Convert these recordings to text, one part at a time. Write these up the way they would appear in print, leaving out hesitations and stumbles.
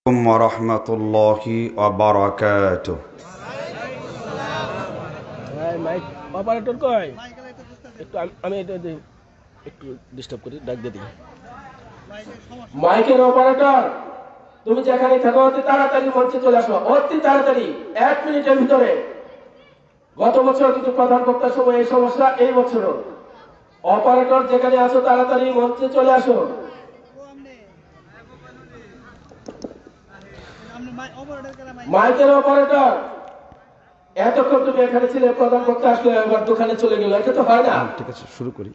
ওরহমতুল্লাহি ওয়াবারাকাতুহু। Mic operator কই? একটু আমি এটা একটু ডিস্টার্ব করি, ডাক দিয়ে দিই। মাইকের অপারেটর, তুমি যেখানে থাকো অতি তাড়াতাড়ি মঞ্চে চলে আসো, অতি তাড়াতাড়ি 1 মিনিটের ভিতরে। গত বছর কিন্তু প্রধান বক্তার সময় এই সমস্যা, এই বছরও। অপারেটর যেখানে আছো তাড়াতাড়ি মঞ্চে চলে আসো। মাইকের অপারেটর, এতক্ষণ তুমি এখানে ছিলে, প্রধান বক্তা আসলে এবার দোকানে চলে গেল, এটা তো হয় না। ঠিক আছে, শুরু করি।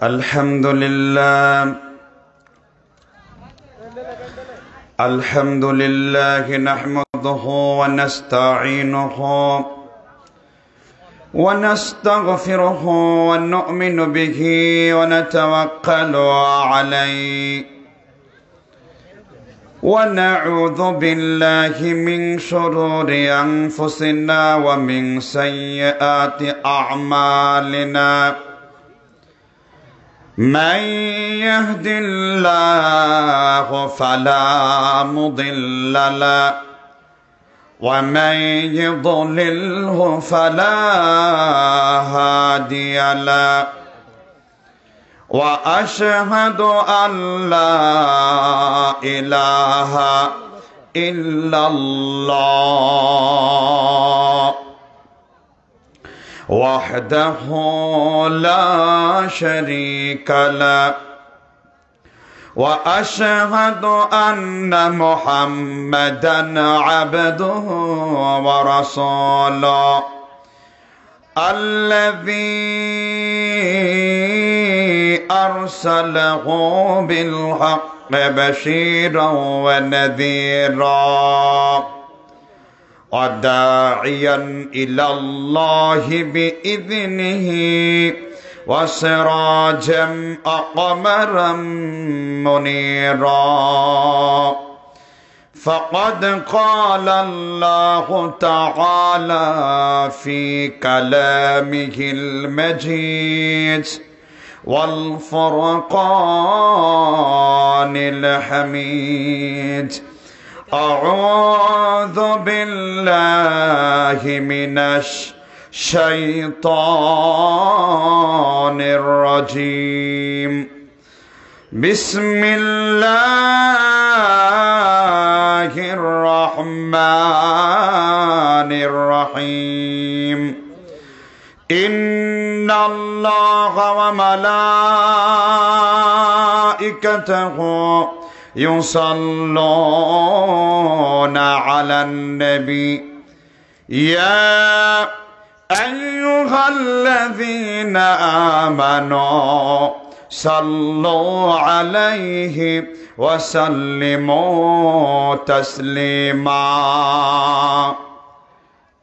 আলহামদুলিল্লাহ আলহামদুলিল্লাহি নাহমাদুহু ওয়া নাস্তাঈনুহু ওয়া নাস্তাগফিরুহু ওয়া নু'মিনু বিহি ওয়া নাতাওয়াক্কালু আলাইহি ونعوذ بالله من شرور أنفسنا ومن سيئات أعمالنا من يهد الله فلا مضل له ومن يضلله فلا هادي له وأشهد أن لا إله إلا الله وحده لا شريك له وأشهد أن محمدا عبده ورسوله الذي أرسله بالحق بشيرا ونذيرا وداعيا إلى الله بإذنه وسراجا قمرا منيرا فقد قال الله تعالى في كلامه المجيد والفرقان الحميد أعوذ بالله من الشيطان الرجيم بسم الله الرحمن الرحيم إن الله وملائكته يصلون على النبي يا أيها الذين آمنوا صلوا عليه وسلموا تسليما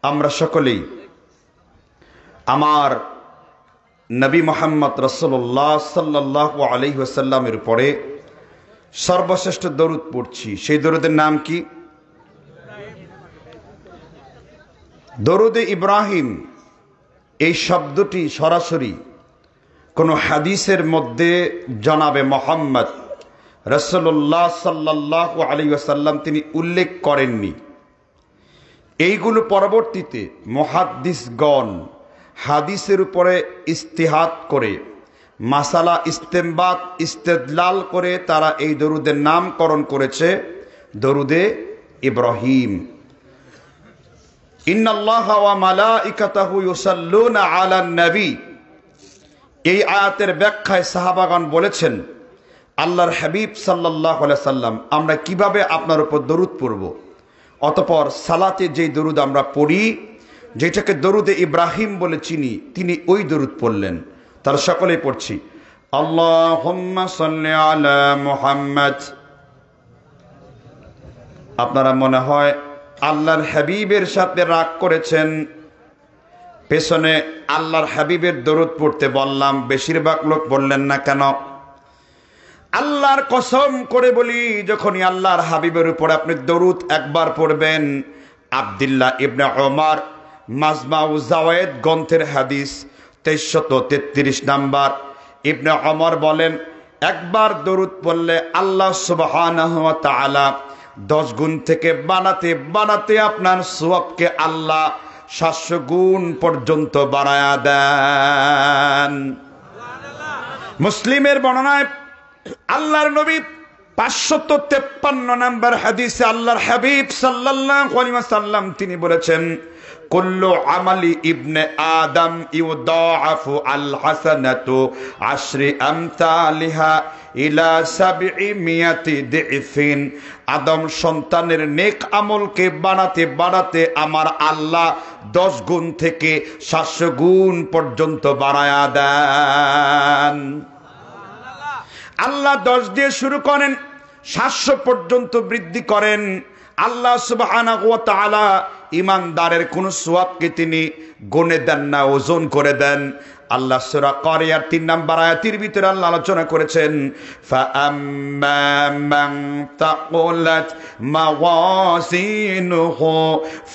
আমরা সকলেই আমার নবী মুহাম্মদ রাসূলুল্লাহ সাল্লাল্লাহু আলাইহি ওয়াসাল্লামের উপরে সর্বশ্রেষ্ঠ দরুদ পড়ছি। সেই দরুদের নাম কি? দরুদে ইব্রাহিম। এই শব্দটি সরাসরি কোনো হাদিসের মধ্যে জনাবে মুহাম্মদ রাসূলুল্লাহ সাল্লাল্লাহু আলাইহি ওয়াসাল্লাম তিনি উল্লেখ করেননি। এইগুলো পরবর্তীতে মুহাদ্দিসগণ হাদিসের উপরে ইস্তিহাদ করে মাসালা ইস্তেমবাত ইস্তেদলাল করে তারা এই দরুদের নামকরণ করেছে দরুদে ইব্রাহিম। ইন্নাল্লাহা ওয়া মালাইকাতাহু ইউসাল্লুনা আলান নবী। এই আয়াতের ব্যাখ্যায় সাহাবাগণ বলেছেন, আল্লাহর হাবিব সাল্লাল্লাহু আলাইহি সাল্লাম আমরা কিভাবে আপনার উপর দরুদ পড়ব। অতঃপর সালাতে যেই দরুদ আমরা পড়ি, যেটাকে দরুদে ইব্রাহিম বলে চিনি, তিনি ওই দরুদ পড়লেন। তারা সকলেই পড়ছি, আল্লাহুম্মা সাল্লি আলা মুহাম্মদ। আপনারা মনে হয় আল্লাহর হাবিবের সাথে রাগ করেছেন, পেছনে আল্লাহর হাবিবের দরুদ পড়তে বললাম, বেশিরভাগ লোক বললেন না কেন? আল্লাহর কসম করে বলি, যখনই আল্লাহর হাবিবের উপর আপনি দরুদ একবার পড়বেন, আব্দুল্লাহ ইবনে ওমর মাজমাউ জাওয়ায়েদ গ্রন্থের হাদিস 2333 নাম্বার, ইবনে ওমর বলেন, একবার দরুদ পড়লে আল্লাহ সুবহানাহু ওয়া তাআলা 10 গুণ থেকে বানাতে বানাতে আপনার সওয়াবকে আল্লাহ 700 গুণ পর্যন্ত বাড়ায়া দেন। মুসলিমের বর্ণনায় আল্লাহর নবী 553 নম্বর হাদিসে আল্লাহর হাবিব সাল্লাল্লাহু আলাইহি ওয়াসাল্লাম তিনি বলেছেন, কুল্লু আমালি ইবনে আদম ইউদাআফু আল হাসানাতু আশরি আমসালিহা ইলা 700 দিফিন। আদম সন্তানের নেক আমলকে বাড়াতে বাড়াতে আমার আল্লাহ 10 গুণ থেকে 700 গুণ পর্যন্ত বাড়ায়া দেন। আল্লাহ 10 দিয়ে শুরু করেন, 700 পর্যন্ত বৃদ্ধি করেন। আল্লাহ সুবহানাহু ওয়া তাআলা ইমানদারের কোন সওয়াবকে তিনি গুণে দেন না, ওজন করে দেন। আল্লাহ সূরা কারিয়ার 3 নম্বর আয়াতের ভিতরে আল্লাহ আলোচনা করেছেন, ফাআম্মা মান তাকুলাত মাওয়াজিনুহু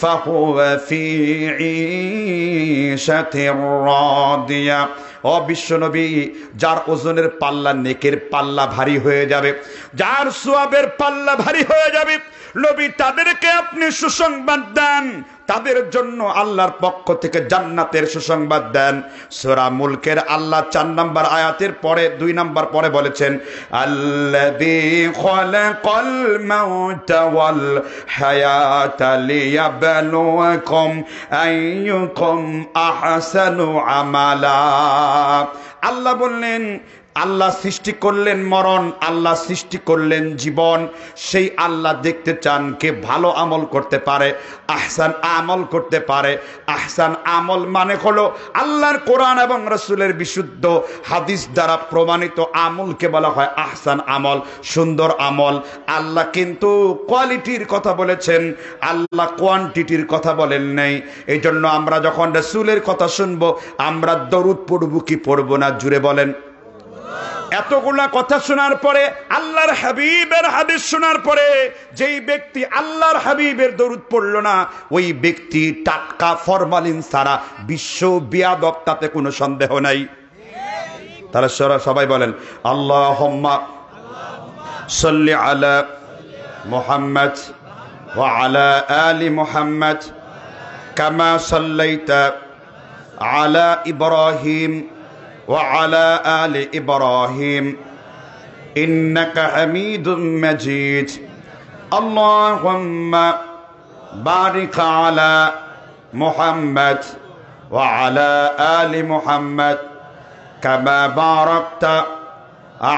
ফাহুয়া ফি ঈশাতির রাদিয়া। ও বিশ্বনবী, যার ওজনের পাল্লা, নেকের পাল্লা ভারী হয়ে যাবে, যার সওয়াবের পাল্লা ভারী হয়ে যাবে, নবী তাদেরকে আপনি সুসংবাদ দেন, তাদের জন্য আল্লাহর পক্ষ থেকে জান্নাতের সুসংবাদ দেন। সূরা মুলকের আল্লাহ 4 নম্বর আয়াতের পরে 2 নম্বর পরে বলেছেন, আল্লাযী খালাকাল মাউতা ওয়াল হায়াতা লিয়াবলুয়াকুম আইয়ুকুম আহসানু আমালা। আল্লাহ বললেন, আল্লাহ সৃষ্টি করলেন মরণ, আল্লাহ সৃষ্টি করলেন জীবন। সেই আল্লাহ দেখতে চান কে ভালো আমল করতে পারে, আহসান আমল করতে পারে। আহসান আমল মানে হলো আল্লাহর কোরআন এবং রাসূলের বিশুদ্ধ হাদিস দ্বারা প্রমাণিত আমলকে বলা হয় আহসান আমল, সুন্দর আমল। আল্লাহ কিন্তু কোয়ালিটির কথা বলেছেন, আল্লাহ কোয়ান্টিটির কথা বলেন নাই। এই জন্য আমরা যখন রাসূলের কথা শুনবো, আমরা দরুদ পড়ব কি পড়ব না, জুড়ে বলেন। এতগুলা কথা শোনার পরে, আল্লাহর হাবিবের হাদিস শোনার পরে, যেই ব্যক্তি আল্লাহর হাবিবের দরুদ পড়ল না, ওই ব্যক্তি টাটকা ফরমালিন ছাড়া বিশ্ব বিয়াদব, তাতে কোনো সন্দেহ নাই। তাহলে সবাই বলেন, আল্লাহুম্মা সাল্লি আলা মুহাম্মাদ ওয়া আলা আলি মুহাম্মাদ কামা সাল্লাইতা আলা ইব্রাহিম وعلى آل إبراهيم إنك حميد مجيد اللهم بارك على محمد وعلى آل محمد كما باركت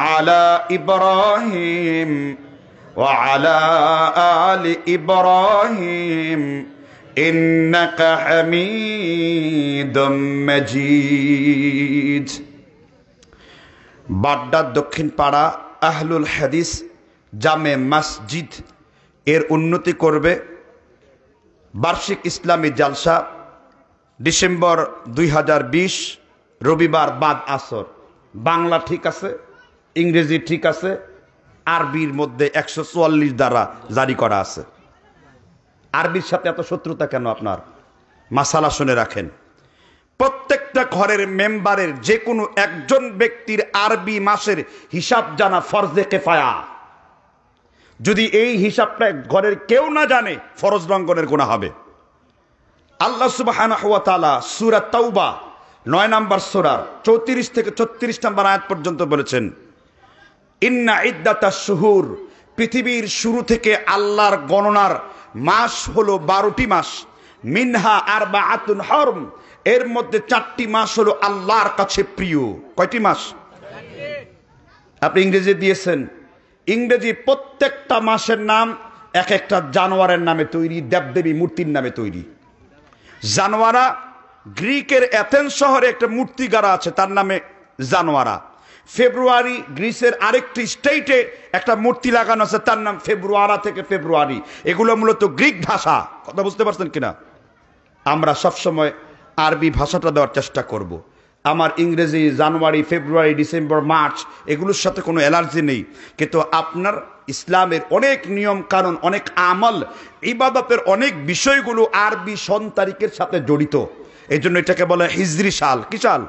على إبراهيم وعلى آل إبراهيم إنك حميد مجيد। বাড্ডা দক্ষিণ পাড়া আহলুল হাদিস জামে মসজিদ এর উন্নতি করবে বার্ষিক ইসলামী জালসা ডিসেম্বর 2020 রবিবার বাদ আসর। বাংলা ঠিক আছে, ইংরেজি ঠিক আছে, আরবির মধ্যে 144 দ্বারা জারি করা আছে। আরবির সাথে এত শত্রুতা কেন আপনার? মাসালা শুনে রাখেন, প্রত্যেকটা ঘরের মেম্বারের যে কোনো একজন ব্যক্তির আরবি মাসের হিসাব জানা ফরজে কিফায়া। যদি এই হিসাবটা ঘরের কেউ না জানে, ফরজ লঙ্ঘনের গুনাহ হবে। আল্লাহ সুবহানাহু ওয়া তাআলা সূরা তাওবা 9 নম্বর সূরা 34 থেকে 36 নম্বর আয়াত পর্যন্ত বলেছেন, ইন্না ইদ্দাতাশ শুহুর, পৃথিবীর শুরু থেকে আল্লাহর গণনার মাস হলো 12টি মাস। মিনহা আরবাআতুন হরম, এর মধ্যে 4টি মাস হলো আল্লাহর কাছে প্রিয়। কয়টি মাস? আপনি ইংরেজি দিয়েছেন, ইংরেজি প্রত্যেকটা মাসের নাম এক একটা জানোয়ারের নামে তৈরি, দেবদেবী মূর্তির নামে তৈরি। জানোয়ারা, গ্রিকের অ্যাথেন্স শহরে একটা মূর্তি গাড়া আছে, তার নামে জানোয়ারা। ফেব্রুয়ারি, গ্রিসের আরেকটি স্টেটে একটা মূর্তি লাগানো আছে, তার নাম ফেব্রুয়ারা থেকে ফেব্রুয়ারি। এগুলো মূলত গ্রিক ভাষা। কথা বুঝতে পারছেন কিনা? আমরা সবসময় আরবি ভাষাটা দেওয়ার চেষ্টা করব। আমার ইংরেজি জানুয়ারি, ফেব্রুয়ারি, ডিসেম্বর, মার্চ এগুলোর সাথে কোনো অ্যালার্জি নেই, কিন্তু আপনার ইসলামের অনেক নিয়ম কানুন, অনেক আমল, ইবাদতের অনেক বিষয়গুলো আরবি সন তারিখের সাথে জড়িত। এই জন্য এটাকে বলে হিজরি সাল। কি সাল?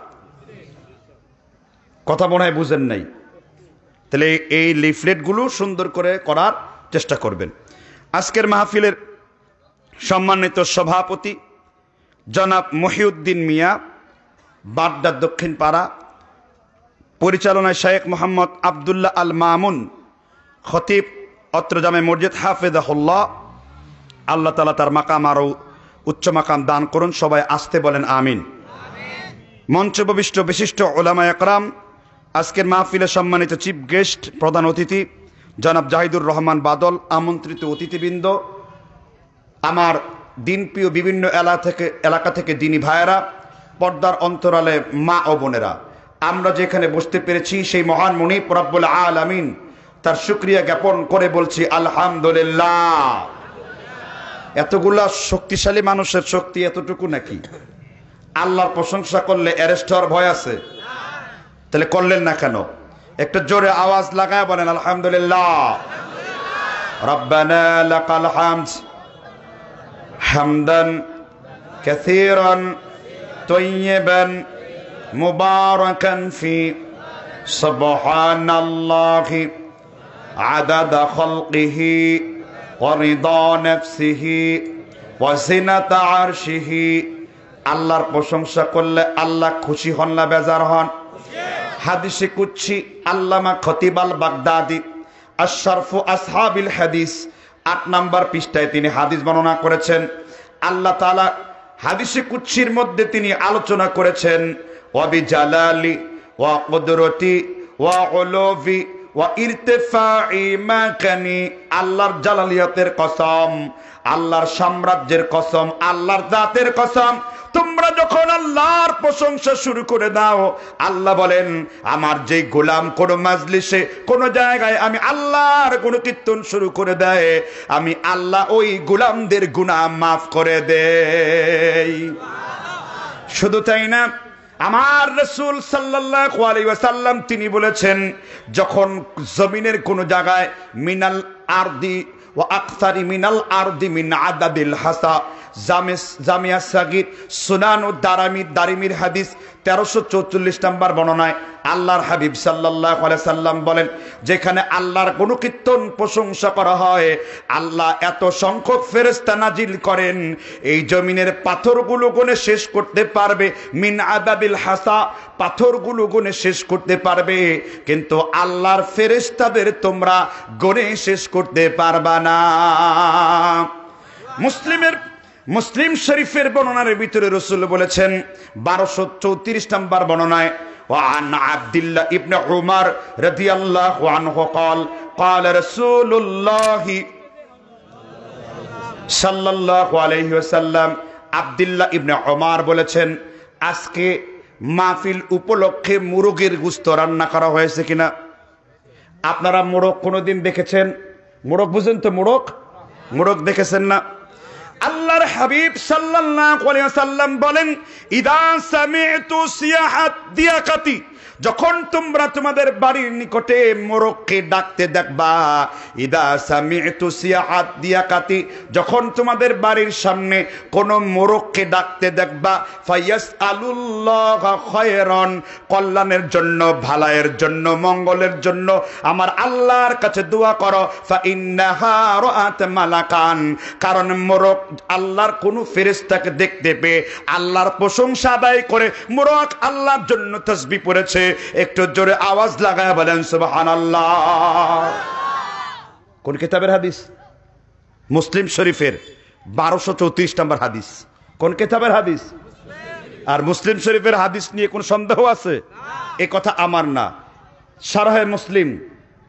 কথা মনে হয় বুঝেন নাই। তাহলে এই লিফলেটগুলো সুন্দর করে করার চেষ্টা করবেন। আজকের মাহফিলের সম্মানিত সভাপতি জনাব মহিউদ্দিন মিয়া, বাড্ডা দক্ষিণ পাড়া, পরিচালনায় শেখ মোহাম্মদ আবদুল্লাহ আল মামুন, খতিব অত্র জামে মসজিদ, হাফেজাহুল্লাহ। আল্লাহ তাআলা তার মাকাম আরও উচ্চ মাকাম দান করুন। সবাই আসতে বলেন আমিন। মঞ্চবিষ্ট বিশিষ্ট ওলামায়ে একরাম, আজকের মাহফিলে সম্মানিত চিফ গেস্ট, প্রধান অতিথি জনাব জাহিদুর রহমান বাদল, আমন্ত্রিত অতিথিবৃন্দ, আমার দিনপ্রিয় বিভিন্ন এলাকা থেকে দিনী ভাইয়েরা, পর্দার অন্তরালে মা ও বোনেরা, আমরা যেখানে বসতে পেরেছি সেই মহান মুনিব রব্বুল আলামিন তার শুকরিয়া জ্ঞাপন করে বলছি আলহামদুলিল্লাহ। এতগুলা শক্তিশালী মানুষের শক্তি এতটুকু নাকি? আল্লাহর প্রশংসা করলে অ্যারেস্ট হওয়ার ভয় আছে? তাহলে করলেন না কেন? একটু জোরে আওয়াজ লাগায় বলেন আলহামদুলিল্লাহ। রব্বানা লাকাল হামদ হামদান কাসীরান তাইয়্যিবান মুবারাকান ফি সুবহানাল্লাহি আদাদা খালকিহি ওয়া রিদা নাফসিহি ওয়া জিনাতা আরশিহি। আল্লাহর প্রশংসা করলে আল্লাহ খুশি হন না বেজার হন? হাদিসে কুদসি আল্লামা খতিব আল বাগদাদি আশরাফু আসহাবিল হাদিস 8 নম্বর পৃষ্ঠায় তিনি হাদিস বর্ণনা করেছেন। আল্লাহ তাআলা হাদিসে কুদসির মধ্যে তিনি আলোচনা করেছেন ওয়া বিজালালি ওয়া কুদরতি ওয়া উলুভি ওয়া ইরতিফাই মাকানি। আল্লাহর জালালিয়াতের কসম, আল্লাহর সাম্রাজ্যের কসম, আল্লাহর জাতের কসম, তোমরা যখন আল্লাহর প্রশংসা শুরু করে দাও, আল্লাহ বলেন আমার যেই গোলাম কোন মাজলিসে কোন জায়গায় আমি আল্লাহর গুণকীর্তন শুরু করে দেয়, আমি আল্লাহ ওই গোলামদের গুনাহ মাফ করে দেই। শুধু তাই না, আমার রাসূল সাল্লাল্লাহু আলাইহি ওয়াসাল্লাম তিনি বলেছেন যখন জমিনের কোন জায়গায় মিনাল আরদি ওয়া আকসারি মিনাল আরদি মিন আদাদিল হাসা, জামিয়া সাগীর সুনানুদ দারিমির হাদিস 1344 নম্বর বর্ণনায় আল্লাহর হাবিব সাল্লাল্লাহু আলাইহি সাল্লাম বলেন যেখানে আল্লাহর গুণকীর্তন প্রশংসা করা হয়, আল্লাহ এত সংখ্যক ফেরেশতা নাজিল করেন এই জমিনের পাথরগুলো গুণে শেষ করতে পারবে, মিন আদাবিল হাসা, পাথরগুলো গুণে শেষ করতে পারবে, কিন্তু আল্লাহর ফেরেশতাদের তোমরা গুণে শেষ করতে পারবা না। মুসলিম শরীফের বর্ণনার ভিতরে রাসূল বলেছেন 1234 নম্বর বর্ণনায় وعن عبد الله ابن عمر رضي الله عنه قال قال رسول الله صلى الله عليه وسلم, আব্দুল্লাহ ইবনে ওমর বলেছেন আজকে মাহফিল উপলক্ষে মুরগের গোশত রান্না করা হয়েছে কিনা? আপনারা মোরগ কোনোদিন দেখেছেন? মোরগ বুঝেন তো? মোরগ দেখেছেন না? আল্লাহর হাবিব সাল্লাল্লাহু আলাইহি ওয়াসাল্লাম বলেন ইদা সামি'তু সিয়াহাত দিয়াকাতি, যখন তোমরা তোমাদের বাড়ির নিকটে মোরগকে ডাকতে দেখবা, ইদা সামি'তু সিয়াহাত দিয়াকাতি, যখন তোমাদের বাড়ির সামনে কোন মোরগকে ডাকতে দেখবা, ফায়াসআলুল্লাহ খায়রান, কল্যাণের জন্য, ভালায়ের জন্য, মঙ্গলের জন্য আমার আল্লাহর কাছে দোয়া করো, ফা ইন্নাহা রাআত মালাকান, কারণ মোরগ আল্লাহর কোন ফেরেশতাকে দেখতে পেয়ে আল্লাহর প্রশংসা আদায় করে মোরগ আল্লাহর জন্য তাসবিহ পড়েছে। একটু জোরে আওয়াজ লাগায় বলেন সুবহানাল্লাহ। কোন কিতাবের হাদিস? মুসলিম শরীফের 1234 নম্বর হাদিস। কোন কিতাবের হাদিস? আর মুসলিম শরীফের হাদিস নিয়ে কোন সন্দেহ আছে? এই কথা আমার না। শারহে মুসলিম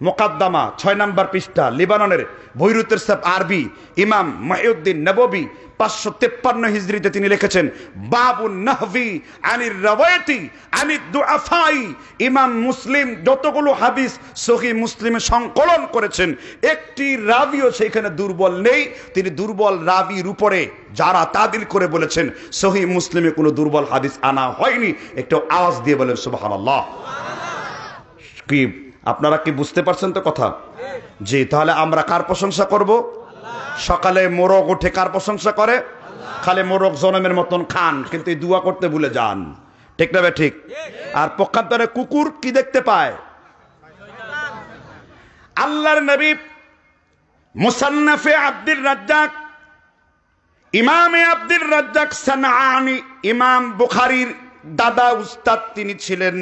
মুকাদ্দামা 6 নম্বর পৃষ্ঠা, লিবাননের বৈরুতের সাহেব আরবি ইমাম মহিউদ্দিন নববী 553 হিজরিতে তিনি লিখেছেন বাবুন নাহভি আনির রাওয়ায়াতি আনিদ দুআফাই। ইমাম মুসলিম যতগুলো হাদিস সহিহ মুসলিমে সংকলন করেছেন, একটি রাবিও সেখানে দুর্বল নেই। তিনি দুর্বল রাবির উপরে যারা তাদিল করে বলেছেন সহিহ মুসলিমে কোনো দুর্বল হাদিস আনা হয়নি। একটু আওয়াজ দিয়ে বলেন সুবহানাল্লাহ। কি আপনারা কি বুঝতে পারছেন তো কথা? জি, তাহলে আমরা কার প্রশংসা করব? সকালে মোরগ উঠে কার প্রশংসা করে? খালি মোরগ জনমের মতন খান, কিন্তু এই দোয়া করতে ভুলে যান। ঠিক না? ঠিক। আর পক্ষান্তরে কুকুর কি দেখতে পায়? আল্লাহর নবী মুসান্নাফে আব্দুর রাজ্জাক, ইমামে আব্দুর রাজ্জাক সানআনি, ইমাম বুখারীর দাদা উস্তাদ তিনি ছিলেন।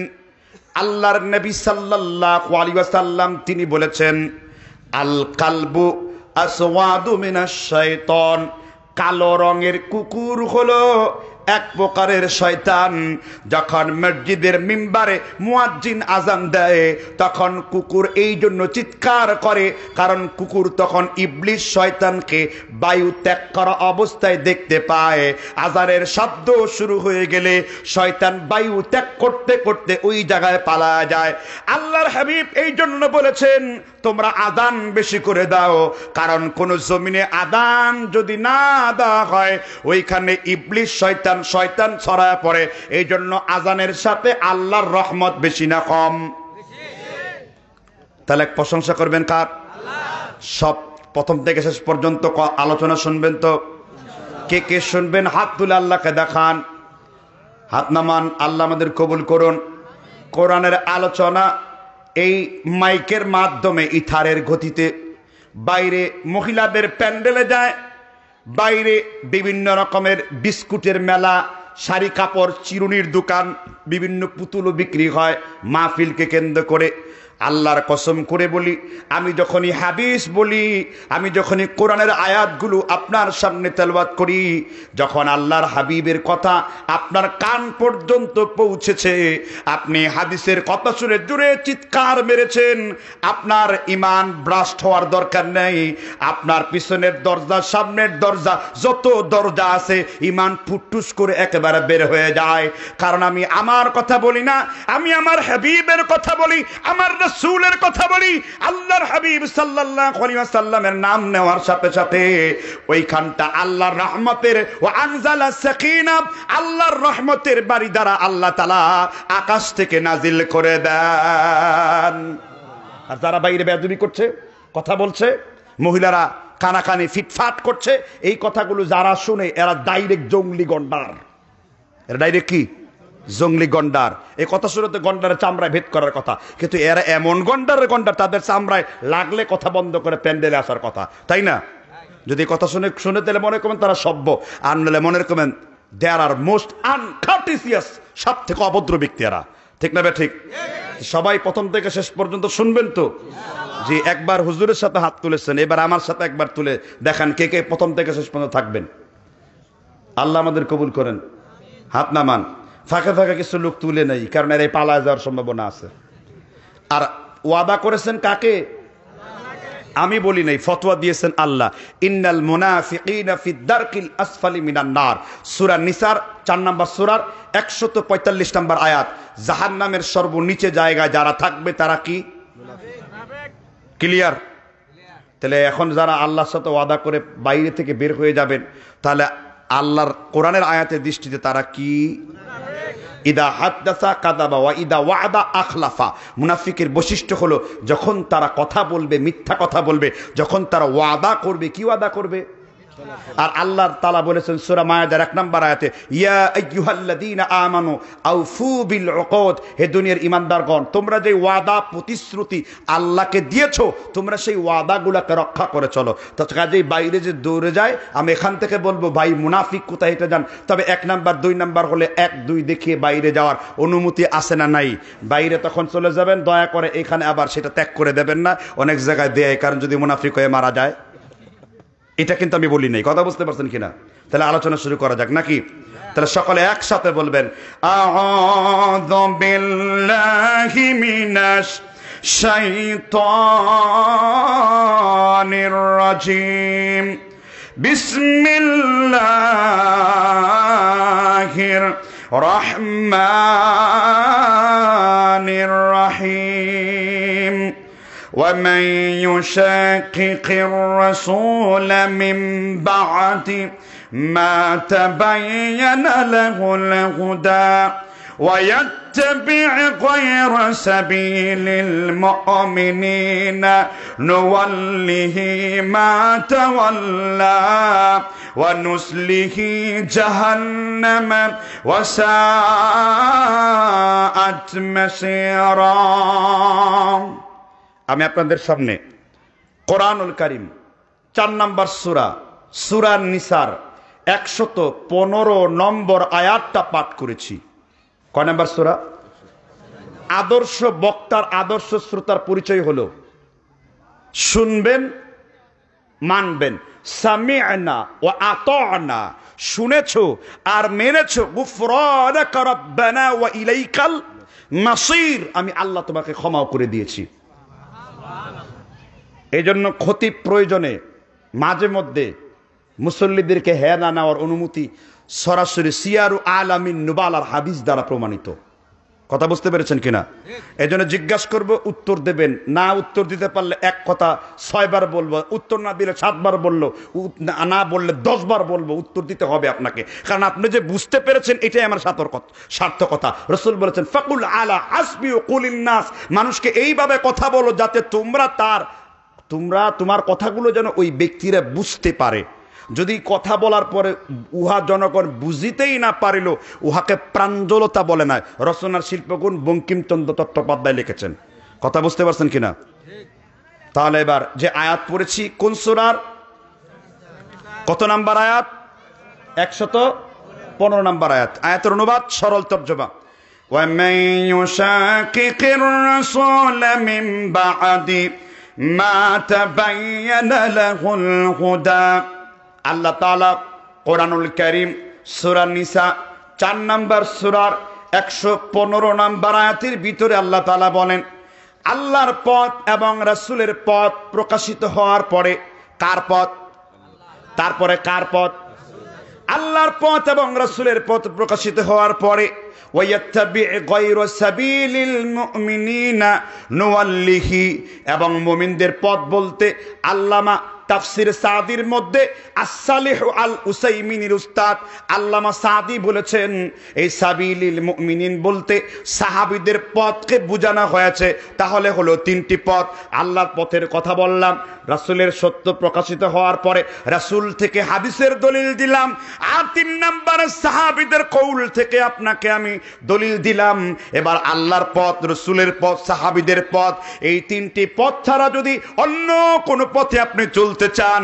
আল্লাহর নবী সাল্লাল্লাহু আলাইহি ওয়াসাল্লাম তিনি বলেছেন, আল কালবু আসওয়াদু মিনাশ শাইতান, কালো রঙের কুকুর হলো এক প্রকারের শয়তান। যখন মসজিদের মিম্বারে মুয়াজ্জিন আজান দেয় তখন কুকুর এই জন্য চিৎকার করে, কারণ কুকুর তখন ইবলিস শয়তানকে বায়ু ত্যাগ করা অবস্থায় দেখতে পায়। আজানের শব্দ শুরু হয়ে গেলে শয়তান বায়ু ত্যাগ করতে করতে ওই জায়গায় পালায়া যায়। আল্লাহর হাবিব এই জন্য বলেছেন তোমরা আদান বেশি করে দাও, কারণ কোন জমিনে আদান যদি না দেওয়া হয় ওইখানে ইবলিস শয়তান ছড়ায় পড়ে। এই জন্য আজানের সাথে আল্লাহর রহমত বেশি না কম? তাহলে প্রশংসা করবেন কার? সব প্রথম থেকে শেষ পর্যন্ত আলোচনা শুনবেন তো? কে কে শুনবেন হাত তুলে আল্লাহকে দেখান, হাত নামান। আল্লাহ আমাদের কবুল করুন। কোরআনের আলোচনা এই মাইকের মাধ্যমে ইথারের গতিতে বাইরে মহিলাদের প্যান্ডেলে যায়, বাইরে বিভিন্ন রকমের বিস্কুটের মেলা, শাড়ি কাপড় চিরুনির দোকান, বিভিন্ন পুতুলও বিক্রি হয় মাহফিলকে কেন্দ্র করে। আল্লাহর কসম করে বলি, আমি যখনই হাদিস বলি, আমি যখনই কোরআনের আয়াতগুলো আপনার সামনে তেলাওয়াত করি, যখন আল্লাহর হাবিবের কথা আপনার কান পর্যন্ত পৌঁছেছে, আপনি হাদিসের কথা শুনে জোরে চিৎকার মেরেছেন, আপনার ঈমান ব্রাস্ট হওয়ার দরকার নেই। আপনার পিছনের দরজা, সামনের দরজা, যত দরজা আছে ঈমান ফুটটুস করে একেবারে বের হয়ে যায়। কারণ আমি আমার কথা বলি না, আমি আমার হাবিবের কথা বলি, আমার রাসূলের কথা বলি। আল্লাহর হাবিব সাল্লাল্লাহু আলাইহি ওয়াসাল্লামের নাম নেওয়ার সাথে সাথে ওইখানটা আল্লাহর রহমতের ওয়া আনজালা সাকিনা, আল্লাহর রহমতের বাড়ি দ্বারা আল্লাহ তাআলা আকাশ থেকে নাজিল করে দেন। আর যারা বাইরে বেয়াদবি করছে, কথা বলছে, মহিলারা কানাকানি ফিটফাট করছে, এই কথাগুলো যারা শুনে এরা ডাইরেক্ট জঙ্গলি গন্ডার। এরা ডাইরেক্ট কি? জঙ্গলি গন্ডার। এই কথা শুনে তো গন্ডারের চামড়ায় ভেদ করার কথা, কিন্তু এরা এমন গন্ডারের গন্ডার, তাদের চামড়ায় লাগলে কথা বন্ধ করে প্যান্ডেলে আসার কথা, তাই না? যদি কথা শুনে তাহলে মনে করবেন তারা সভ্য, আর নাহলে মনে করবেন দেয়ার আর মোস্ট আনকার্টিসিয়াস, সব থেকে অভদ্র ব্যক্তি এরা, ঠিক না? ঠিক। সবাই প্রথম থেকে শেষ পর্যন্ত শুনবেন তো? যে একবার হুজুরের সাথে হাত তুলেছেন, এবার আমার সাথে একবার তুলে দেখান কে কে প্রথম থেকে শেষ পর্যন্ত থাকবেন। আল্লাহ আমাদের কবুল করেন। হাত নামান। ফাঁকে ফাঁকে কিছু লোক তুলে নেই, কারণ এর পালায় যাওয়ার সম্ভাবনা আছে। আর ওয়াদা করেছেন কাকে? আমি বলি নাই, ফতোয়া দিয়েছেন আল্লাহ। ইন্নাল মুনাফিকিনা ফিদ দারকিল আসফালি মিনান নার, সূরা নিসার 4 নম্বর সূরার 145 নম্বর আয়াত। জাহান্নামের সর্বনিচে জায়গায় যারা থাকবে তারা কি? ক্লিয়ার? তাহলে এখন যারা আল্লাহর সাথে ওয়াদা করে বাইরে থেকে বের হয়ে যাবেন, তাহলে আল্লাহর কোরআনের আয়াতের দৃষ্টিতে তারা কি? ইদা হাদ্দাসা কাযাবা ওয়া ইদা ওয়াদা আখলাফা। মুনাফিকের বৈশিষ্ট্য হলো যখন তারা কথা বলবে মিথ্যা কথা বলবে, যখন তারা ওয়াদা করবে কি ওয়াদা করবে? আর আল্লাহ তাআলা বলেছেন সূরা মায়েদার 1 নম্বর আয়াতে, ইয়া আইয়ুহাল্লাযীনা আমানু আউফু বিল উকুদ, হে দুনিয়ার ঈমানদারগণ, তোমরা যে ওয়াদা প্রতিশ্রুতি আল্লাহকে দিয়েছো তোমরা সেই ওয়াদাগুলোকে রক্ষা করে চলো। তো কাজেই বাইরে যে দৌড়ে যায়, আমি এখান থেকে বলবো ভাই মুনাফিক কোথায় হেঁটে যান, তবে 1 নাম্বার 2 নাম্বার হলে 1 2 দেখিয়ে বাইরে যাওয়ার অনুমতি আছে না নাই? বাইরে তখন চলে যাবেন, দয়া করে এখানে আবার সেটা ত্যাগ করে দেবেন না, অনেক জায়গায় দেয়, কারণ যদি মুনাফিক হয়ে মারা যায়। এটা কিন্তু আমি বলি নাই, কথা বুঝতে পারছেন কিনা? তাহলে আলোচনা শুরু করা যাক নাকি? তাহলে সকলে একসাথে বলবেন, আউযু বিল্লাহি মিনাশ শাইতানির রাজিম, বিসমিল্লাহির রহমানির রহিম। ومن يشاقق الرسول من بعد ما تبين له الهدى ويتبع غير سبيل المؤمنين نوله ما تولى ونسله جهنم وساءت مصيرا। আমি আপনাদের সামনে কোরআনুল কারীম 4 নম্বর সূরা সূরা নিসার 115 নম্বর আয়াতটা পাঠ করেছি। কয় নম্বর সূরা? আদর্শ বক্তার আদর্শ শ্রোতার পরিচয় হলো শুনবেন, মানবেন। সামি'না ওয়া আতা'না, শুনেছো আর মেনেছো। গুফরানাকা রাব্বানা ওয়া ইলাইকাল মাসির, আমি আল্লাহ তোমাকে ক্ষমাও করে দিয়েছি। এই জন্য খতিব প্রয়োজনে মাঝে মধ্যে মুসল্লিদেরকে হ্যাঁ না নেওয়ার অনুমতি সরাসরি সিয়ারু আলামিন নুবালার হাদিস দ্বারা প্রমাণিত। কথা বুঝতে পেরেছেন কিনা? এই জন্য জিজ্ঞাসা করবো, উত্তর দেবেন। না উত্তর দিতে পারলে এক কথা 6 বার বলবো, উত্তর না দিলে 7 বার বললো, না বললে 10 বার বলবো। উত্তর দিতে হবে আপনাকে, কারণ আপনি যে বুঝতে পেরেছেন এটাই আমার সার্থকতা। রাসূল বলেছেন ফাকুল আলা হাসবি ওয়া কুলিন নাস, মানুষকে এইভাবে কথা বলো যাতে তোমার কথাগুলো যেন ওই ব্যক্তিরা বুঝতে পারে। যদি কথা বলার পরে উহা জনগণ বুঝিতেই না পারিল, উহাকে প্রাঞ্জলতা বলে না। রচনার শিল্পগুণ বঙ্কিমচন্দ্র চট্টোপাধ্যায় লিখেছেন। কথা বুঝতে পারছেন কিনা? তাহলে এবার যে আয়াত পড়েছি কোন সূরার, কত নাম্বার আয়াত? 115 নাম্বার আয়াত। আয়াতের অনুবাদ সরল তর্জমা, ওয়ামান ইউশাকিকির রাসূল মিন বা'দি মা তাবায়্যানা লাহুল হুদা। আল্লাহ তাআলা কোরআনুল কারীম সূরা নিসা 4 নম্বর সূরার 115 নম্বর আয়াতের ভিতরে আল্লাহ তাআলা বলেন, আল্লাহর পথ এবং রাসূলের পথ প্রকাশিত হওয়ার পরে কার পথ? তারপরে কার পথ? আল্লাহর পথ এবং রাসূলের পথ প্রকাশিত হওয়ার পরে ওয়ায়াত্তাবি' গায়রা সাবিলিল মুমিনিনা নুওয়াল্লিহি, এবং মুমিনদের পথ বলতে আল্লামা তাফসির সাদির মধ্যে as-সালিহ আল উসাইমিনির উস্তাদ আল্লামা সাদি বলেছেন, এই সাবিলিল মুমিনিন বলতে সাহাবীদের পথকে বোঝানো হয়েছে। তাহলে হলো 3টি পথ। আল্লাহর পথের কথা বললাম, রাসূলের সত্য প্রকাশিত হওয়ার পরে রাসূল থেকে হাদিসের দলিল দিলাম, আর 3 নম্বরে সাহাবীদের কৌল থেকে আপনাকে আমি দলিল দিলাম। এবার আল্লাহর পথ, রাসূলের পথ, সাহাবীদের পথ, এই 3টি পথ ছাড়া যদি অন্য কোন পথে আপনি চলতে চান,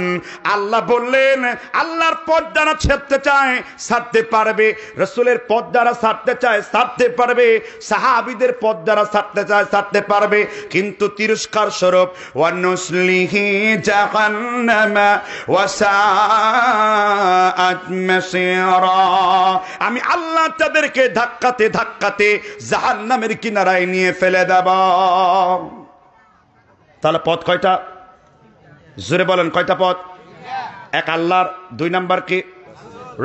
আল্লাহ বললেন আল্লাহর পথ যারা ছাড়তে চায় ছাড়তে পারবে, রাসূলের পথ যারা ছাড়তে চায় ছাড়তে পারবে, সাহাবীদের পথ যারা ছাড়তে চায় ছাড়তে পারবে। কিন্তু তিরস্কার স্বরূপ ওয়ানুসলিহি জাহান্নামা ওয়া সাআত মাসীরা, আমি আল্লাহ তাদেরকে ধাক্কাতে ধাক্কাতে জাহান্নামের কিনারায় নিয়ে ফেলে দেব। তাহলে পথ কয়টা? জোরে বলেন, কয়টা পথ? এক আল্লাহর, 2 নাম্বার কি?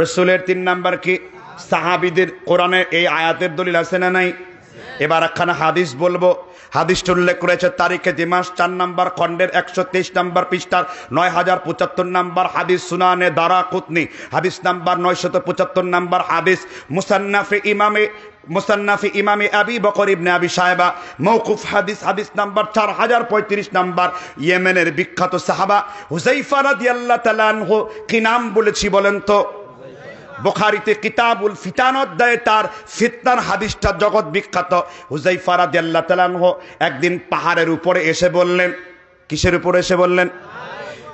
রাসূলের, 3 নাম্বার কি? সাহাবীদের। কোরআনে এই আয়াতের দলিল আছে না নাই? এবার একখানা হাদিস বলবো। হাদিসটা উল্লেখ করেছে তারিখে দিমাস 4 নম্বর খণ্ডের 123 নম্বর পৃষ্ঠার 9075 নম্বর হাদিস, সুনানে দারাকুতনি হাদিস নাম্বার 975 নম্বর হাদিস, মুসান্নাফে ইমামে আবি বকর ইবনে আবি শায়বা মওকুফ হাদিস, হাদিস নাম্বার 4035 নম্বর। ইয়েমেনের বিখ্যাত সাহাবা হুযায়ফা রাদিয়াল্লাহু তাআলা আনহু, কি নাম বলেছি বলেন তো? বুখারীতে কিতাবুল ফিতান অধ্যায়ে তার ফিতনার হাদিসটা জগৎ বিখ্যাত। হুযায়ফা রাদিয়াল্লাহু তাআলা আনহু একদিন পাহাড়ের উপরে এসে বললেন, কিসের উপরে এসে বললেন?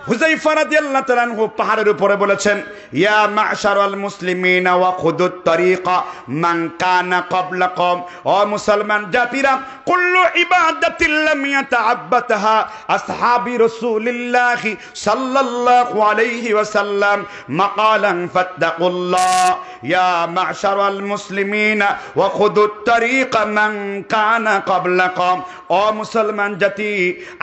হুযায়ফা রাদিয়াল্লাহু তাআলা আনহু পাহাড়ের উপরে বলেছেন, ইয়া মা'শারাল মুসলিমিনা ওয়া খুদুত তারিকা মান কানা ক্বাবলাকুম, ও মুসলমান জাতিরা, কুল্লু ইবাদাতিল লাম ইয়াতাআব্বাতাহা আসহাবি রাসূলিল্লাহি সাল্লাল্লাহু আলাইহি ওয়াসাল্লাম মাকালান ফাত্তাকুল্লাহ ইয়া মা'শারাল মুসলিমিনা ওয়া খুদুত তারিকা মান কানা ক্বাবলাকুম। ও মুসলমান জাতি,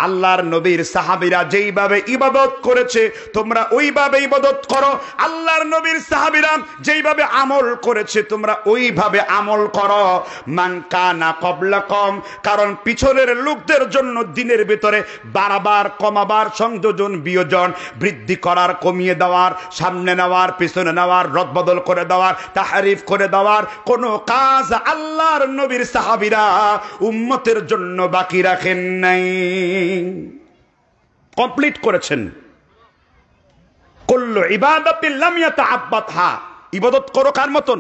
আল্লাহর নবীর সাহাবীরা যেইভাবে ইবাদত করেছে তোমরা ওইভাবে ইবাদত করো, আল্লাহর নবীর সাহাবীরা যেইভাবে আমল করেছে তোমরা ওইভাবে আমল করো। মান কানা ক্বাবলাকুম, কারণ পিছনের লোকদের জন্য দিনের ভিতরে বাড়াবার কমাবার, সংযোজন বিয়োজন, বৃদ্ধি করার কমিয়ে দেওয়ার, সামনে নেওয়ার পিছনে নেওয়ার, রদবদল করে দেওয়ার, তাহরিফ করে দেওয়ার কোন কাজ আল্লাহর নবীর সাহাবীরা উম্মতের জন্য বাকি রাখেন নাই, কমপ্লিট করেছেন। কুল্লু ইবাদাতিন লাম ইয়াতাআব্বাদহা, ইবাদত করো কার মতন?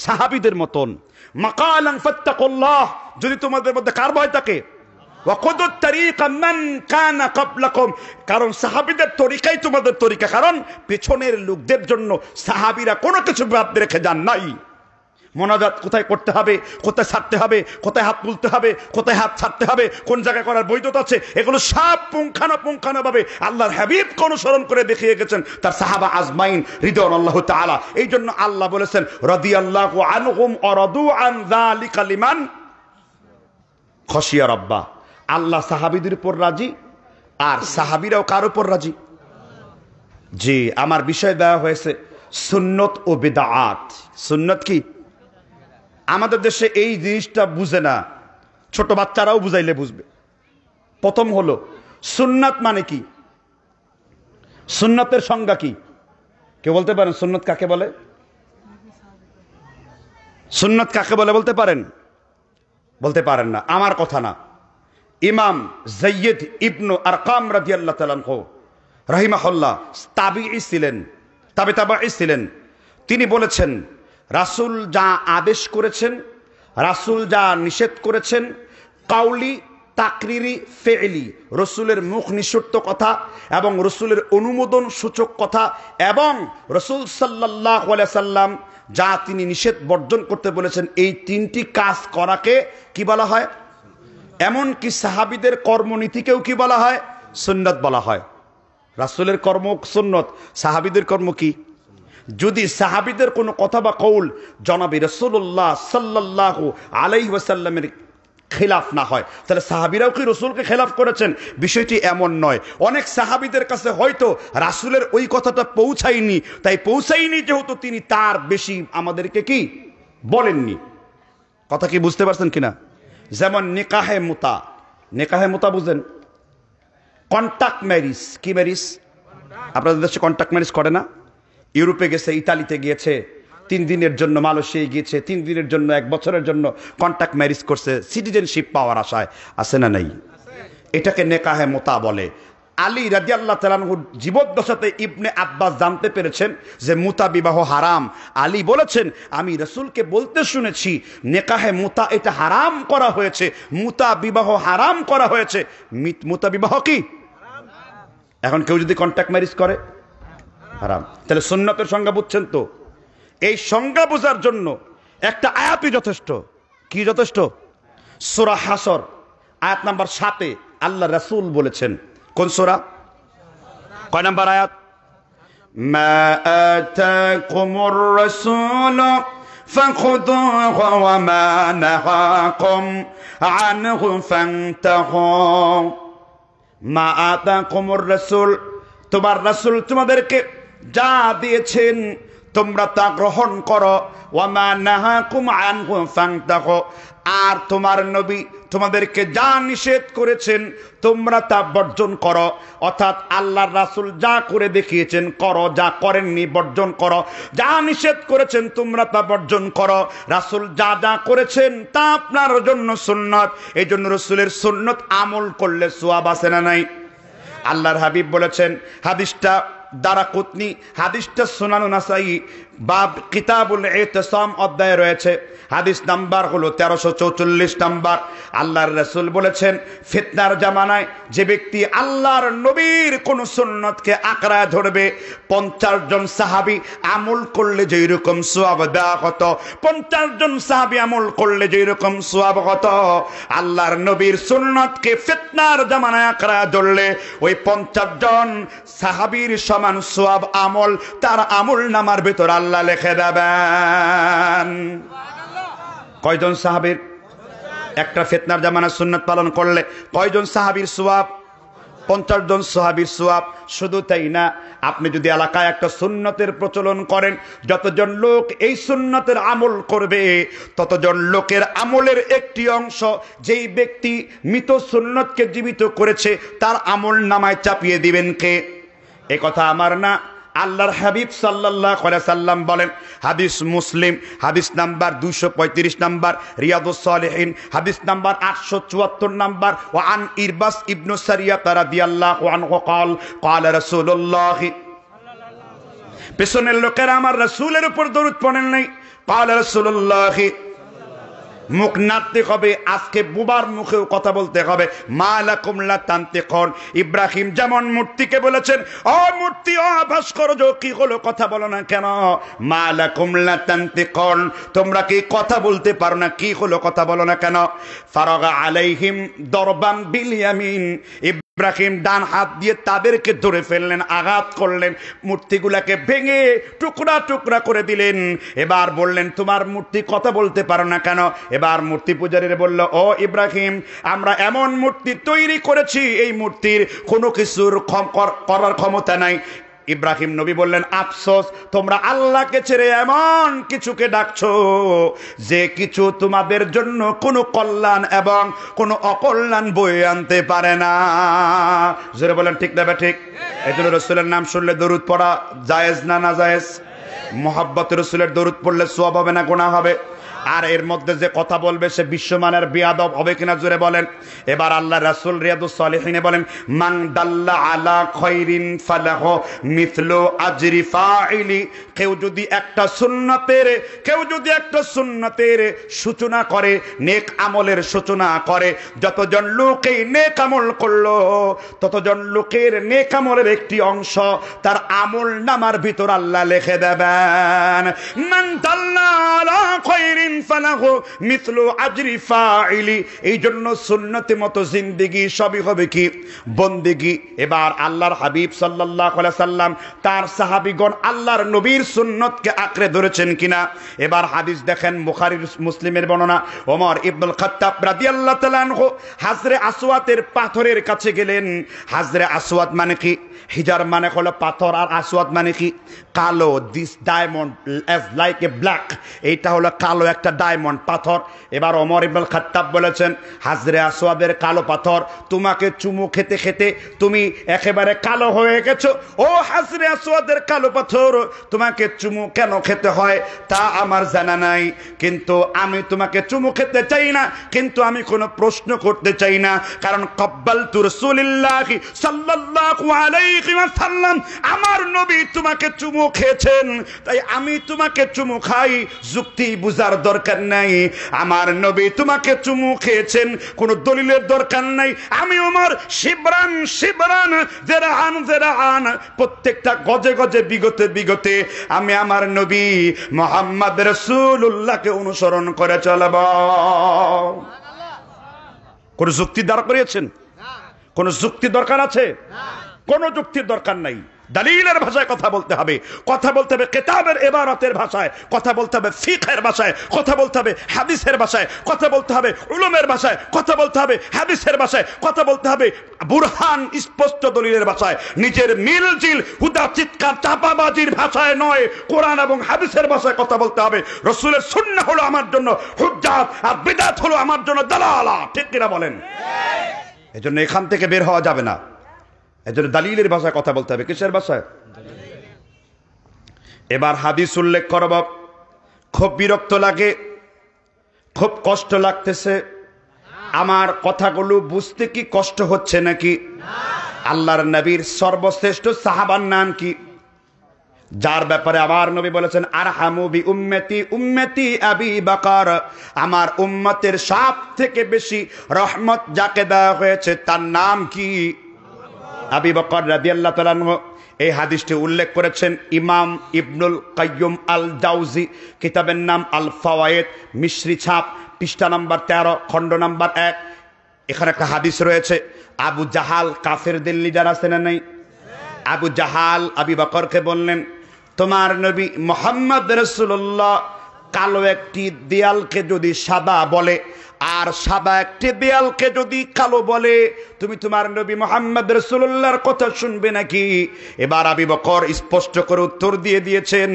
সাহাবীদের মতন। মাকালান ফাত্তাকুল্লাহ, যদি তোমাদের মধ্যে কার ভয় থাকে? ওয়াকুদুত তারিকা মান কানা ক্বাবলাকুম, কারণ সাহাবীদের তরিকাই তোমাদের তরিকা, কারণ পেছনের লোকদের জন্য সাহাবীরা কোনো কিছু বাদ রেখে যান নাই। মোনাজাত কোথায় করতে হবে, কোথায় ছাড়তে হবে, কোথায় হাত তুলতে হবে, কোথায় হাত ছাড়তে হবে, কোন জায়গায় করার বৈধতা আছে, এগুলো সব পুঙ্খানুপুঙ্খানুভাবে আল্লাহর হাবিবকে অনুসরণ করে দেখিয়ে গেছেন তার সাহাবা আজমাইন রিদওয়ানুল্লাহ তাআলা। এই জন্য আল্লাহ বলেছেন রাদিয়াল্লাহু আনহুম ওয়া রাদু আন যালিকা লিমান খাশিয়া রাব্বা। আল্লাহ সাহাবীদের উপর রাজি, আর সাহাবীরাও কার উপর রাজি? জি, আমার বিষয় দেওয়া হয়েছে সুন্নত ও বিদআত। সুন্নত কি? আমাদের দেশে এই জিনিসটা বুঝে না, ছোট বাচ্চারাও বুঝাইলে বুঝবে। প্রথম হলো সুন্নাত মানে কি? সুন্নতের সংজ্ঞা কি? কেউ বলতে পারেন সুন্নত কাকে বলে? সুন্নত কাকে বলে বলতে পারেন? বলতে পারেন না, আমার কথা না। ইমাম যায়েদ ইবনু আরকাম রাদিয়াল্লাহু তাআলা আনহু রাহিমাহুল্লাহ তাবিঈ ছিলেন, তাবেঈ ছিলেন। তিনি বলেছেন রাসূল যা আদেশ করেছেন, রাসূল যা নিষেধ করেছেন, কাউলি তাকরিরি ফেইলি, রসুলের মুখ নিঃসৃত কথা এবং রসুলের অনুমোদন সূচক কথা, এবং রসুল সাল্লাল্লাহু আলাইহি সাল্লাম যা তিনি নিষেধ বর্জন করতে বলেছেন, এই তিনটি কাজ করাকে কি বলা হয়? এমনকি সাহাবীদের কর্মনীতিকেও কি বলা হয়? সুন্নাত বলা হয়। রাসূলের কর্ম সুন্নত, সাহাবীদের কর্ম কি? যদি সাহাবীদের কোনো কথা বা কৌল জনাবে রাসূলুল্লাহ সাল্লাল্লাহু আলাইহি ওয়াসাল্লামের খেলাফ না হয়, তাহলে সাহাবীরাও কি রসুলকে খেলাফ করেছেন? বিষয়টি এমন নয়। অনেক সাহাবীদের কাছে হয়তো রাসূলের ওই কথাটা পৌঁছায়নি, তাই পৌঁছায়নি যেহেতু তিনি তার বেশি আমাদেরকে কি বলেননি। কথা কি বুঝতে পারছেন কিনা? যেমন নিকাহে মুতা, নিকাহে মুতা বুঝেন? Contact marriage. কি ম্যারিজ? আপনাদের দেশে কন্টাক্ট ম্যারিজ করে না? ইউরোপে গেছে, ইতালিতে গিয়েছে, 3 দিনের জন্য মালয়েশিয়ায় গিয়েছে, 3 দিনের জন্য, 1 বছরের জন্য কন্টাক্ট ম্যারিজ করছে সিটিজেনশিপ পাওয়ার আশায়। আছে না নাই? এটাকে নেকাহে মুতা বলে। আলী রাদিয়াল্লাহু তাআলা আনহু জীবদ্দশাতে ইবনে আব্বাস জানতে পেরেছেন যে মুতা বিবাহ হারাম। আলী বলেছেন আমি রাসূলকে বলতে শুনেছি নেকাহে মুতা এটা হারাম করা হয়েছে, মুতা বিবাহ হারাম করা হয়েছে। মুতা বিবাহ কি? এখন কেউ যদি কন্টাক্ট ম্যারিজ করে হারাম। তাহলে সুন্নতের সংজ্ঞা বুঝছেন তো? এই সংজ্ঞা বোঝার জন্য একটা আয়াতই যথেষ্ট। কি যথেষ্ট? সূরা হাসর আয়াত নাম্বার 7-এ আল্লাহ রাসূল বলেছেন। কোন সূরা? কয় নাম্বার আয়াত? মা আতাকুমুর রাসূল ফাখুযুহু ওয়া মা নাহাকুম আনহু ফান্তাহু। মা আতাকুমুর রাসূল, তোমার রাসূল তোমাদেরকে যা দিয়েছেন তোমরা তা গ্রহণ করো। ওয়া মা নাহাকুম আনহু ফান্তাহু, আর তোমার নবী তোমাদেরকে যা নিষেধ করেছেন তোমরা তা বর্জন করো। অর্থাৎ আল্লাহর রাসূল যা করে দেখিয়েছেন করো, যা করেননি বর্জন করো। যা নিষেধ করেছেন তোমরা তা বর্জন করো। রাসূল যা যা করেছেন তা আপনার জন্য সুন্নাত। এই জন্য রাসূলের সুন্নাত আমল করলে সওয়াব আছে না নাই? আল্লাহর হাবিব বলেছেন, হাদিসটা দারাকুতনি, হাদিসটা সুনান নাসাই, বাব কিতাবুল ইতিসাম অধ্যায়ে রয়েছে। হাদিস নাম্বার হলো 1344 নাম্বার। আল্লাহর রাসূল বলেছেন ফিতনার জামানায় যে ব্যক্তি আল্লাহর নবীর কোন সুন্নতকে আঁকড়া ধরবে, 50 জন সাহাবী আমল করলে যেই রকম সওয়াব দেওয়া হতো, 50 জন সাহাবী আমল করলে যেই রকম সওয়াব হতো, আল্লাহর নবীর সুন্নতকে ফিতনার জামানায় আঁকড়া ধরলে ওই 50 জন সাহাবীর সমান সওয়াব আমল তার আমল নামার ভিতর আল্লাহ লিখে দেবেন। কয়জন সাহাবীর? একটা ফিতনার জামানায় সুন্নাত পালন করলে কয়জন সাহাবীর সওয়াব? 50 জন সাহাবীর সওয়াব। শুধু তাই না, আপনি যদি এলাকায় একটা সুন্নতের প্রচলন করেন, যতজন লোক এই সুন্নতের আমল করবে ততজন লোকের আমলের একটি অংশ যেই ব্যক্তি মৃত সুন্নতকে জীবিত করেছে তার আমল নামায় চাপিয়ে দিবেন কে? এ কথা আমার না, আল্লাহর হাবিব সাল্লাল্লাহু আলাইহি সাল্লাম বলেন। হাদিস মুসলিম হাদিস নাম্বার 235 নাম্বার, রিয়াদুস সালিহিন হাদিস নাম্বার 874 নাম্বার। ওয়া আন ইরবাস ইবনু সারিয়া রাদিয়াল্লাহু আনহু قال قال رسول الله, পেছনের লোকেরা আমার রাসূলের উপর দরুদ পড়েন নাই। قال رسول الله মুখ নাড়তে হবে, আজকে বুবার মুখেও কথা বলতে হবে। মা লাকুম লা তানতিকুন। ইব্রাহিম যেমন মূর্তিকে বলেছেন, ও মূর্তি, ও ভাস্কর্য, কি হলো, কথা বলো না কেন? মা লাকুম লা তানতিকুন, তোমরা কি কথা বলতে পারো না, কি হলো, কথা বলো না কেন? ফারাগা আলাইহিম দরবান বিল ইয়ামিন। ইব্রাহিম ডান হাত দিয়ে তাদেরকে ধরে ফেললেন, আঘাত করলেন, মূর্তিগুলাকে ভেঙে টুকরা টুকরা করে দিলেন। এবার বললেন, তোমার মূর্তি কথা বলতে পারো না কেন? এবার মূর্তি পূজারীরা বলল, ও ইব্রাহিম, আমরা এমন মূর্তি তৈরি করেছি, এই মূর্তির কোনো কিছুর করার ক্ষমতা নাই। ইব্রাহিম নবী বললেন, আফসোস, তোমরা আল্লাহকে ছেড়ে এমন কিছুকে ডাকছো যে কিছু তোমাদের জন্য কোনো কল্যাণ এবং কোনো অকল্যাণ বয়ে আনতে পারে না। জোরে বলেন ঠিক না ঠিক? এই জন্য রসুলের নাম শুনলে দরুদ পড়া জায়েজ না না জায়েজ? মোহাব্বত রসুলের দরুদ পড়লে সওয়াব হবে না গুনাহ হবে? আর এর মধ্যে যে কথা বলবে সে বিশ্বমানের বিয়াদব হবে কিনা, জোরে বলেন। এবার আল্লাহ রাসূল রিয়াদুস সালিহিনে বলেন, মান দাল্লা আলা খায়রিন ফালাহু মিথলু আজরি ফাইলি। কেউ যদি একটা সুন্নতের সূচনা করে, নেক আমলের সূচনা করে, যতজন লোক এই নেক আমল করলো, ততজন লোকের নেক আমলের একটি অংশ তার আমল নামার ভিতর আল্লাহ লিখে দেবেন। মান দাল্লা আলা খায়রিন ফালাহু মিথলু আজরি ফাইলি। এই জন্য সুন্নতি মতো জিন্দেগি সবই হবে কি বন্দেগি। এবার আল্লাহর হাবিব সাল্লাল্লাহু আলাইহি সাল্লাম তার সাহাবীগণ আল্লাহর নবীর সুন্নতকে আঁকড়ে ধরেছেন কিনা। এবার হাদিস দেখেন, বুখারী মুসলিমের বর্ণনা, ওমর ইবনুল খাত্তাব রাদিয়াল্লাহু তাআলা আনহু হাজরে আসওয়াদের পাথরের কাছে গেলেন। হাজরে আসওয়াদ মানে কি? হিজার মানে হলো পাথর, আর আসওয়াদ মানে কি? কালো। This diamond as like a black, এইটা হলো কালো একটা ডায়মন্ড পাথর। এবার ওমর ইবনুল খাত্তাব বলেছেন, হাজরে আসওয়াদের কালো পাথর, তোমাকে চুমু খেতে খেতে তুমি একেবারে কালো হয়ে গেছো। ও হাজরে আসওয়াদের কালো পাথর, তোমাকে চুমু কেন খেতে হয় তা আমার জানা নাই, কিন্তু আমি তোমাকে চুমু খেতে চাই না, কিন্তু আমি কোনো প্রশ্ন করতে চাই না, কারণ কব্বালতু রাসূলিল্লাহি সাল্লাল্লাহু আলাইহি ওয়াসাল্লাম, আমার নবী তোমাকে চুমু খেয়েছেন, তাই আমি তোমাকে চুমু খাই। যুক্তি বুঝার দরকার নাই, আমার নবী তোমাকে চুমু খেয়েছেন, কোনো দলিলের দরকার নাই। আমি ওমর শিবরান শিবরান জেরাআন জেরাআন, প্রত্যেকটা গজে গজে বিগতে বিগতে আমি আমার নবী মুহাম্মদ রাসূলুল্লাহকে অনুসরণ করে চলব। কোন যুক্তি দাঁড় করিয়েছেন? কোন যুক্তি দরকার আছে? কোন যুক্তির দরকার নাই। দলিলের ভাষায় কথা বলতে হবে, কথা বলতে হবে কিতাবের ইবারতের ভাষায়, কথা বলতে হবে ফিকহের ভাষায়, কথা বলতে হবে হাদিসের ভাষায়, কথা বলতে হবে উলুমের ভাষায়, কথা বলতে হবে হাদিসের ভাষায়, কথা বলতে হবে বুরহান স্পষ্ট দলিলের ভাষায়। নিজের মিলজিল হুদা চিৎকার চাপাবাজির ভাষায় নয়, কোরআন এবং হাদিসের ভাষায় কথা বলতে হবে। রাসূলের সুন্নাহ হলো আমার জন্য হুজ্জাত, আর বিদআত হলো আমার জন্য দালালা। ঠিক কিনা বলেন? এজন্য এখান থেকে বের হওয়া যাবে না। এজন্য দলিলের ভাষায় কথা বলতে হবে। কিসের ভাষায়? এবার হাদিস উল্লেখ করব। খুব বিরক্ত লাগে, খুব কষ্ট লাগতেছে, আমার কথাগুলো বুঝতে কি কষ্ট হচ্ছে নাকি? আল্লাহর নবীর সর্বশ্রেষ্ঠ সাহাবার নাম কি, যার ব্যাপারে আমার নবী বলেছেন, আরহামু বি উম্মতি উম্মতি আবি বকর, আমার উম্মতের সব থেকে বেশি রহমত যাকে দেওয়া হয়েছে তার নাম কি? আবু বকর রাদিয়াল্লাহু তাআলা আনহু। এই হাদিসটি উল্লেখ করেছেন ইমাম ইবনুল কাইয়্যুম আল জাওজি, কিতাবের নাম আল ফাওয়ায়েদ, মিশরি ছাপ, পৃষ্ঠা নাম্বার 13, খণ্ড নাম্বার 1। এখানে একটা হাদিস রয়েছে, আবু জাহাল কাফেরদের লিডার আছে না নাই? আবু জাহাল আবু বকরকে বললেন, তোমার নবী মুহাম্মদ রাসূলুল্লাহ কালো একটি দেয়ালকে যদি সাদা বলে, আর সাদা একটি দেয়ালকে যদি কালো বলে, তুমি তোমার নবী মুহাম্মদ রাসূলুল্লাহর কথা শুনবে নাকি? এবার আবু বকর স্পষ্ট করে উত্তর দিয়ে দিয়েছেন,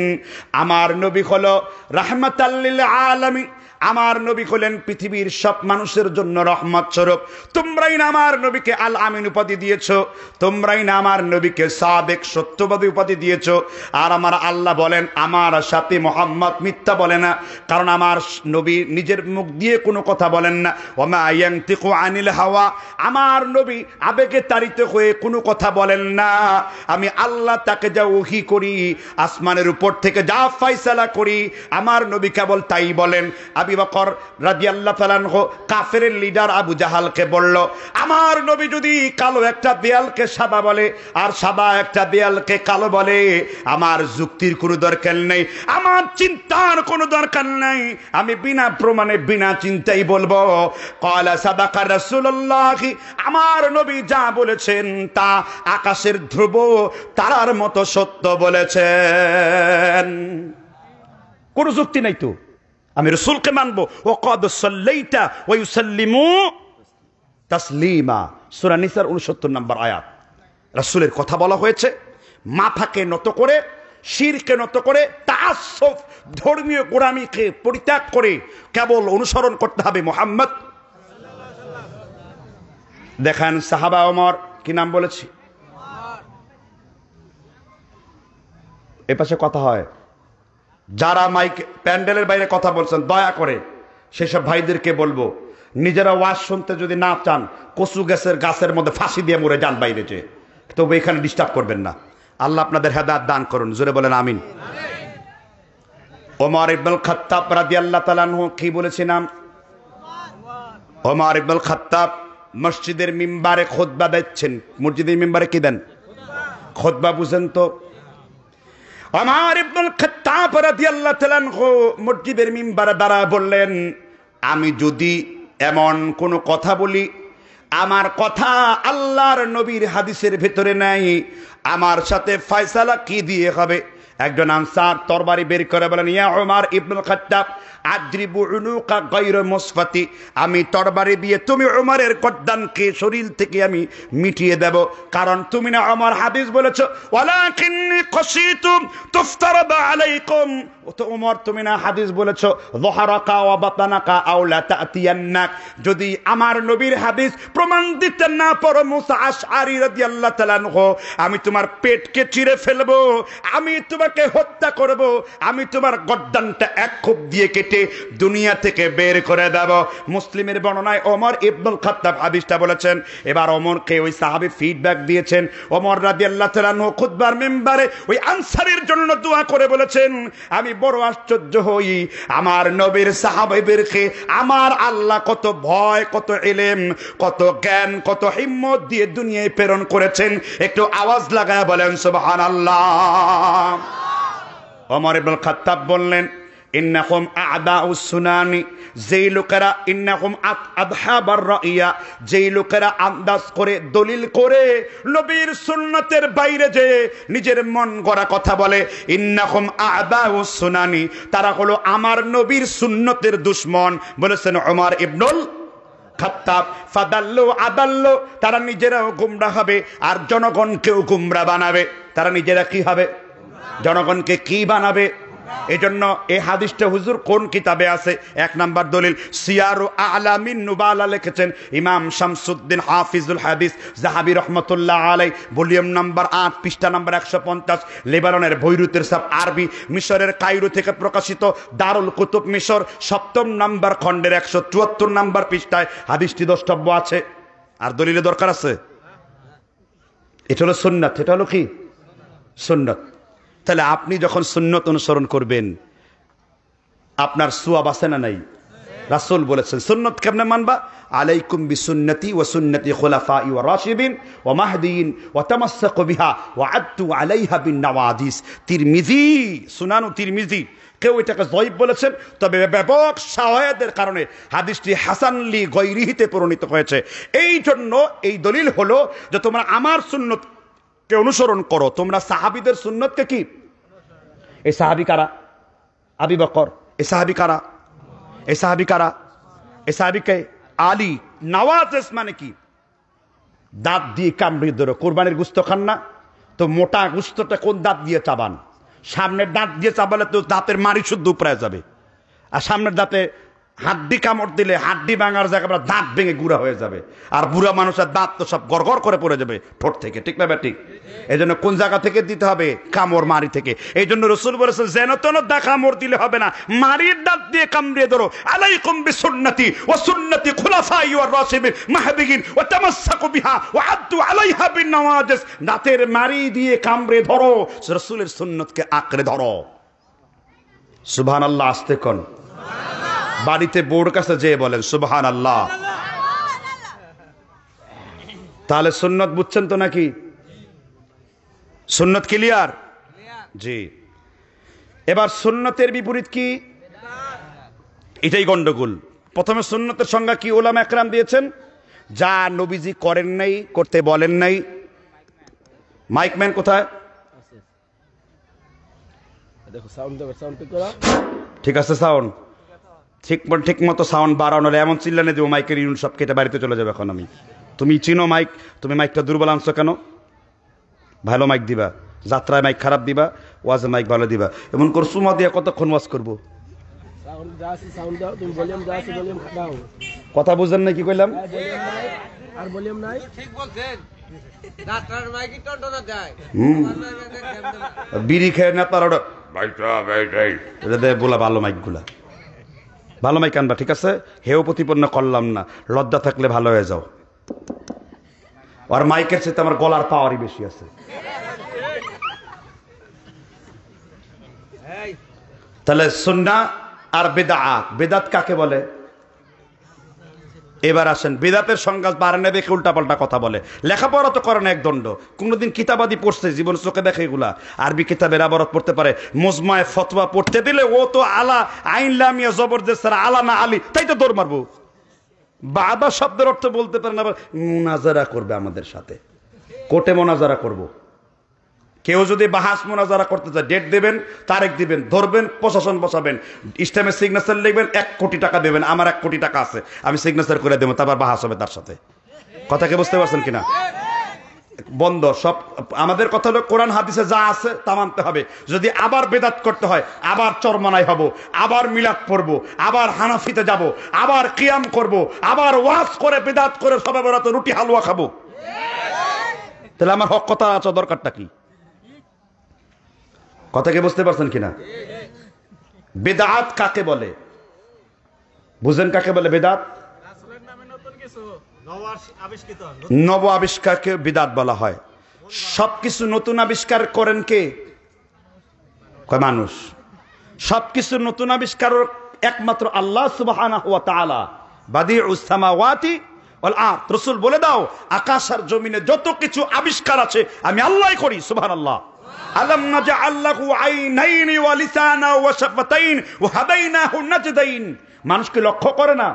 আমার নবী হলো রাহমাতাল লিল আলামিন, আমার নবী হলেন পৃথিবীর সব মানুষের জন্য রহমত স্বরূপ। তোমরাই না আমার নবীকে আল আমিন উপাধি দিয়েছো, তোমরাই না আমার নবীকে সাদেক সত্যবাদী উপাধি দিয়েছো। আর আমার আল্লাহ বলেন, আমার সাথে মুহাম্মদ মিথ্যা বলে না, কারণ আমার নবী নিজের মুখ দিয়ে কোনো কথা বলেন না। ওমা ইয়ানতিকু আনিল হাওয়া, আমার নবী আবেগে তাড়িত হয়ে কোনো কথা বলেন না। আমি আল্লাহ তাকে যা ওহী করি, আসমানের উপর থেকে যা ফয়সালা করি, আমার নবী কেবল তাই বলেন। আবু আবু বকর রাদিয়াল্লাহু তাআলা আনহু কাফেরের লিডার আবু জাহালকে বলল, আমার নবী যদি কালো একটা দেয়ালকে সাদা বলে আর সাদা একটা দেয়ালকে কালো বলে, আমার যুক্তির কোনো দরকার নেই, আমার চিন্তার কোনো দরকার নেই, আমি বিনা প্রমাণে বিনা চিন্তাই বলবো ক্বালা সাদাকা রাসূলুল্লাহ, আমার নবী যা বলেছেন তা আকাশের ধ্রুব তারার মতো সত্য বলেছেন। কোন যুক্তি নাই তো, আমি রাসূলকে মানবো। ও ক্বাদ সাল্লাইতা ওয়া ইউসাল্লিমু তাসলিমা, সূরা নিসার 69 নম্বর আয়াত। রাসূলের কথা বলা হয়েছে, মাথাকে নত করে, শিরকে নত করে, তাআসসুফ ধর্মীয় গোঁড়ামিকে পরিত্যাগ করে কেবল অনুসরণ করতে হবে মুহাম্মদ। দেখেন সাহাবা ওমর, কি নাম বলেছি, এ পাশে কথা হয়, যারা মাইক প্যান্ডেলের বাইরে কথা বলছেন দয়া করে সেসব ভাইদেরকে বলবো, নিজেরা ওয়াজ শুনতে যদি না চান কচু গাছের মধ্যে ফাঁসি দিয়ে মরে যান বাইরে, যে তবে এখানে ডিস্টার্ব করবেন না। আল্লাহ আপনাদের হেদায়েত দান করুন, জোরে বলেন আমিন। ওমর ইবনুল খাত্তাব রাদিয়াল্লাহু তাআলা আনহু কি বলেছিলাম, ওমর ইবনুল খাত্তাব মসজিদের মিম্বারে খুতবা দিচ্ছেন। মসজিদের মিম্বারে কি দেন? খুতবা। বুঝেন তো, ওমর ইবনুল খাত্তাব রাদিয়াল্লাহু তাআলা আনহু মসজিদের মিম্বারে দাঁড়ায় বললেন, আমি যদি এমন কোন কথা বলি, আমার কথা আল্লাহর নবীর হাদিসের ভেতরে নাই, আমার সাথে ফয়সালা কি দিয়ে হবে? একজন আনসার তরবারি বের করে বলেন, ইয়া ওমর ইবনুল খাত্তাব আদ্রিবু উনুকা গায়রা মুসফাতি, আমি তরবারি দিয়ে তুমি ওমরের গর্দানকে শরীর থেকে আমি মিটিয়ে দেব, কারণ তুমি না ওমর হাদিস বলেছো, ওয়ালাকিন্নী খাশিতু তুফতারাদা আলাইকুম, তো ওমর তুমি না হাদিস বলেছো যহরাকা ওয়া বাতানাকা আও লা তাতিয়ান্নাক, যদি আমার নবীর হাদিস প্রমাণ দিতে না পারো মুসা আশআরী রাদিয়াল্লাহু তাআলা আনহু, আমি তোমার পেটকে চিরে ফেলবো, আমি তোমাকে হত্যা করব, আমি তোমার গর্দানটা এক খুব দিয়ে কেটে দুনিয়া থেকে বের করে দেব। মুসলিমের বর্ণনায় ওমর ইবনুল খাত্তাব হাদিসটা বলেছেন। এবার ওমরকে ওই সাহাবী ফিডব্যাক দিয়েছেন। ওমর রাদিয়াল্লাহু তাআলা আনহু খুতবার মিম্বারে ওই আনসারীর জন্য দোয়া করে বলেছেন, আমি বড় আশ্চর্য হই, আমার নবীর সাহাবাদেরকে আমার আল্লাহ কত ভয়, কত ইলম, কত জ্ঞান, কত হিম্মত দিয়ে দুনিয়ায় প্রেরণ করেছেন। একটু আওয়াজ লাগায় বলেন সুবহানাল্লাহ। ওমর ইবনুল খাত্তাব বললেন, ইন্নাকুম আ'দাউস সুনানি, যেই লোকেরা, ইন্নাকুম আদহাবার রাইয়া, যেই লোকেরা আন্দাজ করে দলিল করে নবীর সুন্নতের বাইরে যে নিজের মন গড়া কথা বলে, ইন্নাকুম আ'দাউস সুনানি, তারা হলো আমার নবীর সুন্নতের দুশমন, বলেছেন ওমর ইবনুল খাত্তাব। ফাদাল্লু আদাল্লু, তারা নিজেরাও গুমরাহ হবে আর জনগণকেও গুমরাহ বানাবে। তারা নিজেরা কি হবে? জনগণকে কি বানাবে? এজন্য এই হাদিসটা হুজুর কোন কিতাবে আছে? এক নাম্বার দলিল সিয়ারু আলামিন নুবালা লিখেছেন ইমাম শামসুদ্দিন হাফিজুল হাদিস যাহাবি রহমাতুল্লাহ আলাই, ভলিউম নাম্বার 8 পৃষ্ঠা নাম্বার 150, লেবাননের বৈরুতের সাব আরবি, মিশরের কায়রো থেকে প্রকাশিত দারুল কুতুব মিশর, 7ম নাম্বার খণ্ডের 174 নাম্বার পৃষ্ঠায় হাদিসটি দ্রষ্টব্য আছে। আর দলিলের দরকার আছে? এটা হলো সুন্নাত। এটা হলো কি? সুন্নাত। তাহলে আপনি যখন সুন্নত অনুসরণ করবেন, আপনার সুয়াব আছে না নাই? রাসূল বলেছেন সুন্নত কেমনে মানবা? আলাইকুম বিসুন্নতি ওয়া সুন্নতি খুলাফাই ওয়া রাশিদিন ওয়া মাহদিয়িন ওয়া তামাসসাকু বিহা ওয়া আদতু আলাইহা বিন নওয়াদিস। তিরমিজি, সুনানু তিরমিজি। কেউ এটাকে যঈফ বলেছেন, তবে ব্যাপক শাওয়াহিদের কারণে হাদিসটি হাসান লি গায়রিহিতে পরিণত হয়েছে। এই জন্য এই দলিল হলো যে তোমরা আমার সুন্নত কে অনুসরণ করো, তোমরা সাহাবীদের সুন্নতকে কি? এই সাহাবী কারা? আবু বকর। এই সাহাবী কারা? এই সাহাবী কারা? এই সাহাবীকে আলী। নওয়াজিস মানে কি? দাঁত দিয়ে কামড়ে ধরো। কুরবানির গোশত খান না তো, মোটা গোশতটা কোন দাঁত দিয়ে চাবান? সামনের দাঁত দিয়ে চাবালে তো দাঁতের মাড়ি শুদ্ধ উপড়ে যাবে, আর সামনের দাঁতে হাড্ডি কামড় দিলে হাড্ডি ভাঙার জায়গায় দাঁত ভেঙে গুঁড়া হয়ে যাবে, আর বুড়া মানুষের দাঁত তো সব গড়গড় করে পড়ে যাবে ঠোঁট থেকে, ঠিক না ঠিক? এই জন্য কোন জায়গা থেকে দিতে হবে? কামড় মারি থেকে। এই জন্য রাসূল বলেছেন যেন তেন দা কামড় দিলে হবে না, মারির দাঁত দিয়ে কামড়িয়ে ধরো। আলাইকুম বিসুন্নতি ওয়া সুন্নতি খুলাফাই ওয়ার রাশিদিন মাহদিয়িন ওয়া তামাসসাকু বিহা ওয়া আদতু আলাইহা বিন নওয়াজিস। দাঁতের মারি দিয়ে কামড়ে ধরো, রাসূলের সুন্নতকে আঁকড়ে ধরো। সুবহানাল্লাহ। আস্তে কোন বাড়িতে বউর কাছে যেয়ে বলেন সুবহানাল্লাহ। তাহলে সুন্নত বুঝছেন তো নাকি? সুন্নত ক্লিয়ার? জি। এবার সুন্নতের বিপরীত কি? এটাই গন্ডগোল। প্রথমে সুন্নতের সংজ্ঞা কি উলামা একরাম দিয়েছেন? যা নবীজি করেন নাই, করতে বলেন নাই। মাইকম্যান কোথায়? দেখো সাউন্ড দাও, সাউন্ড ঠিক করো। ঠিক আছে সাউন্ড ঠিক মতো সাউন্ড বাড়ানোর এমন চিল্লানে দেবো মাইকের ইউনিট সব কেটে বাড়িতে চলে যাবে এখন আমি। তুমি চিনো মাইক, তুমি মাইকটা দুর্বল আনছো কেন? ভালো মাইক দিবা, যাত্রায় মাইক খারাপ দিবা, ওয়াজে মাইক ভালো দিবা। এমন করে সুমা দিয়ে কতক্ষণ ওয়াজ করবো? সাউন্ড যা আছে সাউন্ড দাও, তুমি ভলিউম যা আছে ভলিউম দাও। কথা বুঝলেন না কি কইলাম? আর ভলিউম নাই। ঠিক বলছেন, যাত্রার মাইকি টন্টনা যায়। বিড়ি খেয়ে না তার এটা দেয় বলা ভালো মাইকগুলা, ভালো মাইক আনবা। ঠিক আছে, হেও প্রতিপন্ন করলাম না, লজ্জা থাকলে ভালো হয়ে যাও। আর মাইকের সাথে আমার গলার পাওয়ারই বেশি আছে। তাহলে সুন্নাহ আর বেদাত, বেদাত কাকে বলে? এবার আসেন, বেদাতের সংজ্ঞা বারানে দেখে উল্টাপাল্টা কথা বলে। লেখাপড়া তো করে না এক দণ্ড, কোনোদিন কিতাবাদি পড়ছে জীবন চোখে দেখে এগুলা? আরবি কিতাবের আবারত পড়তে পারে, মুজমায় ফতোয়া পড়তে দিলে ও তো আলা আইন লামিয়া জবরদস্ত আলা না আলী, তাই তো দৌড় মারবো। বাবা শব্দের অর্থ বলতে পারেন, আবার মুনাজারা করবে আমাদের সাথে, কোর্টে মুনাজারা করব। কেউ যদি বাহাস মোনাজারা করতে চায় ডেট দেবেন, তারিখ দিবেন, ধরবেন, প্রশাসন বসাবেন, ইসলামের সিগনেচার লিখবেন, 1 কোটি টাকা দেবেন। আমার 1 কোটি টাকা আছে, আমি সিগনেচার করে দেবো, তারপর বাহাস হবে তার সাথে। কথা কি বুঝতে পারছেন কিনা? বন্ধ সব। আমাদের কথা হলো কোরআন হাদিসে যা আছে তা মানতে হবে। যদি আবার বেদাত করতে হয়, আবার চরমনাই হব, আবার মিলাদ পড়ব, আবার হানাফিতে যাব, আবার কিয়াম করব, আবার ওয়াজ করে বেদাত করে সবে বেড়াতে রুটি হালুয়া খাবো, তাহলে আমার হক কথা আছে, দরকারটা কি? কথা কি বুঝতে পারছেন কিনা? বেদাত কাকে বলে বুঝেন? কাকে বলে বেদাত? নব আবিষ্কারকে বিদাত বলা হয়। সবকিছু নতুন আবিষ্কার করেন কে? কয় মানুষ। সবকিছু নতুন আবিষ্কার একমাত্র আল্লাহ সুবহানাহু ওয়া তাআলা, বাদিউস সামাওয়াতি ওয়াল আরদ। রাসূল বলে দাও, আকাশ আর জমিনে যত কিছু আবিষ্কার আছে আমি আল্লাহই করি। সুবহানাল্লাহ। আলাম নাজআল লাহু আইনাইনি ওয়া লিসানা ওয়া শাফাতাইন ওয়া হাদাইনাহু নাজদাইন। মানুষকে লক্ষ্য করে না,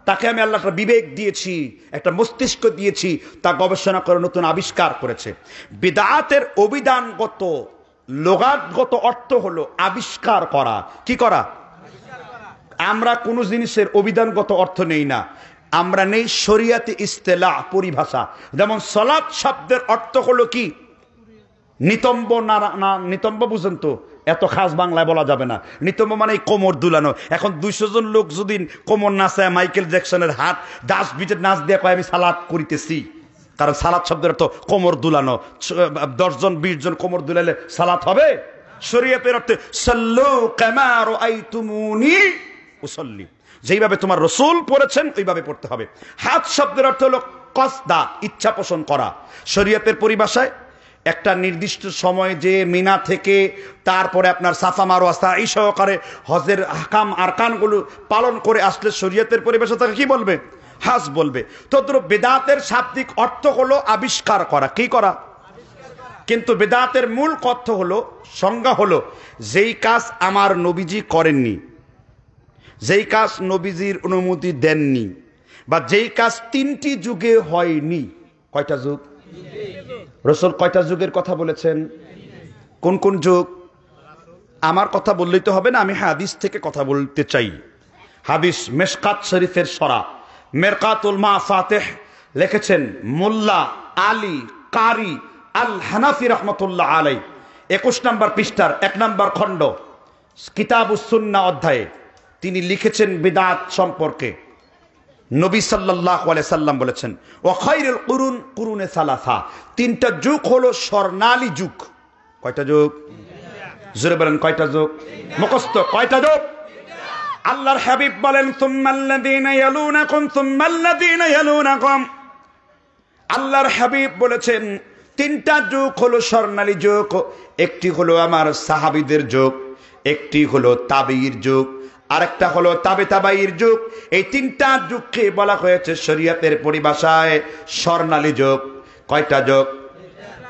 তাকে আমি আল্লাহ একটা বিবেক দিয়েছি, একটা মস্তিষ্ক দিয়েছি, তা গবেষণা করে নতুন আবিষ্কার করেছে। বিদআতের অভিধানগত লগাতগত অর্থ হলো আবিষ্কার করা। কি করা? আমরা কোনো জিনিসের অভিধানগত অর্থ নেই না, আমরা নেই শরিয়াতে ইস্তেলাহ, পরিভাষা। যেমন সালাত শব্দের অর্থ হলো কি? নিতম্ব। না নিতম্ব বুঝেন তো, এত খাস বাংলায় বলা যাবে না। নিতম্ব মানে কোমর দুলানো। এখন 200 জন লোক যদি কোমর নাচায় মাইকেল জ্যাকসনের হাত দাস বিটের নাচ দিয়ে কয় আমি সালাত করিতেছি, কারণ সালাত শব্দের অর্থ কোমর দুলানো। 10 জন 20 জন কোমর দুলালে সালাত হবে? শরীয়তের অর্থে সাল্লু কামা রাআইতুমুনি উসাল্লি, যেইভাবে তোমার রাসূল পড়েছেন ওইভাবে পড়তে হবে। হাত শব্দের অর্থ হলো কসদা, ইচ্ছা পোষণ করা। শরীয়তের পরিভাষায় একটা নির্দিষ্ট সময় যে মিনা থেকে তারপরে আপনার সাফা মারওয়া সাই সহকারে হজের আহকাম আরকানগুলো পালন করে আসলে শরীয়তের পরিভাষা তাকে কি বলবে? হাজ বলবে। তদ্রূপ বেদাতের শাব্দিক অর্থ হলো আবিষ্কার করা। কি করা? কিন্তু বেদাতের মূল অর্থ হলো, সংজ্ঞা হলো, যেই কাজ আমার নবীজি করেননি, যেই কাজ নবীজির অনুমতি দেননি, বা যেই কাজ 3টি যুগে হয়নি। কয়টা যুগ? রাসূল কয়টা যুগের কথা বলেছেন? কোন কোন যুগ? আমার কথা বললেই তো হবে না, আমি হাদিস থেকে কথা বলতে চাই। হাদিস মেশকাত শরীফের সরা মেরকাতুল মাফাতিহ লিখেছেন মোল্লা আলী কারি আল হানাফি রাহমাতুল্লাহ আলাইহি, 21 নম্বর পৃষ্ঠার 1 নম্বর খণ্ড, কিতাবুস সুন্নাহ অধ্যায়ে তিনি লিখেছেন বিদআত সম্পর্কে। নবী সাল্লাল্লাহু আলাইহি সাল্লাম বলেছেন, ওয়া খায়রুল কুরুন কুরুনে সালাসা, 3টা যুগ হলো স্বর্ণালী যুগ। কয়টা যুগ? জোরে বলেন কয়টা যুগ? মুখস্থ কয়টা যুগ? আল্লাহর হাবিব বলেন, সুম্মাল্লাযীনা ইয়ালুনাকুম সুম্মাল্লাযীনা ইয়ালুনাকুম। আল্লাহর হাবিব বলেছেন 3টা যুগ হলো স্বর্ণালী যুগ। একটি হলো আমার সাহাবীদের যুগ, একটি হলো তাবেঈর যুগ, আরেকটা হলো তাবে তাবাইর যুগ। এই তিনটা যুগকে বলা হয়েছে শরীয়তের পরিভাষায় স্বর্ণালী যুগ। কয়টা যুগ?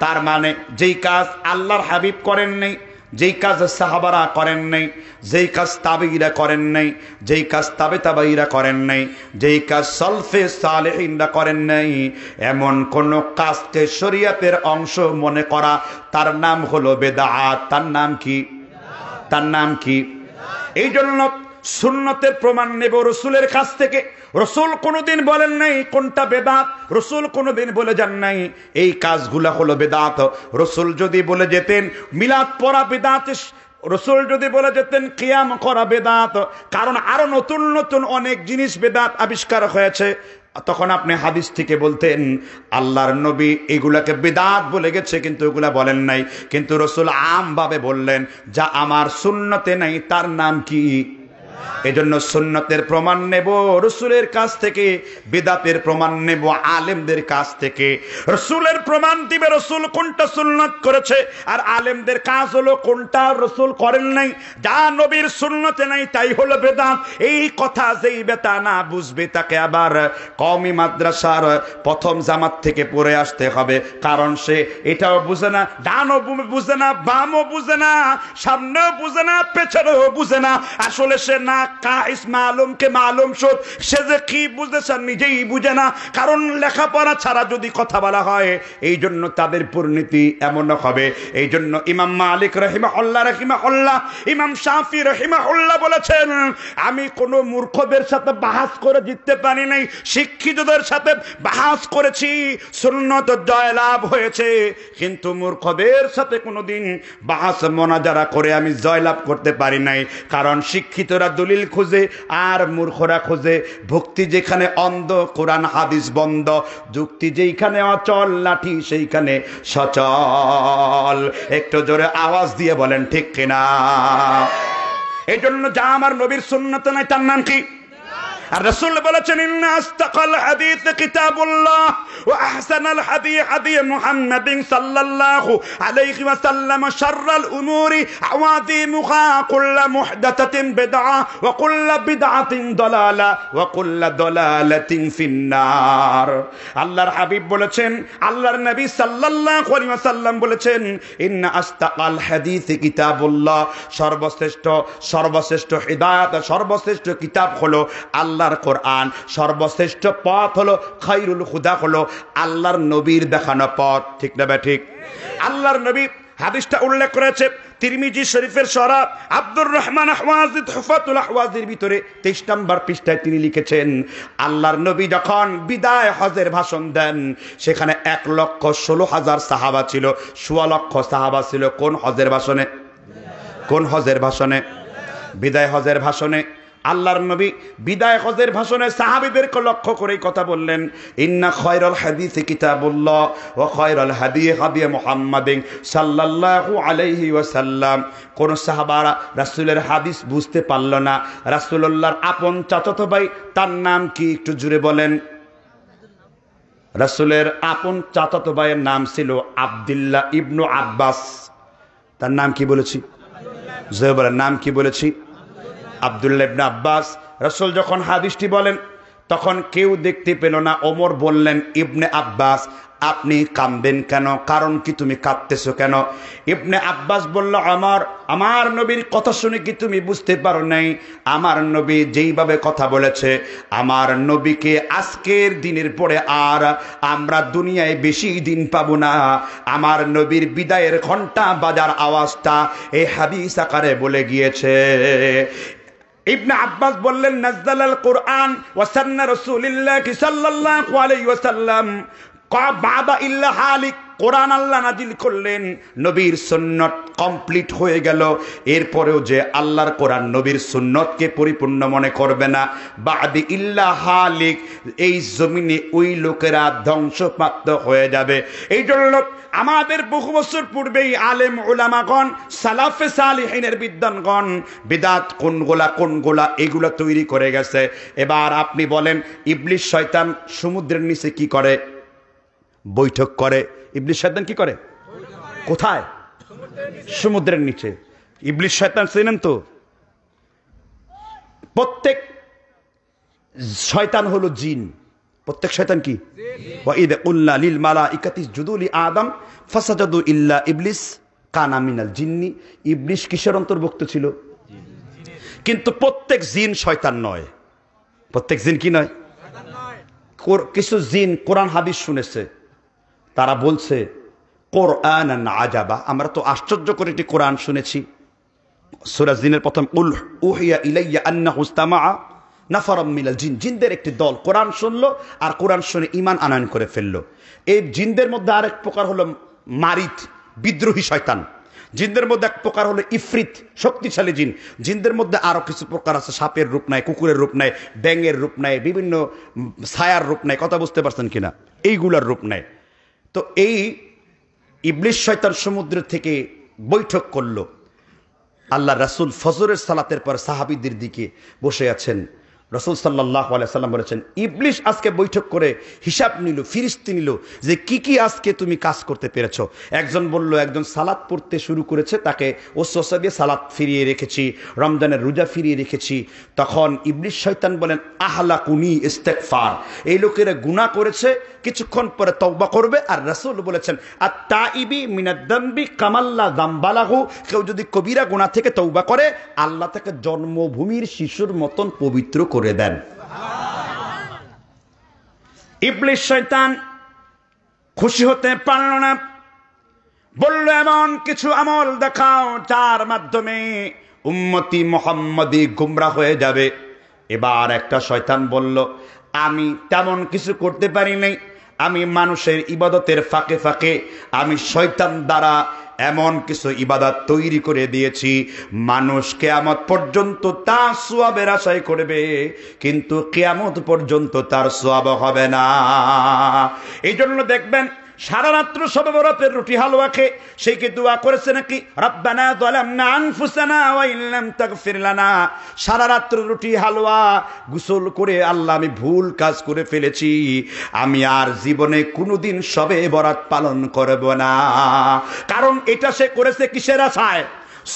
তার মানে যেই কাজ আল্লাহর হাবিব করেন নাই, যেই কাজ সাহাবারা করেন নাই, যেই কাজ তাবেঈরা করেন নাই, যেই কাজ তাবে তাবাইরা করেন নাই, যেই কাজ সলফে সালেহিনরা করেন নাই, এমন কোন কাজকে শরীয়তের অংশ মনে করা, তার নাম হলো বেদাত। তার নাম কি? তার নাম কি? এই জন্য সুন্নতের প্রমাণ নেব রসুলের কাছ থেকে। রসুল কোনোদিন বলেন নাই কোনটা বেদাত, রসুল কোনোদিন বলে যান নাই এই কাজগুলা হলো বেদাত। রসুল যদি বলে যেতেন মিলাদ পড়া বেদাত, রসুল যদি বলে যেতেন কিয়াম করা বেদাত, কারণ আরো নতুন নতুন অনেক জিনিস বেদাত আবিষ্কার হয়েছে, তখন আপনি হাদিস থেকে বলতেন আল্লাহর নবী এগুলাকে বিদআত বলে গেছে, কিন্তু এগুলা বলেন নাই। কিন্তু রসুল আমভাবে বললেন যা আমার সুন্নতে নাই তার নাম কি? এজন্য সুন্নতের প্রমাণ নেব রসুলের কাছ থেকে, বিদআতের প্রমাণ নেব আলেমদের কাছ থেকে। রসুলের প্রমাণ দিবে রসুল কোনটা সুন্নত করেছে, আর আলেমদের কাজ হলো কোনটা রসুল করেন নাই। যা নবীর সুন্নতে নাই তাই হলো বেদাত। এই কথা যেই বেতা না বুঝবে তাকে আবার কওমি মাদ্রাসার প্রথম জামাত থেকে পড়ে আসতে হবে, কারণ সে এটাও বুঝে না, ডানও বুঝে না, বামও বুঝে না, সামনেও বুঝে না, পেছনেও বুঝে না। আসলে সে না কাইস মালুমকে মালুম শোধ, সে যে কি বুঝেছে নিজেই বুঝে না, কারণ লেখাপড়া ছাড়া যদি কথা বলা হয় এই জন্য তাদের পরিণতি এমন হবে। এই জন্য ইমাম মালিক রাহিমাহুল্লাহ, ইমাম শাফি রাহিমাহুল্লাহ বলেছেন আমি কোন মূর্খদের সাথে বাহাস করে জিততে পারি নাই, শিক্ষিতদের সাথে বাহাস করেছি, সুন্নত জয়লাভ হয়েছে, কিন্তু মূর্খদের সাথে কোনোদিন বাহাস মোনাজারা করে আমি জয়লাভ করতে পারি নাই। কারণ শিক্ষিতরা দলিল খুঁজে আর মূর্খরা খুঁজে ভক্তি যেখানে অন্ধ, কোরআন হাদিস বন্ধ, যুক্তি যেইখানে অচল, লাঠি সেইখানে সচল। একটু জোরে আওয়াজ দিয়ে বলেন ঠিক কিনা? এই জন্য যা আমার নবীর সুন্নত নাই তার নাম কি? আর রাসূল বলেছেন ইন্না আস্তাকাল হাদিস কিতাবুল্লাহ ওয়া আহসানাল হাদি হাদি মুহাম্মাদিন সাল্লাল্লাহু আলাইহি ওয়া সাল্লাম, শাররাল উমুরি আওয়াদিমুহা, কুল্লু মুহদাতাতিন বিদআ ওয়া কুল্লু বিদআতিন দালালা ওয়া কুল্লু দালালাতিন ফিন্নার। আল্লাহর হাবিব বলেছেন, আল্লাহর নবী সাল্লাল্লাহু আলাইহি ওয়া সাল্লাম বলেছেন ইন্না আস্তাকাল হাদিস কিতাবুল্লাহ, সর্বশ্রেষ্ঠ হিদায়াত, সর্বশ্রেষ্ঠ কিতাব হলো আল্লাহর কোরআন, সর্বশ্রেষ্ঠ পথ হলো খায়রুল হুদা, হলো আল্লাহর নবীর দেখানো পথ। ঠিক না ঠিক? আল্লাহর নবী হাদিসটা উল্লেখ করেছে তিরমিজি শরীফের শরা আব্দুর রহমান আহওয়াজি তুহফাতুল আহওয়াজির ভিতরে 23 নম্বর পৃষ্ঠায় তিনি লিখেছেন আল্লাহর নবী যখন বিদায় হজের ভাষণ দেন সেখানে 1,16,000 সাহাবা ছিল, 16 লক্ষ সাহাবা ছিল। কোন হজের ভাষণে? কোন হজের ভাষণে? বিদায় হজের ভাষণে। আল্লাহর নবী বিদায় হজের ভাষণে সাহাবীদেরকে লক্ষ্য করে কথা বললেন ইন্না খায়রাল হাদিসি কিতাবুল্লাহ ওয়া খায়রাল হাদি হাদি মুহাম্মাদিন সাল্লাল্লাহু আলাইহি ওয়াসাল্লাম। কোন সাহাবারা রাসূলের হাদিস বুঝতে পারল না। রাসূলুল্লাহর আপন চাচাতো ভাই, তার নাম কি একটু জুড়ে বলেন? রাসূলের আপন চাচাতো ভাইয়ের নাম ছিল আব্দুল্লাহ ইবনু আব্বাস। তার নাম কি বলেছি? জয় বলেন, নাম কি বলেছি? আব্দুল্লাহ ইবনে আব্বাস। রাসূল যখন হাদিসটি বলেন তখন কেউ দেখতে পেল না। ওমর বললেন ইবনে আব্বাস আপনি কাঁদবেন কেন? কারণ কি, তুমি কাঁদতেছো কেন? ইবনে আব্বাস বলল আমার নবীর কথা শুনে কি তুমি বুঝতে পারো নাই? আমার নবী যেইভাবে কথা বলেছে, আমার নবীকে আজকের দিনের পরে আর আমরা দুনিয়ায় বেশি দিন পাবো না। আমার নবীর বিদায়ের ঘন্টা বাজার আওয়াজটা এই হাদিস আকারে বলে গিয়েছে। ইবনে আব্বাস বললেন নাযালাল কুরআন ওয়া সান্না রাসূলুল্লাহ সাল্লাল্লাহু আলাইহি ওয়াসাল্লাম বাবা ইল্লা হালিক। কোরআন আল্লাহ নাজিল করলেন, নবীর সুন্নত কমপ্লিট হয়ে গেল। এরপরেও যে আল্লাহর কোরআন নবীর সুন্নতকে পরিপূর্ণ মনে করবে না, বাদি ইল্লা হালিক, এই জমিনে ওই লোকেরা ধ্বংসপ্রাপ্ত হয়ে যাবে। এই জন্য আমাদের বহু বছর পূর্বেই আলেম উলামাগণ, সালাফে সালিহিনের বিদ্বানগণ বিদআত কোনগুলা এগুলা তৈরি করে গেছে। এবার আপনি বলেন ইবলিস শয়তান সমুদ্রের নিচে কি করে? বৈঠক করে। ইবলিস শয়তান কি করে? কোথায়? সমুদ্রের নিচে। ইবলিস শয়তান চেনেন তো? প্রত্যেক শয়তান হলো জিন। প্রত্যেক শয়তান কি? ওয়াইদ কুল্লা লিল মালাইকাতি ইসজুদু লি আদম ফাসাজাদু ইল্লা ইবলিস কানা মিনাল জিন্নি। ইবলিস কিসের অন্তর্ভুক্ত ছিল? কিন্তু প্রত্যেক জিন শয়তান নয়। প্রত্যেক জিন কি নয়? কিছু জিন কোরআন হাদিস শুনেছে, তারা বলছে কোরআনান আজাবা, আমরা তো আশ্চর্য করে একটি কোরআন শুনেছি। সূরা জিনের প্রথম উল উহিয়া ইলাইয়া আন্নাহু ইসতামাআ নাফারাম মিনাল জিন, জিনদের একটি দল কোরআন শুনলো আর কোরআন শুনে ঈমান আনয়ন করে ফেললো। এই জিনদের মধ্যে আরেক প্রকার হলো মারিদ, বিদ্রোহী শয়তান। জিনদের মধ্যে এক প্রকার হলো ইফরিত, শক্তিশালী জিন। জিনদের মধ্যে আরো কিছু প্রকার আছে, সাপের রূপ নেয়, কুকুরের রূপ নেয়, ব্যাঙের রূপ নেয়, বিভিন্ন ছায়ার রূপ নেয়। কথা বুঝতে পারছেন কিনা? এইগুলার রূপ নেয়। তো এই ইবলিস শয়তান সমুদ্র থেকে বৈঠক করলো। আল্লাহ রাসূল ফজরের সালাতের পর সাহাবীদের দিকে বসে আছেন। রাসূল সাল্লাল্লাহু আলাইহি সাল্লাম বলেছেন, ইবলিস আজকে বৈঠক করে হিসাব নিল, ফিরিস্তি নিল যে কি কি আজকে তুমি কাজ করতে পেরেছো। একজন বলল, একজন সালাত পড়তে শুরু করেছে, তাকে ওসওয়াসা দিয়ে সালাত ফিরিয়ে রেখেছি, রমজানের রোজা ফিরিয়ে রেখেছি। তখন ইবলিস শয়তান বলেন, আহলাকুনি ইস্তেগফার, এই লোকেরা গুনাহ করেছে, কিছুক্ষণ পরে তওবা করবে। আর রাসূল বলেছেন, আত-তাইবি মিনাদ দামবি কামাল্লা যামবালাহু, কেউ যদি কবিরা গুনাহ থেকে তওবা করে আল্লাহ তাকে জন্মভূমির শিশুর মতন পবিত্র করে দেন। ইবলিস শয়তান খুশি হতে পারল না, বলল, এমন কিছু আমল দেখাও যার মাধ্যমে উম্মতি মুহাম্মাদি গোমরাহ হয়ে যাবে। এবার একটা শয়তান বলল, আমি তেমন কিছু করতে পারি নাই, আমি মানুষের ইবাদতের ফাঁকে ফাঁকে আমি শয়তান দ্বারা এমন কিছু ইবাদত তৈরি করে দিয়েছি, মানুষ কিয়ামত পর্যন্ত তার সওয়াবের আশাই করবে, কিন্তু কিয়ামত পর্যন্ত তার সওয়াব হবে না। এই জন্য দেখবেন সারা রাত্র শবে বরাতের রুটি হালুয়া খেয়ে সেই কি দোয়া করেছে নাকি, রব্বানা যালামনা আনফুসানা ওয়া ইল্লাম তাগফির লানা। সারা রাত্র রুটি হালুয়া গোসল করে, আল্লাহ আমি ভুল কাজ করে ফেলেছি, আমি আর জীবনে কোনোদিন শবে বরাত পালন করব না। কারণ এটা সে করেছে কিসের আশায়?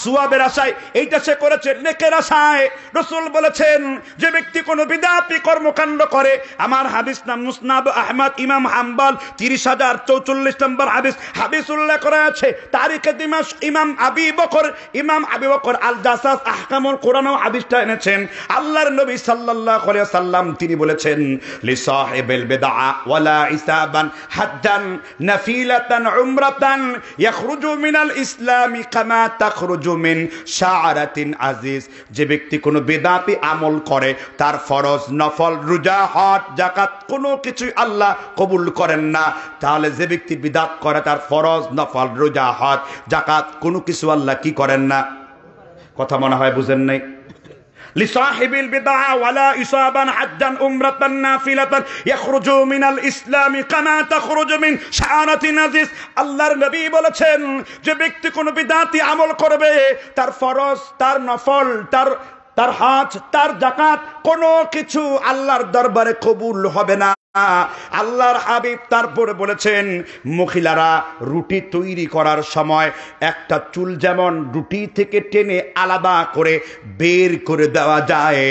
সওয়াবের আশায়। এইটা সে করেছে নেকের আশায়। রাসূল বলেছেন, যে ব্যক্তি কোনো বিদআতি কর্মকাণ্ড করে, আমার হাদিস নাম মুসনাদ আহমদ ইমাম হাম্বল 30044 নম্বর হাদিস উল্লেখ করা আছে। তারিখে দিমাশক ইমাম আবি বকর আল জাসাস আহকামুল কোরআনও হাদিসটা এনেছেন। আল্লাহর নবী সাল্লাল্লাহু আলাইহি ওয়াসাল্লাম তিনি বলেছেন, লি সাহিবিল বিদআ ওয়ালা ইসাবান হাজ্জান নাফিলাতান উমরাতান ইয়াখরুজু মিনাল ইসলামি কামা তাখরুজু মিন শাআরাতিন আজিজ। যে ব্যক্তি কোনো বিদআতি আমল করে, তার ফরজ, নফল, রোজা, হজ, যাকাত কোনো কিছুই আল্লাহ কবুল করেন না। তাহলে যে ব্যক্তি বিদআত করে, তার ফরজ, নফল, রোজা, হজ, যাকাত কোনো কিছু আল্লাহ কি করেন না। কথা মনে হয় বুঝেন নাই। লিসাহিবিল বিদআ ওয়ালা ইসাবান হাজ্জান উমরাতান নাফিলাতান ইয়াখরুজু মিনাল ইসলামি কামা তাখরুজু মিন শাআরাতিন আজিজ। আল্লাহর নবী বলেছেন, যে ব্যক্তি কোনো বিদআতি আমল করবে, তার ফরজ, তার নফল, তার হজ, তার যাকাত কোনো কিছু আল্লাহর দরবারে কবুল হবে না। আল্লাহর হাবিব তারপরে বলেছেন, মহিলারা রুটি তৈরি করার সময় একটা চুল যেমন রুটি থেকে টেনে আলাদা করে বের করে দেওয়া যায়,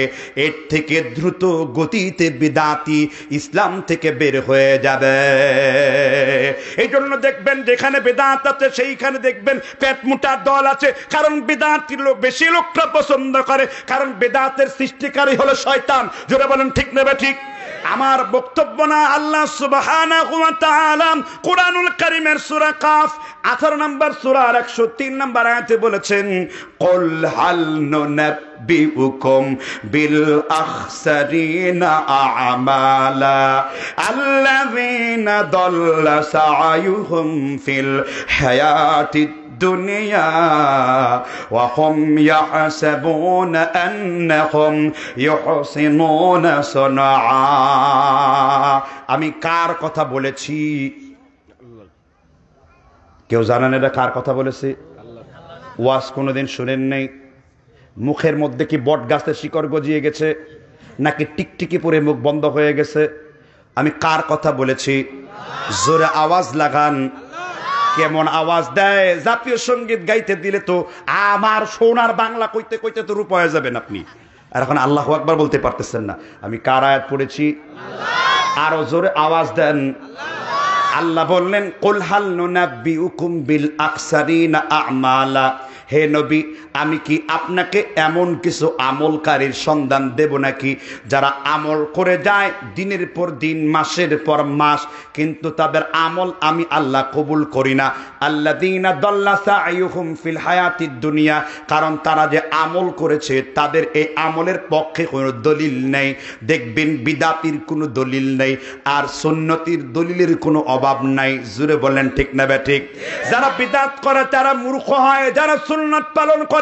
এর থেকে দ্রুত গতিতে বিদআতি ইসলাম থেকে বের হয়ে যাবে। এই জন্য দেখবেন যেখানে বিদআত আছে সেইখানে দেখবেন পেট মোটা দল আছে, কারণ বিদআতি বেশি লোকটা পছন্দ করে, কারণ বিদআতের সৃষ্টিকারী হলো শয়তান। জোরে বলেন ঠিক নেবে ঠিক। আমার বক্তব্য না, আল্লাহ সুবহানাহু ওয়া তাআলা কুরআনুল কারীমের সূরা কাফ 18 নম্বর সূরার 103 নম্বর আয়াতে বলেছেন, কুল হাল নুনাব্বিউকুম বিল আখসারিনা আমালা আল্লাযীনা দাল্লা সা'য়ুহুম ফিল হায়াতিদ দুনিয়া ওয়া হুম ইয়াহসাবুনা আন্নাহুম ইউহসিনুনা সুনআ। আমি কার কথা বলেছি? কেউ জানেন এটা কার কথা বলেছি? ওয়াজ কোনোদিন শুনেন নাই? মুখের মধ্যে কি বট গাছের শিকড় গজিয়ে গেছে, নাকি টিকটিকি পরে মুখ বন্ধ হয়ে গেছে? আমি কার কথা বলেছি? জোরে আওয়াজ লাগান। কেমন আওয়াজ দেয়! জাতীয় সঙ্গীত গাইতে দিলে তো আমার সোনার বাংলা কইতে কইতে তো রূপ হয়ে যাবেন আপনি। আর এখন আল্লাহু আকবার বলতে পারতেছেন না। আমি কার আয়াত পড়েছি? আরো জোরে আওয়াজ দেন। আল্লাহ বললেন কুল হাল নুনাব্বিউকুম বিল আকসারিনা আমালা, হে নবী আমি কি আপনাকে এমন কিছু আমলকারীর সন্ধান দেব নাকি যারা আমল করে যায় দিনের পর দিন, মাসের পর মাস, কিন্তু তাদের আমল আমি আল্লাহ কবুল করি না। আল্লাযীনা দাল্লা সাইয়ুহুম ফিল হায়াতিদ দুনিয়া, কারণ তারা যে আমল করেছে তাদের এই আমলের পক্ষে কোনো দলিল নেই। দেখবেন বিদাতির কোনো দলিল নেই, আর সুন্নতির দলিলের কোনো অভাব নাই। জুড়ে বলেন ঠিক না ঠিক? যারা বিদাত করে তারা মূর্খ হয়, যারা সুন্নাত পালন করে।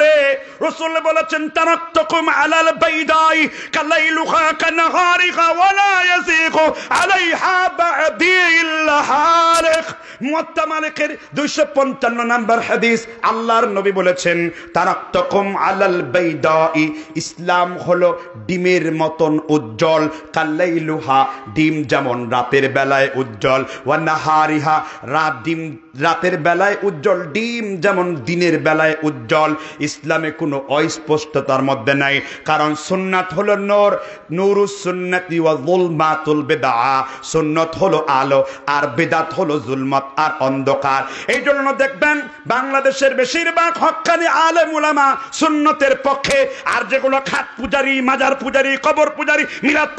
রাসূল বলেছেন তারাকতুকুম আলাল বাইদাই কালাইলুহা কানাহারিহা ওয়ালা ইয়াসিকু আলাইহা বা'দি ইল্লা হারিক। মুওয়াত্তা মালিকের 255 নম্বর হাদিস। আল্লাহর নবী বলেছেন তারাকতুকুম আলাল বাইদাই, ইসলাম হলো ডিমের মতন উজ্জ্বল, কালাইলুহা ডিম যেমন রাতের বেলায় উজ্জ্বল, ওয়া নাহারিহা ডিম রাতের বেলায় উজ্জ্বল, ডিম যেমন দিনের বেলায় উজ্জ্বল। ইসলামে কোনো অস্পষ্টতার মধ্যে নাই, কারণ সুন্নাত হলো নূর, নূরুস সুন্নাতি ওয়া যুলমাতুল বিদআ। সুন্নাত হলো আলো আর বিদআত হলো যুলমাত আর অন্ধকার। এই জন্য দেখবেন বাংলাদেশের বেশিরভাগ হক্কানি আলেম উলামা সুন্নতের পক্ষে, আর যেগুলো খাট পূজারি, মাজার পূজারি, কবর পূজারি, মিলাদ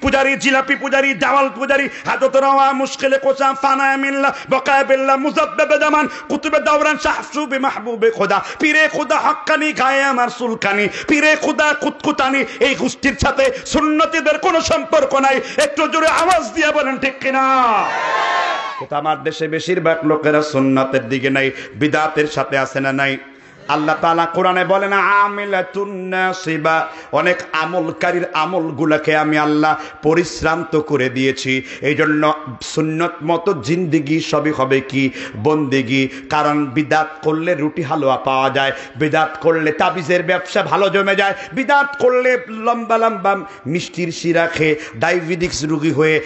পূজারি, জিলাপি পূজারি, দেওয়াল পূজারি, হাজত রওয়া, মুশকিলে কোসা, ফানায়ে মিল্লাহ, বকায়ে বিল্লাহ, মুজাদ্দেদে জামান, কুতুবে দাওরান, শাহসুবে মাহবুবে খোদা, পীরে খোদা হক্কানি, গায়ে আমার সুলকানি, পীরে খোদা কুতকুতানি, এই গোষ্ঠীর সাথে সুন্নতীদের কোনো সম্পর্ক নাই। একটু জোরে আওয়াজ দিয়ে বলেন ঠিক কিনা? কিন্তু আমার দেশে বেশিরভাগ লোকেরা সুন্নাতের দিকে নাই, বিদাতের সাথে আছে না নাই? আল্লাহ তাআলা কোরআনে বলেন আমিলাতুন নাসিবা, অনেক আমলকারীর আমলগুলোকে আমি আল্লাহ পরিশ্রান্ত করে দিয়েছি। এই জন্য সুন্নত মতো জিন্দেগি সবই হবে কি বন্দেগি। কারণ বিদাত করলে রুটি হালুয়া পাওয়া যায়, বিদাত করলে তাবিজের ব্যবসা ভালো জমে যায়, বিদাত করলে লম্বা লম্বা মিষ্টির শিরা খেয়ে ডায়াবেটিস রোগী হয়ে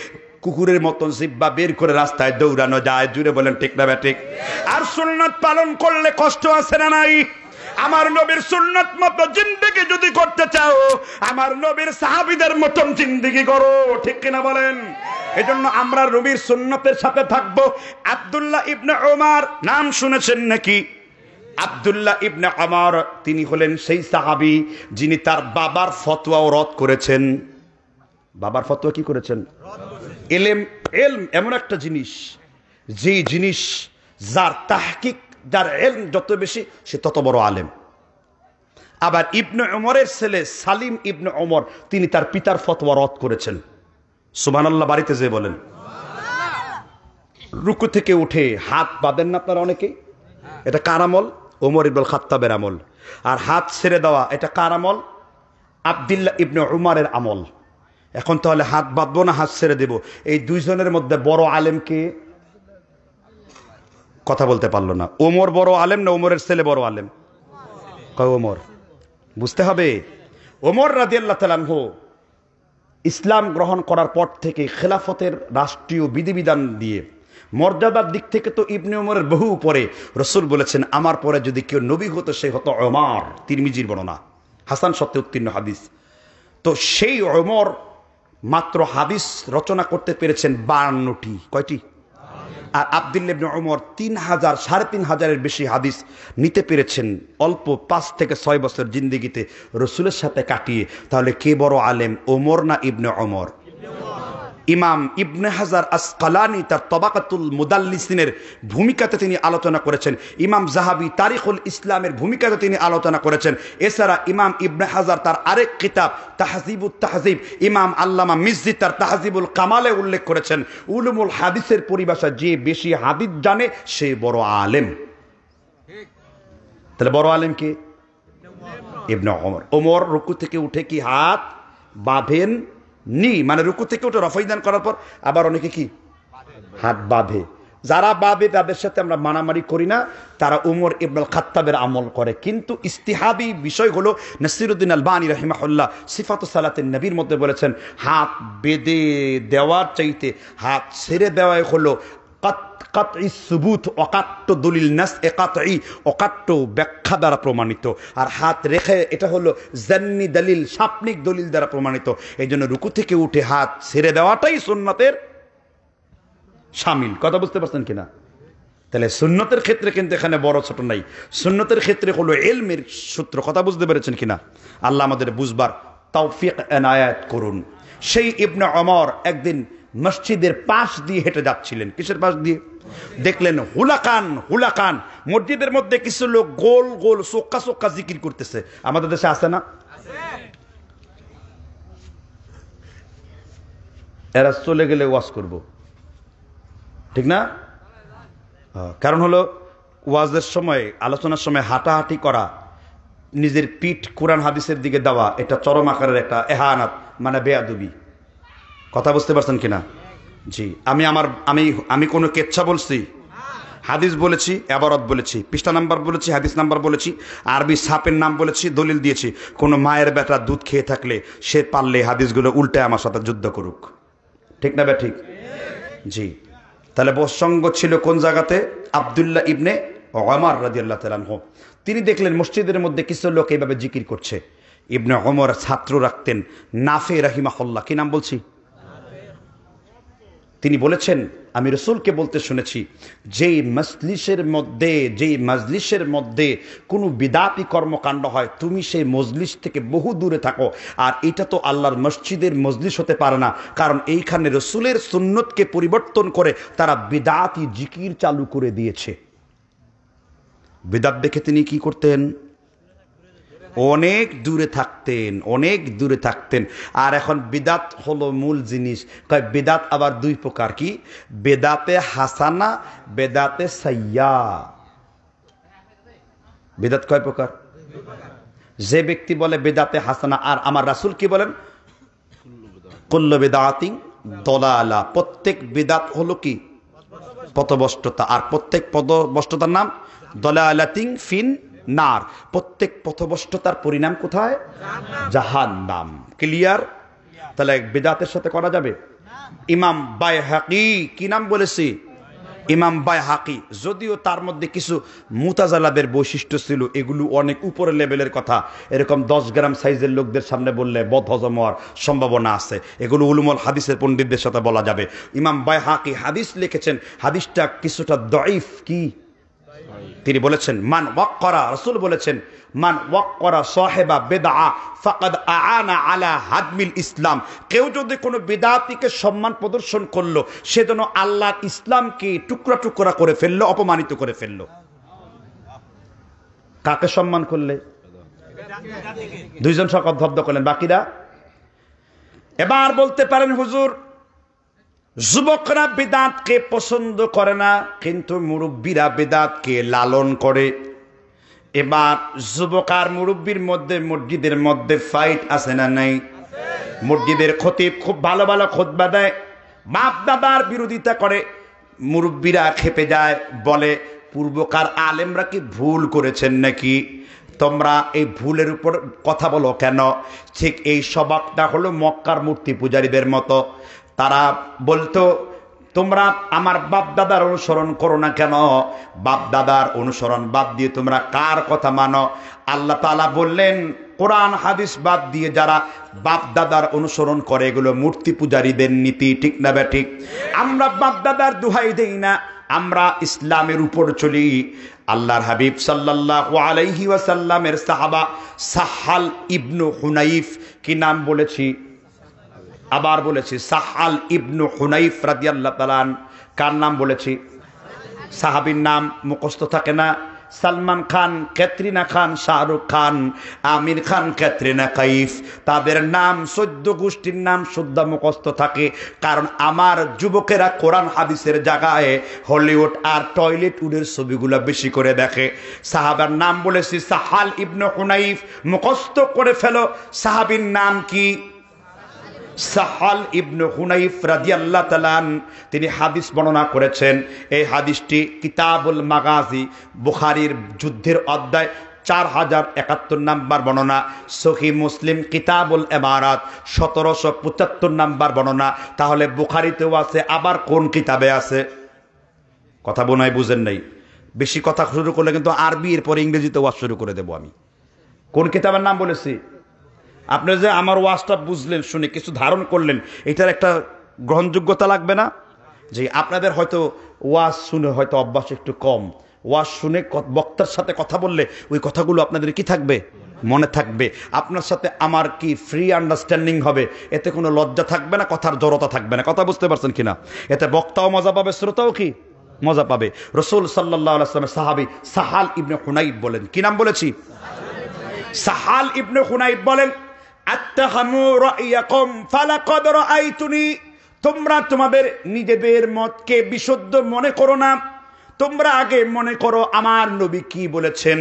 কুকুরের মতন জিব্বা বের করে রাস্তায় দৌড়ানো যায়। জুড়ে বলেন ঠিক না ঠিক? আর সুন্নাত পালন করলে কষ্ট আছে না নাই? আমার নবীর সুন্নাত মতো জিন্দেগি যদি করতে চাও, আমার নবীর সাহাবীদের মতন জিন্দেগি করো। ঠিক কিনা বলেন? এজন্য আমরা নবীর সুন্নতের সাথে থাকবো। আব্দুল্লাহ ইবনে ওমর নাম শুনেছেন নাকি? আব্দুল্লাহ ইবনে ওমর তিনি হলেন সেই সাহাবী যিনি তার বাবার ফতোয়াও রদ করেছেন। বাবার ফতোয়া কি করেছেন? ইলম এমন একটা জিনিস, যে জিনিস যার তাহকিক, যার ইলম যত বেশি সে তত বড় আলেম। আবার ইবনে ওমরের ছেলে সালিম ইবনে ওমর তিনি তার পিতার ফতোয়া রদ করেছেন। সুবহানাল্লাহ বাড়িতে যে বলেন। রুকু থেকে উঠে হাত বাঁধেন না আপনারা অনেকেই? এটা কার আমল? ওমর ইবনুল খাত্তাবের আমল। আর হাত ছেড়ে দেওয়া এটা কার আমল? আব্দুল্লাহ ইবনে ওমরের আমল। এখন তাহলে হাত বাঁধবো না হাত ছেড়ে দেব, এই দুইজনের মধ্যে বড় আলেম কে? কথা বলতে পারলো না। ওমর বড় আলেম না ওমরের ছেলে বড় আলেম? কয় ওমর। বুঝতে হবে ওমর রাদিয়াল্লাহু তাআলা আনহু ইসলাম গ্রহণ করার পর থেকে খেলাফতের রাষ্ট্রীয় বিধিবিধান দিয়ে মর্যাদার দিক থেকে তো ইবনে ওমরের বহু উপরে। রাসূল বলেছেন আমার পরে যদি কেউ নবী হতো সে হতো ওমর। তিরমিজির বর্ণনা, হাসান সত্যে উত্তীর্ণ হাদিস। তো সেই ওমর মাত্র হাদিস রচনা করতে পেরেছেন 52টি। কয়টি? আর আব্দুল্লাহ ইবনে ওমর 3000 3500-এর বেশি হাদিস নিতে পেরেছেন অল্প 5 থেকে 6 বছর জিন্দেগিতে রসুলের সাথে কাটিয়ে। তাহলে কে বড় আলেম, ওমর না ইবনে ওমর? ইমাম ইবনে হাজার আসকালানি তার তবাকাতুল মুদাল্লিসিনের ভূমিকাতে তিনি আলোচনা করেছেন। ইমাম জাহাবি তারিখুল ইসলামের ভূমিকাতে তিনি আলোচনা করেছেন। এছাড়া ইমাম ইবনে হাজার তার আরেক কিতাব তাহজিবুত তাহজিব, ইমাম আল্লামা মিজজি তার তাহজিবুল কামালে উল্লেখ করেছেন উলুমুল হাদিসের পরিভাষা যে বেশি হাদিস জানে সে বড় আলেম। তাহলে বড় আলেম কে? ইবনে ওমর। ওমর রুকু থেকে উঠে কি হাত বাঁধেন নি, মানে রুকু থেকে উঠে রফাইদান করার পর আবার অনেকে কি হাত বাঁধে। যারা বাঁধে তাদের সাথে আমরা মারামারি করি না, তারা উমর ইবনুল খাত্তাবের আমল করে। কিন্তু ইস্তিহাবি বিষয় হলো নাসিরুদ্দিন আলবানী রাহিমাহুল্লাহ সিফাতুস সালাতিন নবীর মধ্যে বলেছেন হাত বেঁধে দেওয়ার চাইতে হাত ছেড়ে দেওয়াই হলো কাতঈ সুবুত, অকাট্য দলিল নাস এ কাতঈ, অকাট্য ব্যাখ্যা দ্বারা প্রমাণিত। আর হাত রেখে এটা হলো জান্নি দলিল, সাপনিক দলিল দ্বারা প্রমাণিত। এই জন্য রুকু থেকে উঠে হাত ছেড়ে দেওয়াটাই সুন্নতের শামিল। কথা বুঝতে পারছেন কিনা? তাহলে সুন্নতের ক্ষেত্রে কিন্তু এখানে বড় ছোট নাই, সুন্নতের ক্ষেত্রে হলো ইলমের সূত্র। কথা বুঝতে পেরেছেন কিনা? আল্লাহ আমাদের বুঝবার তৌফিক এনায়েত করুন। সেই ইবনে ওমর একদিন মসজিদের পাশ দিয়ে হেঁটে যাচ্ছিলেন। কিসের পাশ দিয়ে? দেখলেন হুলাকান হুলাকান, মসজিদের মধ্যে কিছু লোক গোল গোল সোক্কা সোক্কা জিকির করতেছে। আমাদের দেশে আছে না? এরা চলে গেলে ওয়াজ করব, ঠিক না? কারণ হলো ওয়াজের সময়, আলোচনার সময় হাঁটাহাঁটি করা, নিজের পিঠ কোরআন হাদিসের দিকে দেওয়া, এটা চরম আকারের একটা এহানাত, মানে বেয়াদবি। কথা বুঝতে পারছেন কিনা? জি, আমি কোনো কেচ্ছা বলছি? হাদিস বলেছি, এবারত বলেছি, পৃষ্ঠা নাম্বার বলেছি, হাদিস নাম্বার বলেছি, আরবি ছাপের নাম বলেছি, দলিল দিয়েছি। কোনো মায়ের বেটা দুধ খেয়ে থাকলে সে পারলে হাদিসগুলো উল্টে আমার সাথে যুদ্ধ করুক, ঠিক না বে ঠিক? জি। তাহলে প্রসঙ্গ ছিল কোন জায়গাতে? আব্দুল্লাহ ইবনে ওমর রাদিয়াল্লাহু তাআলা আনহু। তিনি দেখলেন মসজিদের মধ্যে কিছু লোক এইভাবে জিকির করছে। ইবনে ওমর ছাত্র রাখতেন নাফে রাহিমাহুল্লাহ। কি নাম বলছি? তিনি বলেছেন, আমি রাসূলকে বলতে শুনেছি, যেই মজলিসের মধ্যে কোনো বিদাতি কর্মকাণ্ড হয়, তুমি সেই মজলিস থেকে বহু দূরে থাকো। আর এটা তো আল্লাহর মসজিদের মজলিস হতে পারে না, কারণ এইখানে রাসূলের সুন্নতকে পরিবর্তন করে তারা বিদাতি জিকির চালু করে দিয়েছে। বিদাত দেখে তিনি কি করতেন? অনেক দূরে থাকতেন, অনেক দূরে থাকতেন। আর এখন বিদাত হলো মূল জিনিস। বিদাত আবার দুই প্রকার। কি? বেদাতে হাসানা, বেদাতে সাইয়্যা। বিদাত কয় প্রকার? যে ব্যক্তি বলে বেদাতে হাসানা, আর আমার রাসূল কি বলেন? কুল্লু বিদআতিন দালালা। প্রত্যেক বিদাত হলো কি? পথভ্রষ্টতা। আর প্রত্যেক পথভ্রষ্টতার নাম দালালাতিন ফিন নার। প্রত্যেক পথভ্রষ্টতার পরিণাম কোথায়? জাহান্নাম। ক্লিয়ার? তাহলে বিদআতের সাথে করা যাবে? ইমাম বাইহাকি, কি নাম বলেছি? ইমাম বাইহাকি। যদিও তার মধ্যে কিছু মুতাজালাদের বৈশিষ্ট্য ছিল, এগুলো অনেক উপরের লেভেলের কথা। এরকম 10 গ্রাম সাইজের লোকদের সামনে বললে বদহজম হওয়ার সম্ভাবনা আছে। এগুলো উলুমুল হাদিসের পণ্ডিতদের সাথে বলা যাবে। ইমাম বাইহাকি হাদিস লিখেছেন, হাদিসটা কিছুটা দঈফ। কি? তিনি বলেছেন, মান ওয়াক্কারা, রাসূল বলেছেন, মান ওয়াক্কারা সাহিবা বিদআ ফাকাদ আআনা আলা হাদমিল ইসলাম। কেউ যদি কোনো বিদআতিকে সম্মান প্রদর্শন করলো, সে যেন আল্লাহর ইসলামকে টুকরা টুকরা করে ফেললো, অপমানিত করে ফেললো। কাকে সম্মান করলে? দুইজন শকত ধব্দ করলেন, বাকিরা? এবার বলতে পারেন, হুজুর যুবকরা বিদআতকে পছন্দ করে না, কিন্তু মুরব্বীরা বিদআতকে লালন করে। এবার যুবক আর মুরব্বীর মধ্যে মসজিদের মধ্যে ফাইট আছে না নাই? মসজিদের খতিব খুব ভালো ভালো খুতবা দেয়, বাপ দাদার বিরোধিতা করে, মুরব্বীরা খেপে যায়, বলে পূর্বকার আলেমরা কি ভুল করেছেন নাকি? তোমরা এই ভুলের উপর কথা বলো কেন? ঠিক এই স্বভাবটা হলো মক্কার মূর্তি পূজারীদের মতো। তারা বলতো, তোমরা আমার বাপ দাদার অনুসরণ করো না কেন? বাপ দাদার অনুসরণ বাদ দিয়ে তোমরা কার কথা মানো? আল্লাহ তাআলা বললেন, কোরআন হাদিস বাদ দিয়ে যারা বাপ দাদার অনুসরণ করে, এগুলো মূর্তি পূজারীদের নীতি। ঠিক না বে ঠিক? আমরা বাপ দাদার দোহাই দেই না, আমরা ইসলামের উপর চলি। আল্লাহর হাবিব সাল্লাল্লাহু আলাইহি ওয়াসাল্লামের সাহাবা সাহাল ইবনু হুনাইফ, কি নাম বলেছি? আবার বলেছি, সাহাল ইবনু হুনাইফ রাদিয়াল্লাহু তাআলা। কার নাম বলেছি? সাহাবীর নাম মুখস্থ থাকে না? সালমান খান, ক্যাটরিনা খান, শাহরুখ খান, আমির খান, ক্যাটরিনা কাইফ, তাদের নাম 14 গোষ্ঠীর নাম শুদ্ধ মুখস্থ থাকে। কারণ আমার যুবকেরা কোরআন হাদিসের জায়গায় হলিউড আর টয়লেট উডের ছবিগুলো বেশি করে দেখে। সাহাবার নাম বলেছি সাহাল ইবনু হুনাইফ, মুখস্থ করে ফেলো। সাহাবীর নাম কি? সাহাল ইবনু হুনাইফ রাদিয়াল্লাহু তাআলা। তিনি হাদিস বর্ণনা করেছেন। এই হাদিসটি কিতাবুল মাগাজি, বুখারীর যুদ্ধের অধ্যায় 4071 নাম্বার বর্ণনা। সহিহ মুসলিম কিতাবুল ইমারাত 1775 নাম্বার বর্ণনা। তাহলে বুখারীতেও আছে, আবার কোন কিতাবে আছে? কথা বোনায় বুঝেন নাই, বেশি কথা শুরু করলে কিন্তু আরবি এরপরে ইংরেজিতে ওয়াজ শুরু করে দেবো আমি। কোন কিতাবের নাম বলেছি? আপনি যে আমার ওয়াজটা বুঝলেন, শুনে কিছু ধারণ করলেন, এটার একটা গ্রহণযোগ্যতা লাগবে না? যে আপনাদের হয়তো ওয়াজ শুনে হয়তো অভ্যাস একটু কম, ওয়াজ শুনে বক্তার সাথে কথা বললে ওই কথাগুলো আপনাদের কি থাকবে, মনে থাকবে। আপনার সাথে আমার কি ফ্রি আন্ডারস্ট্যান্ডিং হবে, এতে কোনো লজ্জা থাকবে না, কথার জড়তা থাকবে না। কথা বুঝতে পারছেন কিনা? এতে বক্তাও মজা পাবে, শ্রোতাও কি মজা পাবে। রাসূল সাল্লাল্লাহু আলাইহি ওয়াসাল্লামের সাহাবী সাহাল ইবনে হুনাইব বলেন, কি নাম বলেছি? সাহাল ইবনে হুনাইব বলেন, আত্তাহামু রাইয়াকুম ফালাকাদ রাআইতুনি, তোমরা তোমাদের নিজেদের মতকে বিশুদ্ধ মনে করো না, তোমরা আগে মনে করো আমার নবী কি বলেছেন।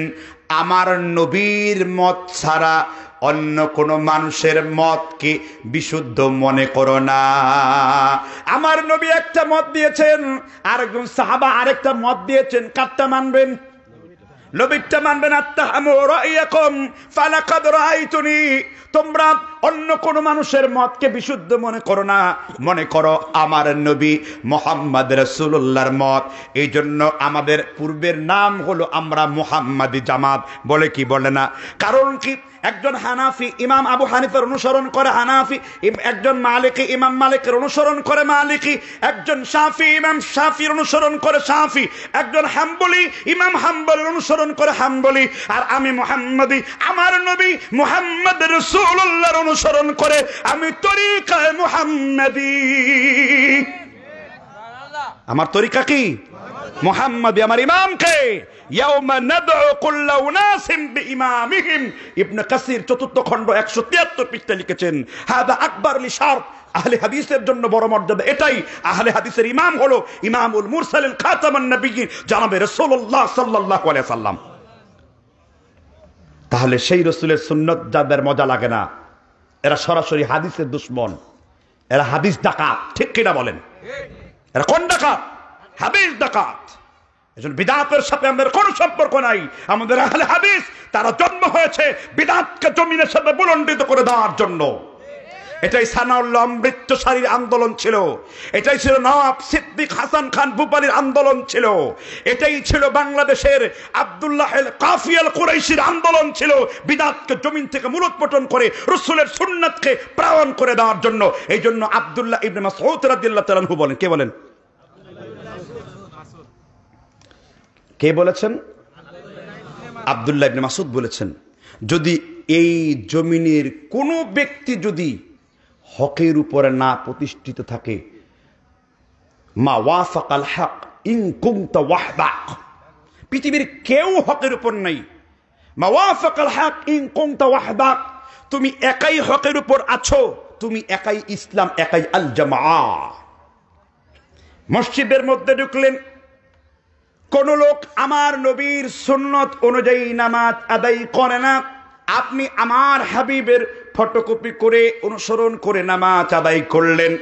আমার নবীর মত ছাড়া অন্য কোন মানুষের মতকে বিশুদ্ধ মনে করো না। আমার নবী একটা মত দিয়েছেন, আরেকজন সাহাবা আরেকটা মত দিয়েছেন, কারটা মানবেন? নবীরটা মানবেন। আত্তাহামু রাইয়াকুম ফালাকাদ রাআইতুনি, তোমরা অন্য কোন মানুষের মতকে বিশুদ্ধ মনে করো না, মনে করো আমার নবী মুহাম্মদ রাসূলুল্লাহর মত। এই জন্য আমাদের পূর্বের নাম হলো আমরা মুহাম্মাদি জামাত, বলে কি বলে না? কারণ কি, একজন হানাফি ইমাম আবু হানিফার অনুসরণ করে হানাফি, একজন মালিকি ইমাম মালিকের অনুসরণ করে মালিকি, একজন শাফি ইমাম শাফির অনুসরণ করে শাফি, একজন হাম্বলি ইমাম হাম্বলের অনুসরণ করে হাম্বলি। আর আমি মুহাম্মাদি, আমার নবী মুহাম্মদ রাসূলুল্লাহর অনুসরণ করে আমি তরিকায়ে মুহাম্মাদি। আমার তরিকা কি? মুহাম্মাদি। আমার ইমামকে ইয়াউমা নাদউ কুল্লা উনাসিম বিইমামিহিম, ইবনে কাসির চতুর্থ খণ্ড 173 পৃষ্ঠা লিখেছেন, হাদা আকবার লিশার, আহলে হাদিসের জন্য বড় মর্যাদা এটাই। আহলে হাদিসের ইমাম হলো ইমামুল মুরসালিন খাতামুন নবিয়্যিন জনাবে রাসূলুল্লাহ সাল্লাল্লাহু আলাইহি সাল্লাম। তাহলে সেই রাসূলের সুন্নাত যাদের মজা লাগে না, এরা সরাসরি হাদিসের দুশমন, এরা হাদিস ডাকাত। ঠিক কিনা বলেন? এরা কোন ডাকাত? হাদিস ডাকাত। এজন্য বিদআতের সাথে আমাদের কোনো সম্পর্ক নাই। আমাদের আহলে হাদিস, তারা জন্ম হয়েছে বিদআতকে জমিনের সাথে বুলন্ডিত করে দেওয়ার জন্য। এটাই সানাউল্লাহ অমৃতসারীর আন্দোলন ছিল, এটাই ছিল নওয়াব সিদ্দিক হাসান খান ভূপালীর আন্দোলন ছিল, এটাই ছিল বাংলাদেশের আব্দুল্লাহ আল কাফি আল কুরাইশির আন্দোলন ছিল, বিদআতকে জমিন থেকে মূলোৎপাটন করে রাসূলের সুন্নাতকে প্রাণ করে দেওয়ার জন্য। এই জন্য আব্দুল্লাহ ইবনে মাসউদ রাদিয়াল্লাহু তাআলা আনহু বলেন, কে বলেন? কে বলেছেন? আব্দুল্লাহ ইবনে মাসউদ বলেছেন, যদি এই জমিনের কোন ব্যক্তি যদি হকের উপরে না প্রতিষ্ঠিত থাকে, মা ওয়াফাকাল হক ইন কুনতা ওয়াহদাক, পৃথিবীর কেউ হকের উপর নাই। মা ওয়াফাকাল হক ইন কুনতা ওয়াহদাক, তুমি একাই হকের উপর আছো, তুমি একাই ইসলাম, একাই আল জামাআহ। মসজিদের মধ্যে ঢুকলেন, কোন লোক আমার নবীর সুন্নত অনুযায়ী নামাজ আদায় করে না, আপনি আমার হাবিবের ফটোকপি করে অনুসরণ করে নামাজ আদায় করলেন।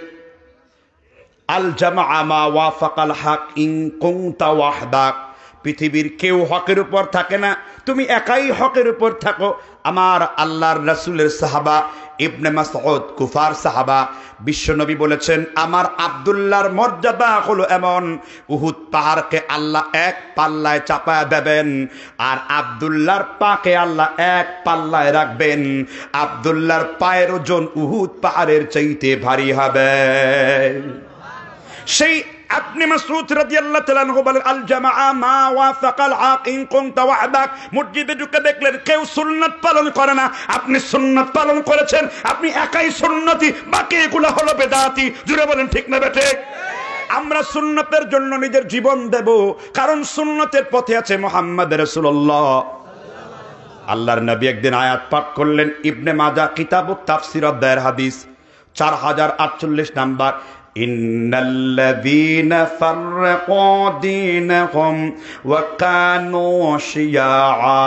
আল জামাআ মা ওয়াফাকাল হক ইন কুনতা ওয়াহদাক, পৃথিবীর কেউ হকের উপর থাকে না, তুমি একাই হকের উপর থাকো। আমার আল্লাহর রাসূলের সাহাবা ইবনে মাসউদ কুফার সাহাবা, বিশ্বনবী বলেছেন, আমার আব্দুল্লাহর মর্যাদা হলো এমন, উহুদ পাহাড়কে আল্লাহ এক পাল্লায় চাপায় দেবেন, আর আব্দুল্লাহর পাকে আল্লাহ এক পাল্লায় রাখবেন। আব্দুল্লাহর পায়ের ওজন উহুদ পাহাড়ের চাইতে ভারী হবে। সেই আপনি মাসউদ রাদিয়াল্লাহু তাআলা আনহু বলেন, আল জামাআ মা ওয়াফাকাল হক ইন কুনতা ওয়াহদাক। মসজিদে ঢুকে দেখলেন কেউ সুন্নাত পালন করে না, আপনি সুন্নাত পালন করেছেন, আপনি একাই সুন্নতি, বাকি এগুলো হলো বেদাতি। জুড়ে বলেন ঠিক না বেঠিক? আমরা সুন্নতের জন্য নিজের জীবন দেব, কারণ সুন্নতের পথে আছে মুহাম্মদ রাসূলুল্লাহ। আল্লাহর নবী একদিন আয়াত পাঠ করলেন, ইবনে মাজাহ কিতাবুত তাফসীর অধ্যায়ের হাদিস 4048 নাম্বার, ইন্নাল্লাযীনা ফাররাকু দীনাহুম ওয়া কানু শিয়াআ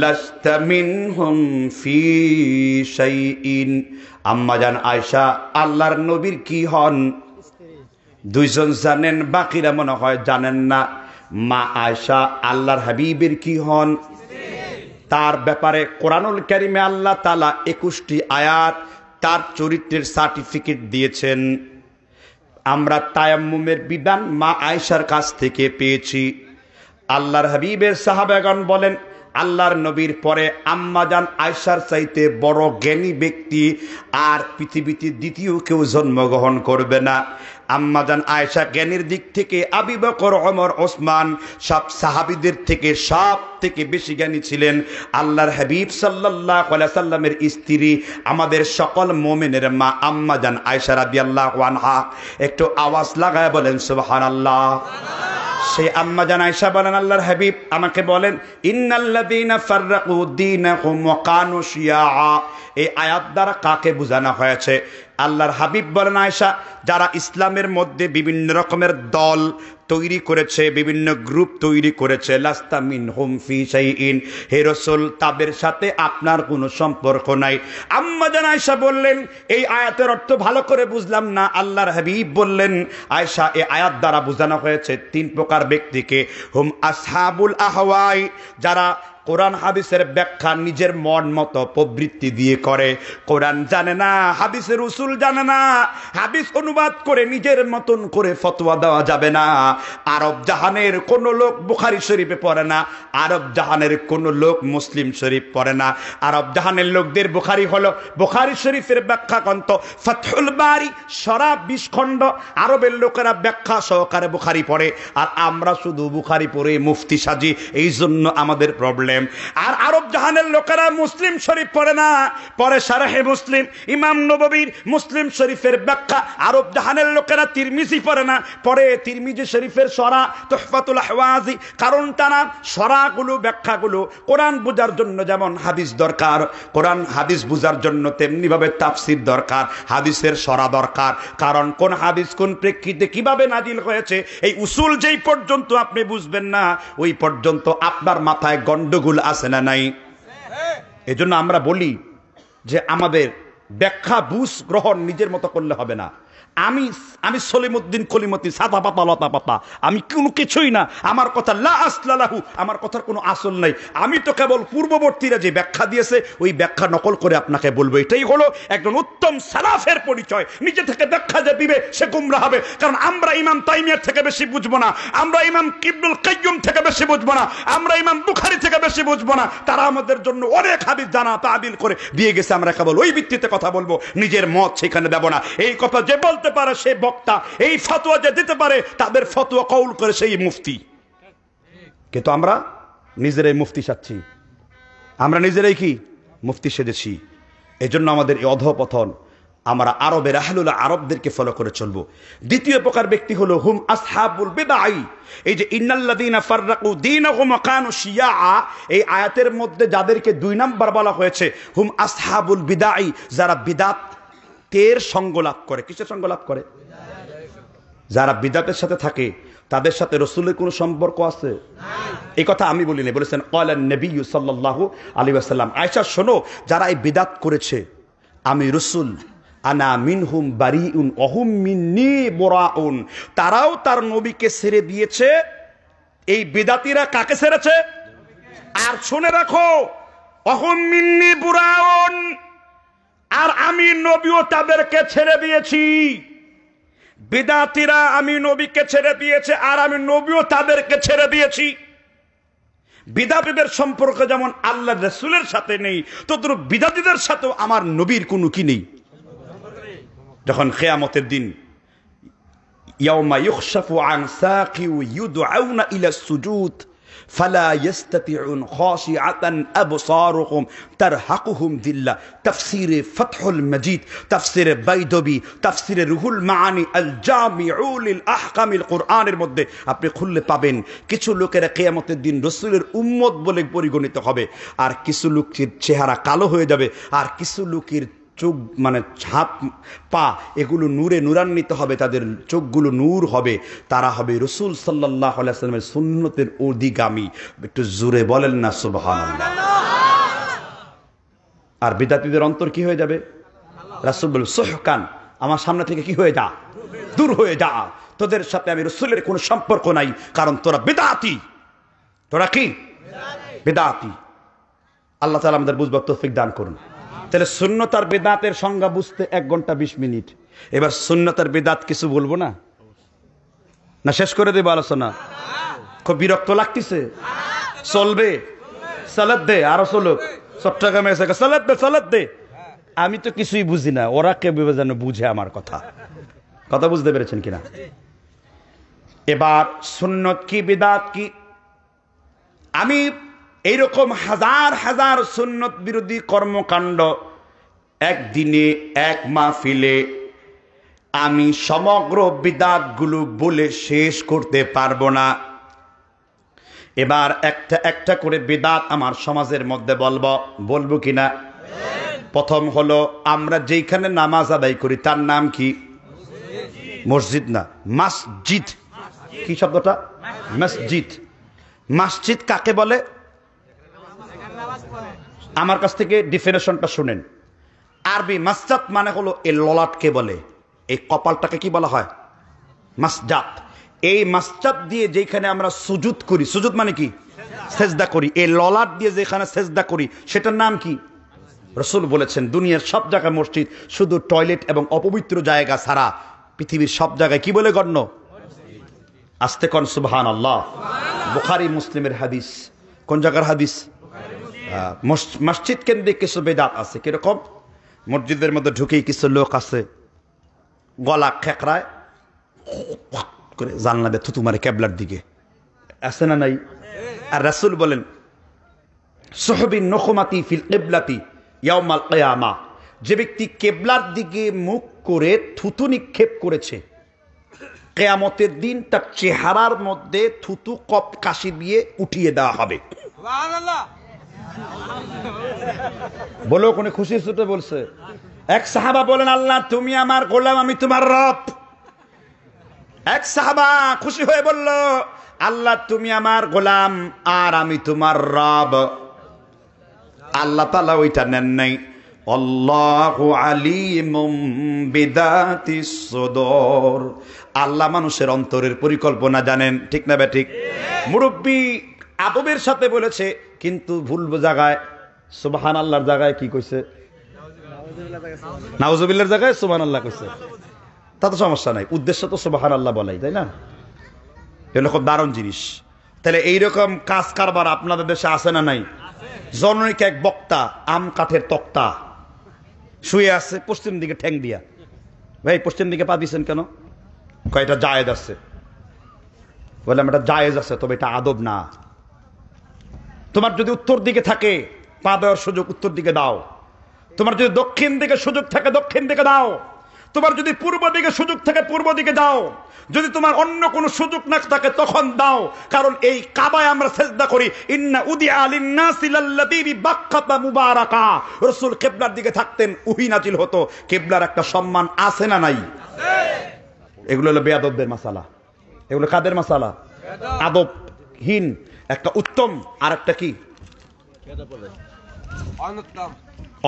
লাস্তা মিনহুম ফি শাইইন। আম্মা জান আয়েশা আল্লাহর নবীর কি হন? দুইজন জানেন, বাকিরা মনে হয় জানেন না। মা আয়েশা আল্লাহর হাবিবের কি হন? তার ব্যাপারে কোরআনুল কারীমে আল্লাহ তাআলা 21টি আয়াত তার চরিত্রের সার্টিফিকেট দিয়েছেন। আমরা তায়াম্মুমের বিধান মা আয়েশার কাছ থেকে পেয়েছি। আল্লাহর হাবিবের সাহাবাগণ বলেন, আল্লাহর নবীর পরে আম্মাজান আয়েশার চাইতে বড় জ্ঞানী ব্যক্তি আর পৃথিবীতে দ্বিতীয় কেউ জন্মগ্রহণ করবে না। আম্মাজান আয়েশা জ্ঞানের দিক থেকে আবু বকর, ওমর, ওসমান সব সাহাবীদের থেকে সব থেকে বেশি জ্ঞানী ছিলেন আল্লাহর হাবিব সাল্লাল্লাহু আলাইহি সাল্লামের স্ত্রী, আমাদের সকল মুমিনের মা আম্মাজান আয়েশা রাদিয়াল্লাহু আনহা। একটু আওয়াজ লাগায় বলেন সুবহানাল্লাহ। সেই আম্মাজান আয়েশা বলেন, আল্লাহর হাবিব আমাকে বলেন, ইন্নাল্লাযীনা ফাররাকু দীনাহুম ওয়া কানু শিয়াআ। এই আয়াত দ্বারা কাকে বোঝানো হয়েছে? আল্লাহর হাবিব বলেন, আয়েশা, যারা ইসলামের মধ্যে বিভিন্ন রকমের দল তৈরি করেছে, বিভিন্ন গ্রুপ তৈরি করেছে, লাস্তা মিনহুম ফি শাইইন, হে রাসূল তাদের সাথে আপনার কোনো সম্পর্ক নাই। আম্মা জান আয়েশা বললেন, এই আয়াতের অর্থ ভালো করে বুঝলাম না। আল্লাহর হাবিব বললেন, আয়েশা, এই আয়াত দ্বারা বোঝানো হয়েছে তিন প্রকার ব্যক্তিকে। হুম আসহাবুল আহওয়াই, যারা কোরআন হাদিসের ব্যাখ্যা নিজের মন মতো প্রবৃত্তি দিয়ে করে, কোরআন জানে না, হাদিসের উসুল জানে না, হাদিস অনুবাদ করে নিজের মতন করে ফতোয়া দেওয়া যাবে না। আরব জাহানের কোন লোক বুখারী শরীফে পড়ে না, আরব জাহানের কোন লোক মুসলিম শরীফ পড়ে না। আরব জাহানের লোকদের বুখারী হলো বুখারী শরীফের ব্যাখ্যা গ্রন্থ ফাতহুল বারি, সরা 20 খণ্ড। আরবের লোকেরা ব্যাখ্যা সহকারে বুখারী পড়ে, আর আমরা শুধু বুখারী পড়ে মুফতি সাজি, এই জন্য আমাদের প্রবলেম। আর আরব জাহানের লোকেরা মুসলিম শরীফ পড়ে না, পড়ে শারহে মুসলিম, ইমাম নববীর মুসলিম শরীফের ব্যাখ্যা। আরব জাহানের লোকেরা তিরমিজি পড়ে না, পড়ে তিরমিজি শরীফের সরা তুহফাতুল আহওয়াজি। কারণটা না, সরাগুলো ব্যাখ্যাগুলো কোরআন বোঝার জন্য যেমন হাদিস দরকার, কোরআন হাদিস বোঝার জন্য তেমনি ভাবে তাফসীর দরকার, হাদিসের সরা দরকার। কারণ কোন হাদিস কোন প্রেক্ষিতে কিভাবে নাজিল হয়েছে, এই উসুল যেই পর্যন্ত আপনি বুঝবেন না, ওই পর্যন্ত আপনার মাথায় গন্ডগোল আছে না নাই? এজন্য আমরা বলি যে আমাদের ব্যাখ্যা বুঝ গ্রহণ নিজের মতো করলে হবে না। আমি সলিমুদ্দিন কলিমতি, সাদা পাতা লতা পাতা, আমি কোনো কিছুই না। আমার কথা লা আসলালাহু, আমার কথার কোনো আসল নাই। আমি তো কেবল পূর্ববর্তীরা যে ব্যাখ্যা দিয়েছে ওই ব্যাখ্যা নকল করে আপনাকে বলবো। এটাই হলো একজন উত্তম সালাফের পরিচয়। নিজে থেকে ব্যাখ্যা যে দিবে সে গুমরা হবে। কারণ আমরা ইমাম তাইমিয়ার থেকে বেশি বুঝবো না, আমরা ইমাম ইবনুল কাইয়্যিম থেকে বেশি বুঝবো না, আমরা ইমাম বুখারী থেকে বেশি বুঝবো না। তারা আমাদের জন্য অনেক হাদিস জানা তাবিল করে দিয়ে গেছে, আমরা কেবল ওই ভিত্তিতে কথা বলবো, নিজের মত সেখানে দেব না। এই কথা যে বলতে পারে সে বক্তা, এই ফতোয়া যে দিতে পারে তাদের ফতোয়া কওল করে সেই মুফতি। কিন্তু আমরা নিজেরাই মুফতি সাচ্ছি, আমরা নিজেরাই কি মুফতি সেজেছি। এজন্য আমাদের এই অধঃপতন। আমরা আরবের আহলুল আরবদেরকে ফলো করে চলবো। দ্বিতীয় প্রকার ব্যক্তি হলো হুম আসহাবুল বিদআই। এই যে ইন্নাল্লাযীনা ফাররাকু দীনাহুম ওয়া কানু শিয়াআ, এই আয়াতের মধ্যে যাদেরকে 2 নাম্বার বলা হয়েছে হুম আসহাবুল বিদআই, যারা বিদআতের সঙ্গ লাভ করে। কিসের সঙ্গ লাভ করে? যারা বিদআতের সাথে থাকে তাদের সাথে রাসূলের কোনো সম্পর্ক আছে? এই কথা আমি বলি না, বলেছেন ক্বালান নবী সাল্লাল্লাহু আলাইহি ওয়াসাল্লাম, আয়েশা শোনো, যারা এই বিদআত করেছে আমি রাসূল আনা মিনহুম বারিউন ওয়া হুম মিন্নী বুরাউন, তারাও তার নবীকে ছেড়ে দিয়েছে। এই বিদআতীরা কাকে ছেড়েছে? আর শুনে রাখো, ওয়া হুম মিন্নী বুরাউন, আর আমি নবীও তাদেরকে ছেড়ে দিয়েছি। বিদআতীরা আমি নবীকে ছেড়ে দিয়েছে, আর আমি নবীও তাদেরকে ছেড়ে দিয়েছি। বিদআতীদের সম্পর্ক যেমন আল্লাহর রাসূলের সাথে নেই, তদ্রূপ বিদআতীদের সাথেও আমার নবীর কোনো কি নেই। যখন কিয়ামতের দিন ইয়াউমা ইউখশাফু আন সাকি ওয়া ইউদআউনা ইলা সুজুদ ফালা ইস্তাতিউন খাশিআতান আবসারুহুম তারহাকুহুম যিল্লা। তাফসীরে ফাতহুল মজিদ, তাফসীরে বাইদবী, তাফসীরে রুহুল মাআনি আল জামিউ লিল আহকামিল কুরআনের মধ্যে আপনি খুললে পাবেন কিছু লোকেরা কিয়ামতের দিন রাসূলের উম্মত বলে পরিগণিত হবে, আর কিছু লোকের চেহারা কালো হয়ে যাবে, আর কিছু লোকের চোখ মানে হাত পা এগুলো নূরে নূরান্বিত হবে, তাদের চোখগুলো নূর হবে, তারা হবে রাসূল সাল্লাল্লাহু আলাইহি ওয়াসাল্লামের সুন্নতের অধিগামী। একটু জোরে বলেন না সুবহানাল্লাহ। আর বিদআতীদের অন্তর কি হয়ে যাবে? রাসূল বলেন সুহকান, আমার সামনে থেকে কি হয়ে যা, দূর হয়ে যা, তোদের সাথে আমি রাসূলের কোনো সম্পর্ক নাই, কারণ তোরা বিদআতী। তোরা কি বিদআতী? আল্লাহ তাআলা আমাদের বুঝবার তৌফিক দান করুন। তাহলে সুন্নত আর বিদআতের সংজ্ঞা বুঝতে 1 ঘন্টা 20 মিনিট, এবার সুন্নতের বিদাত কিছু বলবো না, না শেষ করে দেবো আলোচনা? খুব বিরক্ত লাগতেছে? চলবে? সালাদ দে, আরো চলুক। চট্টগ্রামে এসে সালাদ দে, সালাদ দে। আমি তো কিছুই বুঝি না, ওরা কেউ যেন বুঝে আমার কথা। কথা বুঝতে পেরেছেন কিনা? এবার সুন্নত কি বিদাত কি, আমি এইরকম হাজার হাজার সুন্নত বিরোধী কর্মকাণ্ড একদিনে এক মাহফিলে আমি সমগ্র বিদাতগুলো বলে শেষ করতে পারবো না। এবার একটা একটা করে বিদাত আমার সমাজের মধ্যে বলবো কিনা? প্রথম হলো, আমরা যেখানে নামাজ আদায় করি তার নাম কি? মসজিদ না, মসজিদ। কি শব্দটা? মসজিদ। মসজিদ কাকে বলে? আমার কাছ থেকে ডেফিনেশনটা শুনেন। আরবি মাসজাদ মানে হলো এই ললাটকে বলে, এই কপালটাকে কি বলা হয়? মাসজাদ। এই মাসজাদ দিয়ে যেখানে আমরা সুজুদ করি, সুজুদ মানে কি? সেজদা করি। এই ললাট দিয়ে যেখানে সেজদা করি সেটার নাম কি? রাসূল বলেছেন দুনিয়ার সব জায়গায় মসজিদ, শুধু টয়লেট এবং অপবিত্র জায়গা ছাড়া পৃথিবীর সব জায়গায় কি বলে গণ্য? আস্তে কোন সুবহানাল্লাহ। বুখারী মুসলিমের হাদিস। কোন জায়গার হাদিস? মসজিদ কেন্দ্রিক কিছু বেদাত আছে। কিরকম? মসজিদের মধ্যে ঢুকেই কিছু লোক আছে গলা খেকড়ায় করে জানলা দিয়ে থুতু মারে কেবলার দিকে, আছে না নাই? আর রাসূল বলেন সুহবিন নখমাতি ফিল কিবলাতি ইয়াউমাল কিয়ামা, যে ব্যক্তি কেবলার দিকে মুখ করে থুতু নিক্ষেপ করেছে কিয়ামতের দিন তার চেহারার মধ্যে থুতু কপ কাশি দিয়ে উঠিয়ে দেওয়া হবে। সুবহানাল্লাহ। বলো কোনে খুশি ছুটে বলছে। এক সাহাবা বলেন আল্লাহ তুমি আমার গোলাম, আমি তোমার রব। এক সাহাবা খুশি হয়ে বলল আল্লাহ তুমি আমার গোলাম আর আমি তোমার রব। আল্লাহ তাআলা ওইটা নেন নাই। আল্লাহু আলিমুম বিদাতিস সুদূর, আল্লাহ মানুষের অন্তরের পরিকল্পনা জানেন। ঠিক না বেঠিক? মুরব্বী আদবের সাথে বলেছে, কিন্তু ভুল জায়গায় সুবহানাল্লাহর জায়গায় কি কইছে? নাউজুবিল্লাহর জায়গায় সুবহানাল্লাহ কইছে। তাতে সমস্যা নাই, উদ্দেশ্য তো সুবহানাল্লাহ বলাই, তাই না? এগুলো খুব দারুণ জিনিস। তাহলে এইরকম কাজ কারবার আপনাদের দেশে আছে না নাই? জনৈক এক বক্তা আম কাঠের তক্তা শুয়ে আছে পশ্চিম দিকে ঠ্যাং দিয়া। ভাই পশ্চিম দিকে পা দিচ্ছেন কেন? কয়টা জায়েজ আছে। বললাম এটা জায়েজ আছে, তবে এটা আদব না। তোমার যদি উত্তর দিকে থাকে পা দেওয়ার সুযোগ উত্তর দিকে দাও, তোমার যদি দক্ষিণ দিকে সুযোগ থাকে দক্ষিণ দিকে দাও, তোমার যদি পূর্ব দিকে সুযোগ থাকে পূর্ব দিকে দাও, যদি তোমার অন্য কোনো সুযোগ না থাকে তখন দাও। কারণ এই কাবায় আমরা সিজদা করি। ইন্না উদিআ লিন-নাসি লাল্লাযী বিবাক্কাতা মুবারাকা, রাসূল কিবলার দিকে থাকতেন ওহী নাজিল হতো। কিবলার একটা সম্মান আছে না নাই? এগুলো হলো বেয়াদবদের মাসালা। এগুলো কাদের মাসালা? আদবহীন একটা উত্তম আর একটা কি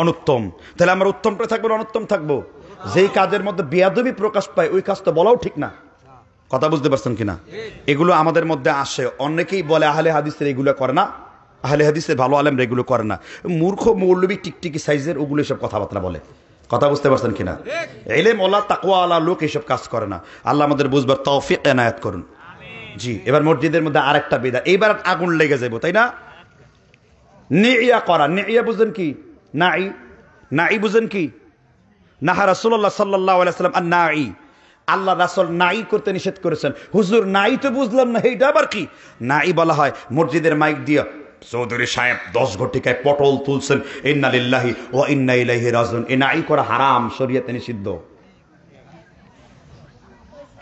অনুত্তম। তাহলে আমরা উত্তমটা থাকবো না অনুত্তম থাকবো? যেই কাজের মধ্যে বেয়াদবি প্রকাশ পায় ওই কাজ তো বলাও ঠিক না। কথা বুঝতে পারছেন কিনা? এগুলো আমাদের মধ্যে আসে। অনেকেই বলে আহলে হাদিসের এগুলো করে না, আহলে হাদিসের ভালো আলেমরা এগুলো করে না। মূর্খ মৌলবী টিকটিকি সাইজের ওগুলো সব কথাবার্তা বলে। কথা বুঝতে পারছেন কিনা? ইলম ওয়ালা তাকওয়া ওয়ালা লোক এইসব কাজ করে না। আল্লাহ আমাদের বুঝবার তৌফিক এনায়েত করুন। জি, এবার মসজিদের মধ্যে আরেকটা বিদআত, এইবার আগুন লেগে যাবো, তাই না? নিয়া করা। নিয়া বুঝেন কি? নাঈ। নাঈ বুঝেন কি? নাহা রাসূলুল্লাহ সাল্লাল্লাহু আলাইহি ওয়াসাল্লাম আন-নাঈ, আল্লাহ রাসূল নাঈ করতে নিষেধ করেছেন। হুজুর নাঈ তো বুঝলাম না, এইটা আবার কি? নাঈ বলা হয় মসজিদের মাইক দিয়ে চৌধুরী সাহেব 10 ঘটিকায় পটল তুলছেন, ইন্না লিল্লাহি ওয়া ইন্না ইলাইহি রাজিউন। এই নাঈ করা হারাম, শরীয়তে নিষিদ্ধ।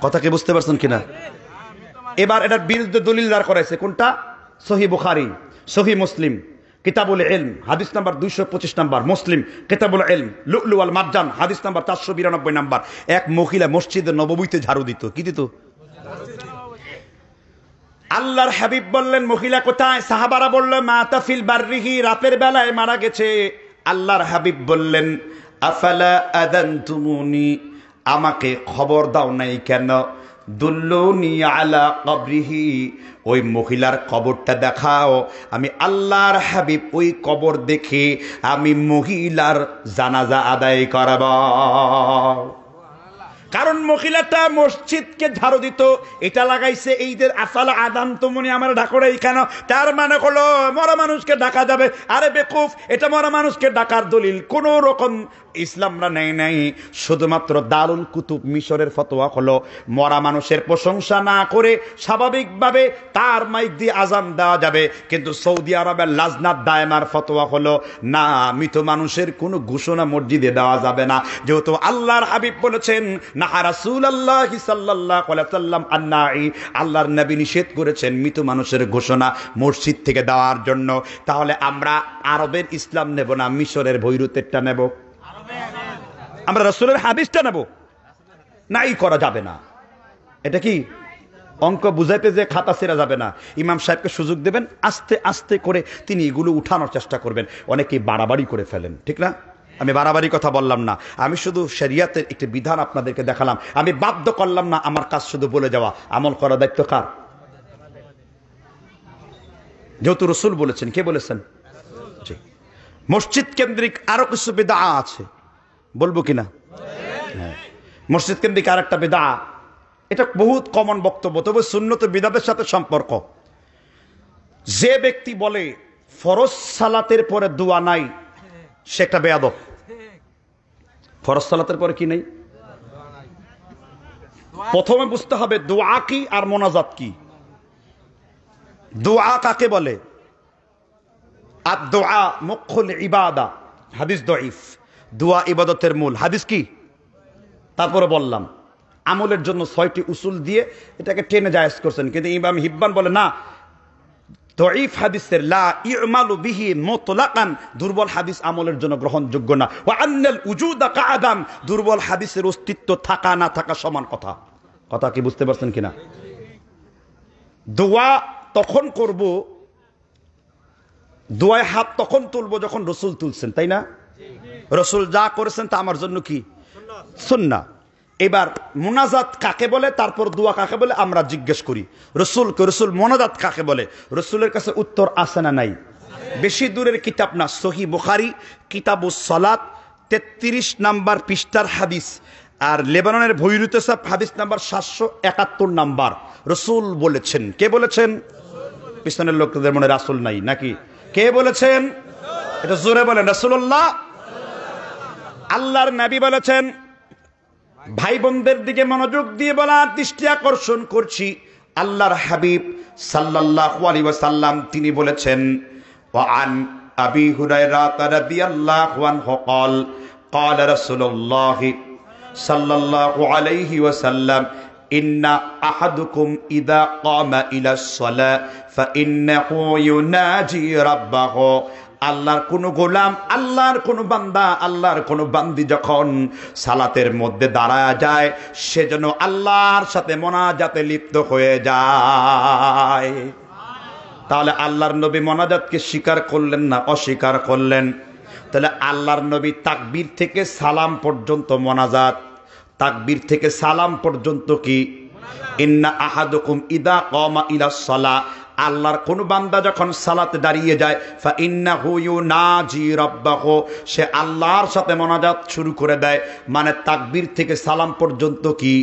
কথা কি বুঝতে পারছেন কিনা? এবার এটার বিরুদ্ধে দলিল দাঁড় করাইছে কোনটা? সহিহ বুখারী, সহিহ মুসলিম, কিতাবুল ইলম হাদিস নাম্বার 225 নাম্বার, মুসলিম কিতাবুল ইলম লুলু ওয়াল মারজান হাদিস নাম্বার 492 নাম্বার। এক মহিলা মসজিদে নববীতে ঝাড়ু দিত। কি দিত? আল্লাহর হাবিব বললেন মহিলা কোথায়? সাহাবারা বলল মাতা ফিল বাররিহি, রাতের বেলায় মারা গেছে। আল্লাহর হাবিব বললেন আফালা আযানতুমুনি, আমাকে খবর দাও নাই কেন? দুল্লুনি আলা কবরিহি, ওই মহিলার কবরটা দেখাও। আমি আল্লাহর হাবিব ওই কবর দেখে আমি মহিলার জানাজা আদায় করব। কারণ মহিলাটা মসজিদকে ঝাড়ু দিত, এটা লাগাইছে এইদের আসাল আদান তো মনে আমার ঢাকড়ে এইখানে, তার মানে হলো মরা মানুষকে ডাকা যাবে। আরে বেকুফ, এটা মরা মানুষকে ডাকার দলিল কোন রকম ইসলামরা নেই নাই। শুধুমাত্র দারুল কুতুব মিশরের ফতোয়া হলো মরা মানুষের প্রশংসা না করে স্বাভাবিকভাবে তার মাইক দিয়ে আজান দেওয়া যাবে, কিন্তু সৌদি আরবের লাজনাত দায়মার ফতোয়া হলো না, মৃত মানুষের কোনো ঘোষণা মসজিদে দেওয়া যাবে না, যেহেতু আল্লাহর হাবিব বলেছেন না রাসূলুল্লাহ সাল্লাল্লাহু আলাইহি সাল্লাম আন্নাই, আল্লাহর নবী নিষেধ করেছেন মৃত মানুষের ঘোষণা মসজিদ থেকে দেওয়ার জন্য। তাহলে আমরা আরবের ইসলাম নেব না মিশরের বৈরুতেরটা নেব? আমরা রাসূলের হাদিসটা নেব? নাই করা যাবে না। এটা কি অঙ্ক বুঝাইতে যে খাতা ছেড়া যাবে না, ইমাম সাহেবকে সুযোগ দেবেন, আস্তে আস্তে করে তিনি এগুলো উঠানোর চেষ্টা করবেন। অনেকেই বাড়াবাড়ি করে ফেলেন, ঠিক না? আমি বাড়াবাড়ি কথা বললাম না, আমি শুধু শরিয়াতের একটি বিধান আপনাদেরকে দেখালাম। আমি বাধ্য করলাম না, আমার কাজ শুধু বলে যাওয়া, আমল করার দায়িত্ব কার? যেহেতু রাসূল বলেছেন। কে বলেছেন? জি। মসজিদ কেন্দ্রিক আরো কিছু বিদআ আছে, বলবো কিনা? হ্যাঁ, মসজিদ কেন্দ্রিক আর একটা বিদআ, এটা বহুত কমন বক্তব্য, তবে সুন্নত বিদআতের সাথে সম্পর্ক। যে ব্যক্তি বলে ফরজ সালাতের পরে দোয়া নাই, সে একটা বেয়াদব। ফরজ সালাতের পরে কি নেই? প্রথমে বুঝতে হবে দোয়া কি আর মোনাজাত কি। দোয়া কাকে বলে? আর দোয়া মুখুল ইবাদা, হাদিস দঈফ। দোয়া ইবাদতের মূল, হাদিস কি? তারপরে বললাম আমলের জন্য ৬টি উসুল দিয়ে এটাকে টেনে জায়েজ করছেন, কিন্তু ইমাম হিব্বান বলে না, দঈফ হাদিসের লা ইউমালু বিহি মুতলাকান, দুর্বল হাদিস আমলের জন্য গ্রহণযোগ্য না। ওয়া আন্নাল উজুদা কাআদাম, দুর্বল হাদিসের অস্তিত্ব থাকা না থাকা সমান কথা। কথা কি বুঝতে পারছেন কিনা? দোয়া তখন করব, দোয়ায় হাত তখন তুলবো যখন রাসূল তুলছেন, তাই না? রাসূল যা করেছেন তা আমার জন্য কি? সুন্নাহ। এবার মোনাজাত কাকে বলে, তারপর দোয়া কাকে বলে আমরা জিজ্ঞেস করি রসুলকে। রসুল মোনাজাত কাকে বলে? রসুলের কাছে উত্তর আছে না নাই? বেশি দূরের কিতাব না, সহিহ বুখারী কিতাবুস সালাত 33 নাম্বার পৃষ্ঠার হাদিস, আর লেবাননের বৈরুতে সাহেব হাদিস নাম্বার 771 নাম্বার। রসুল বলেছেন। কে বলেছেন? পিছনের লোকদের মনে রাসূল নাই নাকি? কে বলেছেন? এটা জোরে বলেন, রাসূলুল্লাহ। আল্লাহর নবী বলেছেন। ভাই বোনদের দিকে মনোযোগ দিয়ে বলার দৃষ্টি আকর্ষণ করছি, আল্লাহর হাবিব সাল্লাল্লাহু আলাইহি ওয়াসাল্লাম তিনি বলেছেন, ওয়া আন আবি হুরায়রা রাদিয়াল্লাহু আনহু قال قال رسول الله صلى الله عليه وسلم إن أحدكم إذا قام إلى الصلاة فإنه يناجي ربه। আল্লাহর কোন গোলাম, আল্লাহর কোন বান্দা, আল্লাহর কোন বান্দি যখন সালাতের মধ্যে দাঁড়ায় যায়, সে যেন আল্লাহর সাথে মোনাজাতে লিপ্ত হয়ে যায়। তাহলে আল্লাহর নবী মোনাজাতকে স্বীকার করলেন না অস্বীকার করলেন? তাহলে আল্লাহর নবী তাকবীর থেকে সালাম পর্যন্ত মোনাজাত, তাকবীর থেকে সালাম পর্যন্ত কি? ইন্না আহাদুকুম ইদা কামা ইলাস সালাহ, আল্লাহর কোন বান্দা যখন সালাতে দাঁড়িয়ে যায়, ফা ইন্নাহু ইউনাজি রাব্বাহু, সে আল্লাহর সাথে মোনাজাত শুরু করে দেয়। মানে তাকবীর থেকে সালাম পর্যন্ত কি?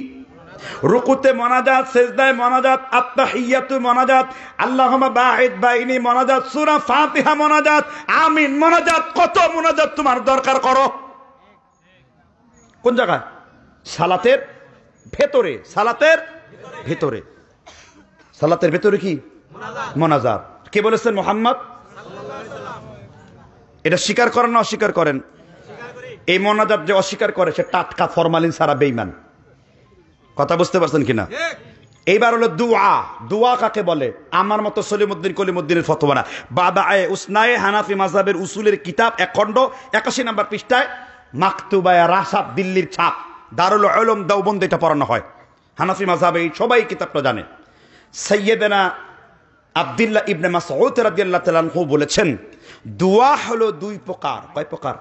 রুকুতে মোনাজাত, সিজদায় মোনাজাত, আত্তাহিয়াতু মোনাজাত, আল্লাহুম্মা বাঈদ বাইনি মোনাজাত, সূরা ফাতিহা মোনাজাত, আমিন মোনাজাত। কত মোনাজাত তোমার দরকার করো? কোন জায়গায়? সালাতের ভেতরে। সালাতের ভেতরে, সালাতের ভেতরে কি? মোনাজাত। কে বলেছেন? মুহাম্মদ। এটা স্বীকার করেন না অস্বীকার করেন? এই মোনাজাত যে অস্বীকার করে সে টাটকা ফরমালিন সারা বেঈমান। কথা বুঝতে পারছেন কিনা? এইবার হলো দুআ। দুআ কাকে বলে? আমার মতো সলিমুদ্দিন কলিমুদ্দিনের ফতোয়া না, বাদায়ে উসনায়ে হানাফি মাযহাবের উসুলের কিতাব 1 খণ্ড 81 নম্বর পৃষ্ঠায় মাকতুবায়ে রাসাব, দিল্লির ছাপ, দারুল উলুম দেওবন্দ এটা পড়ানো হয়। হানাফি মাযহাবে সবাই কিতাবটা জানে। সাইয়্যিদানা আব্দুল্লাহ ইবনে মাসউদ রাদিয়াল্লাহু তাআলা আনহু বলেছেন, দোয়া হলো 2 প্রকার। কয় প্রকার?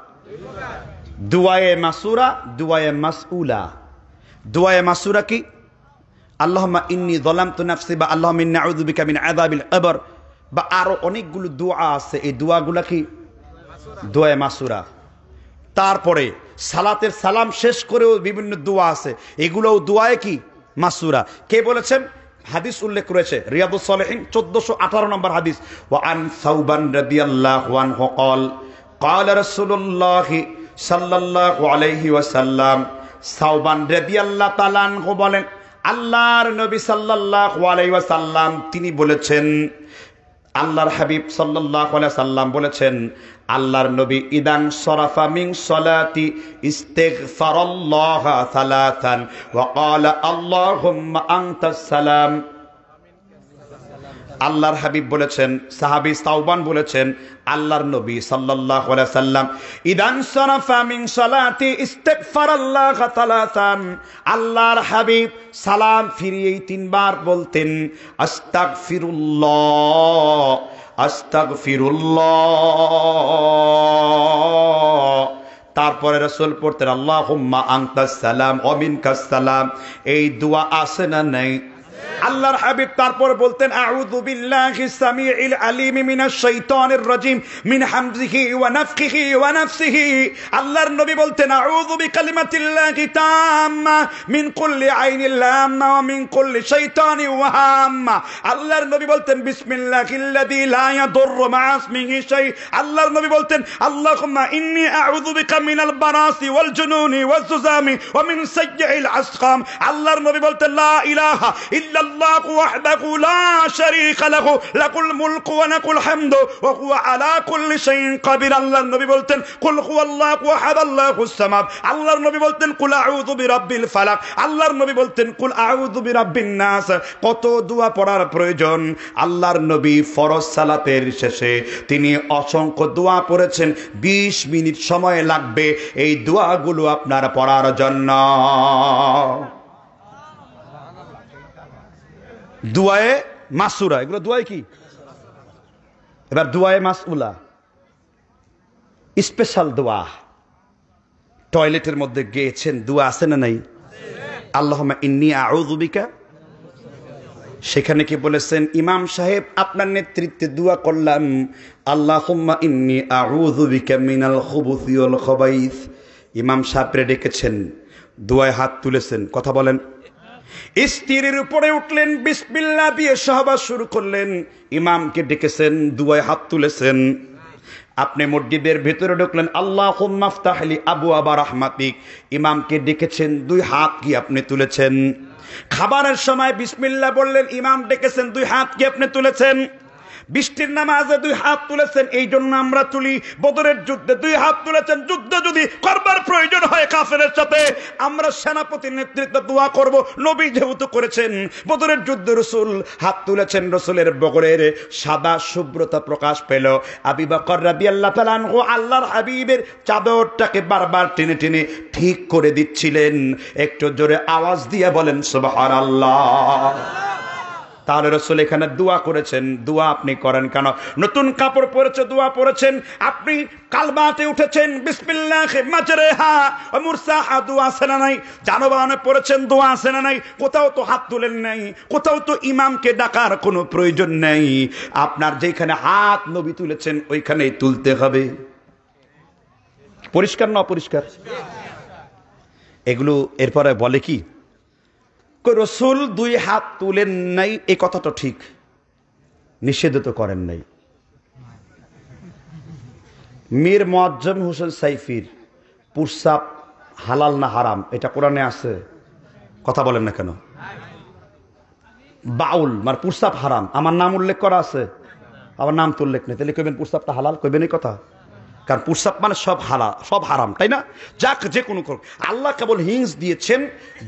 দুআয়ে মাসুরা, দুআয়ে মাসউলা। দুআয়ে মাসুরা কি? আল্লাহুম্মা ইন্নী যালামতু নাফসি, বা আল্লাহুম্মা ইন্নী আউযু বিকা মিন আযাবিল কবর, বা আরো অনেকগুলো দোয়া আছে। এই দোয়াগুলা কি? দুআয়ে মাসুরা। তারপরে সালাতের সালাম শেষ করেও বিভিন্ন দোয়া আছে, এগুলোও দোয়ায় কি মাসুরা। কে বলেছেন? হাদিস উল্লেখ রয়েছে রিয়াদুস সালেহিন 1418 নম্বর হাদিস। ওয়া আন সাউবান রাদিয়াল্লাহু আনহু قال قال رسول الله সাল্লাল্লাহু আলাইহি ওয়াসাল্লাম, সাউবান রাদিয়াল্লাহু তাআলা আনহু বলেন, আল্লাহর নবী সাল্লাল্লাহু আলাইহি ওয়াসাল্লাম তিনি বলেছেন, আল্লাহর হাবিব সাল্লাল্লাহু আলাইহি সাল্লাম বলেছেন, আল্লাহর নবী ইদান সরাফা মিন সলাতি ইস্তিগফারাল্লাহ সালাতান ওয়া ক্বালা আল্লাহুম্মা আনতাস সালাম। আল্লাহর হাবিব বলেছেন, সাহাবী সাউবান বলেছেন, আল্লাহর নবী সাল্লাল্লাহু আলাইহি সাল্লাম ইদান সরাফা মিন সলাতি ইস্তিগফারাল্লাহ সালাতান, আল্লাহর হাবিব সালাম ফিরিয়েই তিনবার বলতেন আস্তাগফিরুল্লাহ আস্তাগফিরুল্লাহ। তারপরে রাসূল পড়তেন আল্লাহুম্মা আনতাস সালাম ওয়া মিনকাস সালাম। এই দোয়া আছে না নাই? আল্লাহর হাবিব তারপর বলতেন আউযু বিল্লাহি সামিউল আলিম মিনাশ শাইতানির রাজিম মিন হামজিহি ওয়া নাফখিহি ওয়া নাফসিহি। আল্লাহর নবী বলতেন আউযু বিকালিমাতিল্লাহি তাম্মা মিন কুল্লি আইনিল লাম্মা ওয়া মিন কুল্লি শাইতানি ওয়া হাম্মা। আল্লাহর নবী বলতেন বিসমিল্লাহিল্লাযী লা ইয়াদুররু মা ইসমিহি শাই। আল্লাহর নবী বলতেন আল্লাহুম্মা ইন্নী আউযু বিকা মিনাল বারাসি ওয়াল জুনুনি ওয়াজ জুজামি ওয়া মিন সাইয়্যিল আসকাম। আল্লাহর নবী বলতেন লা ইলাহা ইল্লাল্লাহু ওয়াহদাহু লা শারীকা লাহু লাকুল মুলকু ওয়া লাকুল হামদু ওয়া হুয়া আলা কুল্লি শাইইন কাদির। আল্লাহর নবী বলতেন কুল হুয়াল্লাহু আহাদ আল্লাহুস সামাদ। আল্লাহর নবী বলতেন কুল আউযু বিরাব্বিল ফালাক। আল্লাহর নবী বলতেন কুল আউযু বিরাব্বিন নাস। কত দোয়া পড়ার প্রয়োজন। আল্লাহর নবী ফরজ সালাতের শেষে তিনি অসংখ্য দোয়া পড়েছেন। 20 মিনিট সময় লাগবে এই দোয়াগুলো আপনার পড়ার জন্য। দুয়ায়ে মাসুরা, এগুলো দুয়ায় কি? এবার দুয়ায়ে মাসউলা, স্পেশাল দোয়া। টয়লেটের মধ্যে গিয়েছেন, দোয়া আছে না নাই? আল্লাহুম্মা ইন্নী আউযু বিকা। সেখানে কি বলেছেন? ইমাম সাহেব আপনার নেতৃত্বে দোয়া করলাম আল্লাহুম্মা ইন্নী আউযু বিকা মিনাল খুবুসি ওয়াল খাবাইস। ইমাম সাহেবরে ডেকেছেন, দোয়ায় হাত তুলেছেন, কথা বলেন। স্ত্রীর উপরে উঠলেন, বিসমিল্লাহ দিয়ে সাহাবা শুরু করলেন। ইমামকে ডেকেছেন, দুয়ায় হাত তুলেছেন। আপনি মসজিদের ভেতরে ঢুকলেন, আল্লাহুম্মা আফতাহ লি আবওয়াবা রাহমাতিক। ইমামকে ডেকেছেন, দুই হাত কি আপনি তুলেছেন। খাবারের সময় বিসমিল্লাহ বললেন, ইমাম ডেকেছেন, দুই হাত কি আপনি তুলেছেন। বৃষ্টির নামাজে দুই হাত তুলেছেন, এই জন্য আমরা তুলি। বদরের যুদ্ধে দুই হাত তুলেছেন। যুদ্ধ যদি করবার প্রয়োজন হয় কাফেরের সাথে, আমরা সেনাপতির নেতৃত্বে দোয়া করব, নবী যেহেতু করেছেন। বদরের যুদ্ধে রাসূল হাত তুলেছেন, রাসূলের বগলের সাদা শুভ্রতা প্রকাশ পেল। আবু বকর রাদিয়াল্লাহু তাআলা আনহু আল্লাহর হাবিবের চাদরটাকে বারবার টেনে টেনে ঠিক করে দিচ্ছিলেন। একটু জোরে আওয়াজ দিয়ে বলেন সুবহানাল্লাহ। তাহলে রাসূল এখানে দোয়া করেছেন। দোয়া আপনি করেন কেন? নতুন কাপড় পরেছে, দোয়া পড়েছেন। আপনি কালবাতে উঠেছেন, বিসমিল্লাহি মাজরাহা ওয়া মুরসাহা, দোয়া আছে না নাই? জানবানে পড়েছেন, দোয়া আছে না নাই? কোথাও তো হাত তুলেন নাই, কোথাও তো ইমামকে ডাকার কোনো প্রয়োজন নেই। আপনার যেখানে হাত নবী তুলেছেন ওইখানেই তুলতে হবে। পরিষ্কার না অপরিষ্কার? এগুলো এরপরে বলে কি রাসূল দুই হাত তুলেন নাই, এই কথাটা ঠিক, নিষেধ তো করেন নাই। মীর মুআজ্জম হোসেন সাইফির প্রস্রাব হালাল না হারাম এটা কোরআনে আছে? কথা বলেন না কেন? বাউল মানে প্রস্রাব হারাম, আমার নাম উল্লেখ করা আছে, আমার নাম তো উল্লেখ নেই, তাহলে কইবেন প্রস্রাবটা হালাল? কইবেন এই কথা? কারণ প্রস্রাব মানে সব হালাল, সব হারাম, তাই না? যাক যে কোনো করুক, আল্লাহ কেবল হিংস দিয়েছেন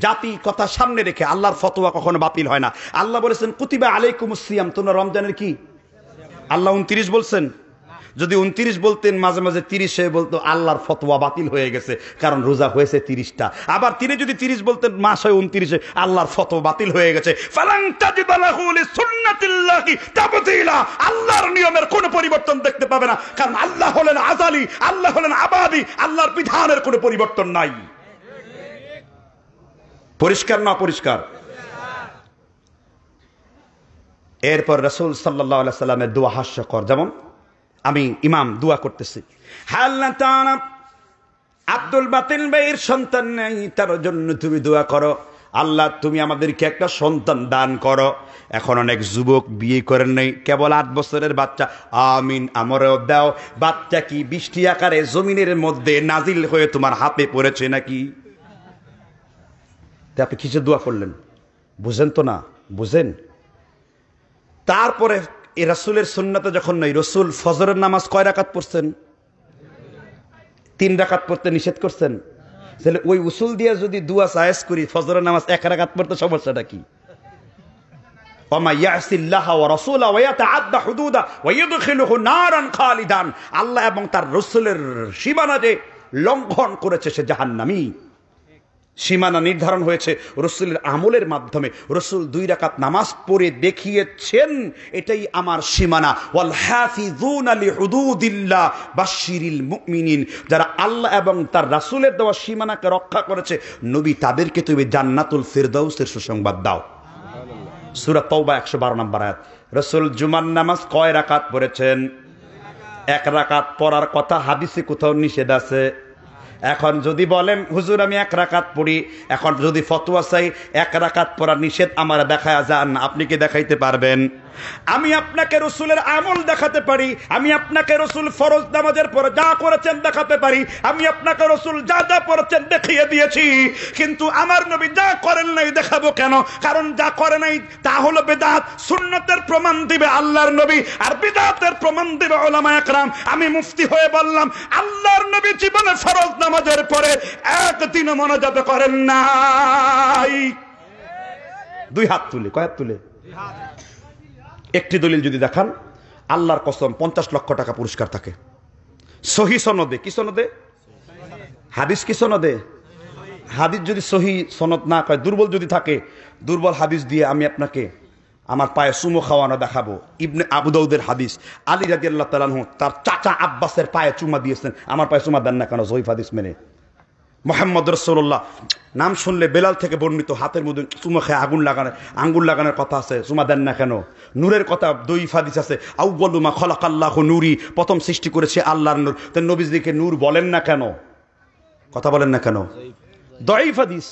জাতি কথা সামনে রেখে। আল্লাহর ফতোয়া কখনো বাতিল হয় না। আল্লাহ বলেছেন কুতিবা আলাইকুমুস সিয়াম, তোমরা রমজানের কি? আল্লাহ 29 বলছেন। যদি 29 বলতেন, মাঝে মাঝে 30 হয়ে বলতো আল্লাহর ফতোয়া বাতিল হয়ে গেছে, কারণ রোজা হয়েছে 30টা। আবার তিনি যদি 30 বলতেন, মাস হয় 29, আল্লাহর ফতোয়া বাতিল হয়ে গেছে। ফালান তাজিদ লাহু লিসুন্নাতিল্লাহি তাবদীলা, আল্লাহর নিয়মের কোনো পরিবর্তন দেখতে পাবে না, কারণ আল্লাহ হলেন আযালি, আল্লাহ হলেন আবাদি, আল্লাহর বিধানের কোনো পরিবর্তন নাই। পরিষ্কার না অপরিষ্কার? এরপর রাসূল সাল্লাল্লাহু আলাইহি সাল্লামের দোয়া হাস্যকর। যেমন আমি ইমাম দোয়া করতেছি, হাল্লাতানা আব্দুল বাতিন ভাইয়ের সন্তান নেই, তার জন্য তুমি দোয়া করো, আল্লাহ তুমি আমাদেরকে একটা সন্তান দান করো। এখন অনেক যুবক বিয়ে করেন নাই, কেবল 8 বছরের বাচ্চা, আমিন আমারও দাও। বাচ্চা কি বৃষ্টি আকারে জমিনের মধ্যে নাজিল হয়ে তোমার হাতে পড়েছে নাকি? আপনি কিসের দোয়া করলেন? বুঝেন তো না? বুঝেন? তারপরে এই রাসূলের সুন্নতে যখন নাই, রসুল ফজরের নামাজ কয় রাকাত পড়ছেন? 3 রাকাত পড়তে নিষেধ করছেন। তাহলে ওই উসুল দিয়ে যদি দুয়া সায়েজ করি, ফজরের নামাজ 1 রাকাত পড়তে সমস্যাটা কি? ওমা ইয়াসিল্লাহ ওয়া রাসূলা ওয়া ইয়াতাআদ্দা হুদুদা ওয়া ইউদখিলুহু নারান খালিদান, আল্লাহ এবং তার রাসূলের সীমানা যে লঙ্ঘন করেছে সে জাহান্নামী। সীমানা নির্ধারণ হয়েছে রাসূলের আমলের মাধ্যমে। রাসূল 2 রাকাত নামাজ পড়ে দেখিয়েছেন, এটাই আমার সীমানা। ওয়াল হাফিযুনা লিহুদুদিল্লাহ বাশশিরিল মুমিনিন, যারা আল্লাহ এবং তার রাসূলের দেওয়া সীমানাকে রক্ষা করেছে, নবী তাদেরকে তুমি জান্নাতুল ফিরদাউসের সুসংবাদ দাও। সূরা তাওবা 112 নম্বর আয়াত। রাসূল জুমার নামাজ কয় রাকাত পড়েছেন? 1 রাকাত পড়ার কথা হাদিসে কোথাও নিষেধ আছে? এখন যদি বলেন হুজুর আমি 1 রাকাত পড়ি, এখন যদি ফতোয়া চাই 1 রাকাত পড়া নিষেধ, আমার দেখায়া যান, আপনি কি দেখাইতে পারবেন? আমি আপনাকে রসুলের আমল দেখাতে পারি, আমি আপনাকে রসুল ফরজ নামাজের পরে যা করেছেন দেখাতে পারি, আমি আপনাকে রসুল যা যা পড়েছেন দেখিয়ে দিয়েছি, কিন্তু আমার নবী যা করেন নাই দেখাবো কেন? কারণ যা করে নাই তা হলো বেদাত। সুন্নতের প্রমাণ দিবে আল্লাহর নবী, আর বিদআতের প্রমাণ দিবে উলামায়ে কেরাম। আমি মুফতি হয়ে বললাম, আল্লাহর নবী জীবনে ফরজ নামাজের পরে একদিনও মোনাজাত করেন নাই। 2 হাত তুলে, কয় হাত তুলে? একটি দলিল যদি দেখান, আল্লাহর কসম 50 লক্ষ টাকা পুরস্কার থাকে। সহি সনদে, কি সনদে? হাদিস কি সনদে? হাদিস যদি সহি সনদ না কয়, দুর্বল যদি থাকে, দুর্বল হাদিস দিয়ে আমি আপনাকে আমার পায়ে চুমো খাওয়ানো দেখাবো। ইবনে আবু দাউদের হাদিস, আলী রাদিয়াল্লাহু তাআলা আনহু তার চাচা আব্বাসের পায়ে চুমা দিয়েছেন, আমার পায়ে চুমা দেন না কেন? জয়ীফ হাদিস মেনে। মুহাম্মদ রাসূলুল্লাহ নাম শুনলে বেলাল থেকে বর্ণিত, হাতের মধ্যে চুমা খেয়ে আঙ্গুল লাগানোর কথা আছে, চুমা দেন না কেন? নূরের কথা দয়ীফ হাদিস আছে, আউয়ালু মা খালাকাল্লাহু নূরি, প্রথম সৃষ্টি করেছে আল্লাহর নূর, তো নবীজিকে নূর বলেন না কেন? কথা বলেন না কেন? দয়ীফ হাদিস,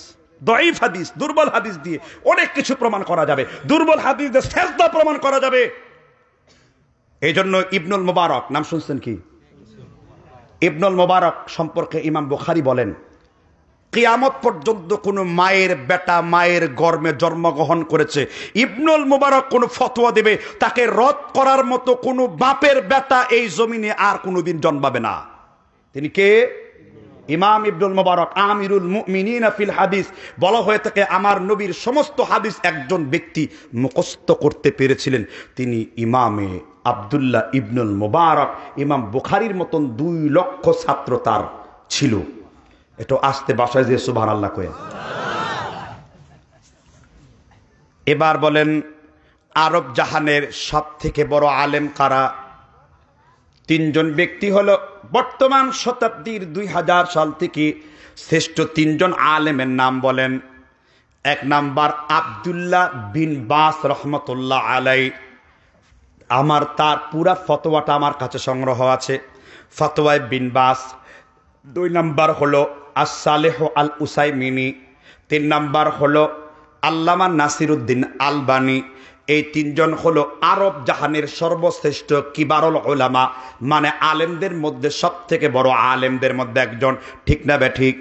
দয়ীফ হাদিস, দুর্বল হাদিস দিয়ে অনেক কিছু প্রমাণ করা যাবে, দুর্বল হাদিস দিয়ে সেজদা প্রমাণ করা যাবে। এই জন্য ইবনুল মুবারক নাম শুনছেন কি? ইবনুল মুবারক সম্পর্কে ইমাম বুখারী বলেন, কিয়ামত পর্যন্ত কোন মায়ের বেটা মায়ের গর্ভে জন্মগ্রহণ করেছে, ইবনুল মুবারক কোন ফতোয়া দেবে, তাকে রদ করার মতো কোন বাপের বেটা এই জমিনে আর কোনোদিন জন্মাবে না। তিনি কে? ইমাম ইবনুল মুবারক আমিরুল মুমিনিন ফিল হাদিস। বলা হয়ে থাকে আমার নবীর সমস্ত হাদিস একজন ব্যক্তি মুখস্থ করতে পেরেছিলেন, তিনি ইমামে আব্দুল্লাহ ইবনুল মুবারক। ইমাম বুখারীর মতন 2 লক্ষ ছাত্র তার ছিল। এটা আসতে বাসায় যে সুবহানাল্লাহ কয়ে। এবার বলেন, আরব জাহানের সব থেকে বড় আলেম কারা? 3 জন ব্যক্তি হলো বর্তমান শতাব্দীর 2000 সাল থেকে শ্রেষ্ঠ 3 জন আলেমের নাম বলেন। 1 নাম্বার আব্দুল্লাহ বিন বাস রহমতুল্লাহ আলাই। আমার তার পুরা ফতোয়াটা আমার কাছে সংগ্রহ আছে, ফতোয়ায়ে বিন বাস। 2 নাম্বার হলো আস-সালেহ আল উসাইমিনি। 3 নাম্বার হলো আল্লামা নাসিরউদ্দিন আলবানী। এই 3 জন হলো আরব জাহানের সর্বশ্রেষ্ঠ কিবারুল উলামা, মানে আলেমদের মধ্যে সব থেকে বড় আলেমদের মধ্যে একজন। ঠিক না বে ঠিক?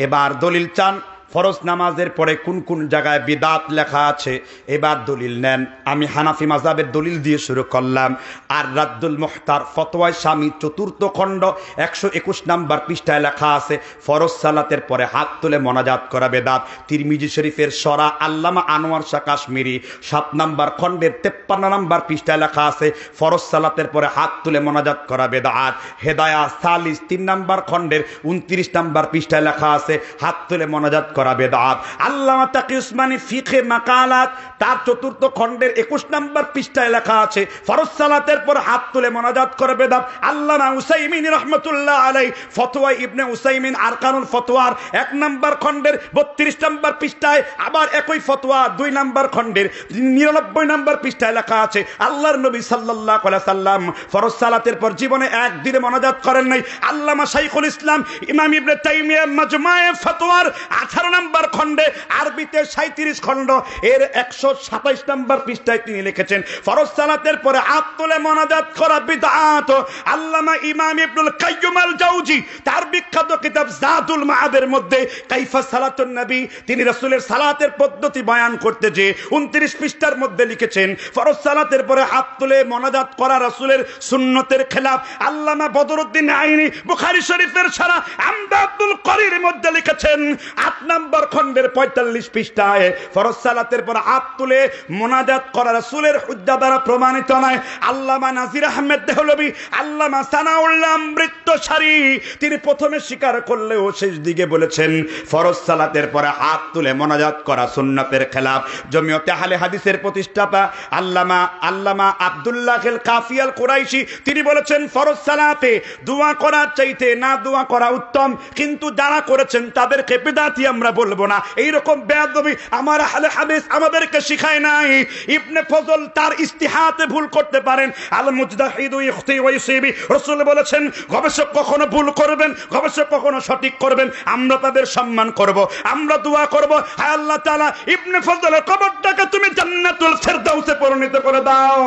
এবার দলিল চান ফরজ নামাজের পরে কোন কোন জায়গায় বিদাত লেখা আছে, এবার দলিল নেন। আমি হানাফি মাযহাবের দলিল দিয়ে শুরু করলাম। আর রাদ্দুল মুহতার ফতোয়ায়ে শামী 4th খণ্ড 121 নাম্বার পৃষ্ঠায় লেখা আছে ফরজ সালাতের পরে হাত তুলে মোনাজাত করা বেদাত। তিরমিজি শরীফের শরা আল্লামা আনোয়ার শাহ কাশ্মীরি 7 নাম্বার খণ্ডের 53 নাম্বার পৃষ্ঠায় লেখা আছে ফরজ সালাতের পরে হাত তুলে মোনাজাত করা বেদাত। হেদায়া সালিস 3 নাম্বার খণ্ডের 29 নাম্বার পৃষ্ঠায় লেখা আছে হাত তুলে মোনাজাত করা করা বেদাত। আল্লামা তাকি উসমানী ফিকহে মাকালাত তার 4th খণ্ডের 21 নম্বর পৃষ্ঠায় লেখা আছে, ফরজ সালাতের পর হাত তুলে মোনাজাত করা বেদাত। আল্লামা উসাইমিন রাহমাতুল্লাহ আলাইহি ফতোয়া ইবনে উসাইমিন আরকানুল ফতোয়ার 1 নম্বর খণ্ডের 32 নম্বর পৃষ্ঠায় আবার একই ফতোয়া 2 নম্বর খণ্ডের 99 নম্বর পৃষ্ঠায় লেখা আছে, আল্লাহর নবী সাল্লাল্লাহু আলাইহি সাল্লাম ফরজ সালাতের পর জীবনে একদিনে মোনাজাত করেন নাই। আল্লামা শাইখুল ইসলাম ইমাম ইবনে তাইমিয়া মাজমুয়ে ফতোয়ার 18 নম্বর খণ্ডে আরবিতে 37 খণ্ড এর 127 নম্বর পৃষ্ঠায় তিনি লিখেছেন, ফরজ সালাতের পরে হাত তুলে মোনাজাত করা বিদআত। আল্লামা ইমাম ইবনুল কাইয়্যিম আল জাওজি তার বিখ্যাত কিতাব জাদুল মাআদের মধ্যে কাইফা সালাতুন নবী, তিনি রাসূলের সালাতের পদ্ধতি বয়ান করতে যে 29 পৃষ্ঠার মধ্যে লিখেছেন, ফরজ সালাতের পরে হাত তুলে মোনাজাত করা রাসূলের সুন্নতের খেলাফ। আল্লামা বদরুদ্দিন আইনি বুখারী শরীফের সারা আমদাদুল করির মধ্যে লিখেছেন 8 নম্বর খণ্ডের 45 পৃষ্ঠায়, ফরজ সালাতের পর হাত তুলে মোনাজাত করা রাসূলের হুজ্জা দ্বারা প্রমাণিত নয়। আল্লামা নাজির আহমেদ দেহলভী, আল্লামা সানাউল্লাহ অমৃতসারী তিনি প্রথমে স্বীকার করলেও শেষ দিকে বলেছেন ফরজ সালাতের পরে হাত তুলে মোনাজাত করা সুন্নতের খেলাফ। জমিয়তে আহলে হাদিসের প্রতিষ্ঠাতা আল্লামা আব্দুল্লাহ আল কাফি আল কুরাইশি তিনি বলেছেন ফরজ সালাতে দোয়া করার চাইতে না দোয়া করা উত্তম, কিন্তু যারা করেছেন তাদেরকে বিদআতি আমরা বলবো না। এইরকম বেয়াদবি আমার আহলে হাদিস আমাদেরকে শিখায় নাই। ইবনে ফজল তার ইস্তিহাতে ভুল করতে পারেন, আল মুজতাহিদু ইখতি ওয়া ইউসিবি, রাসূল বলেছেন গবেষক কখনো ভুল করবেন, গবেষক কখনো সঠিক করবেন, আমরা তাদের সম্মান করব, আমরা দোয়া করব, হায় আল্লাহ তাআলা ইবনে ফজলের কবরটাকে তুমি জান্নাতুল ফেরদাউসে পরিণত করে দাও।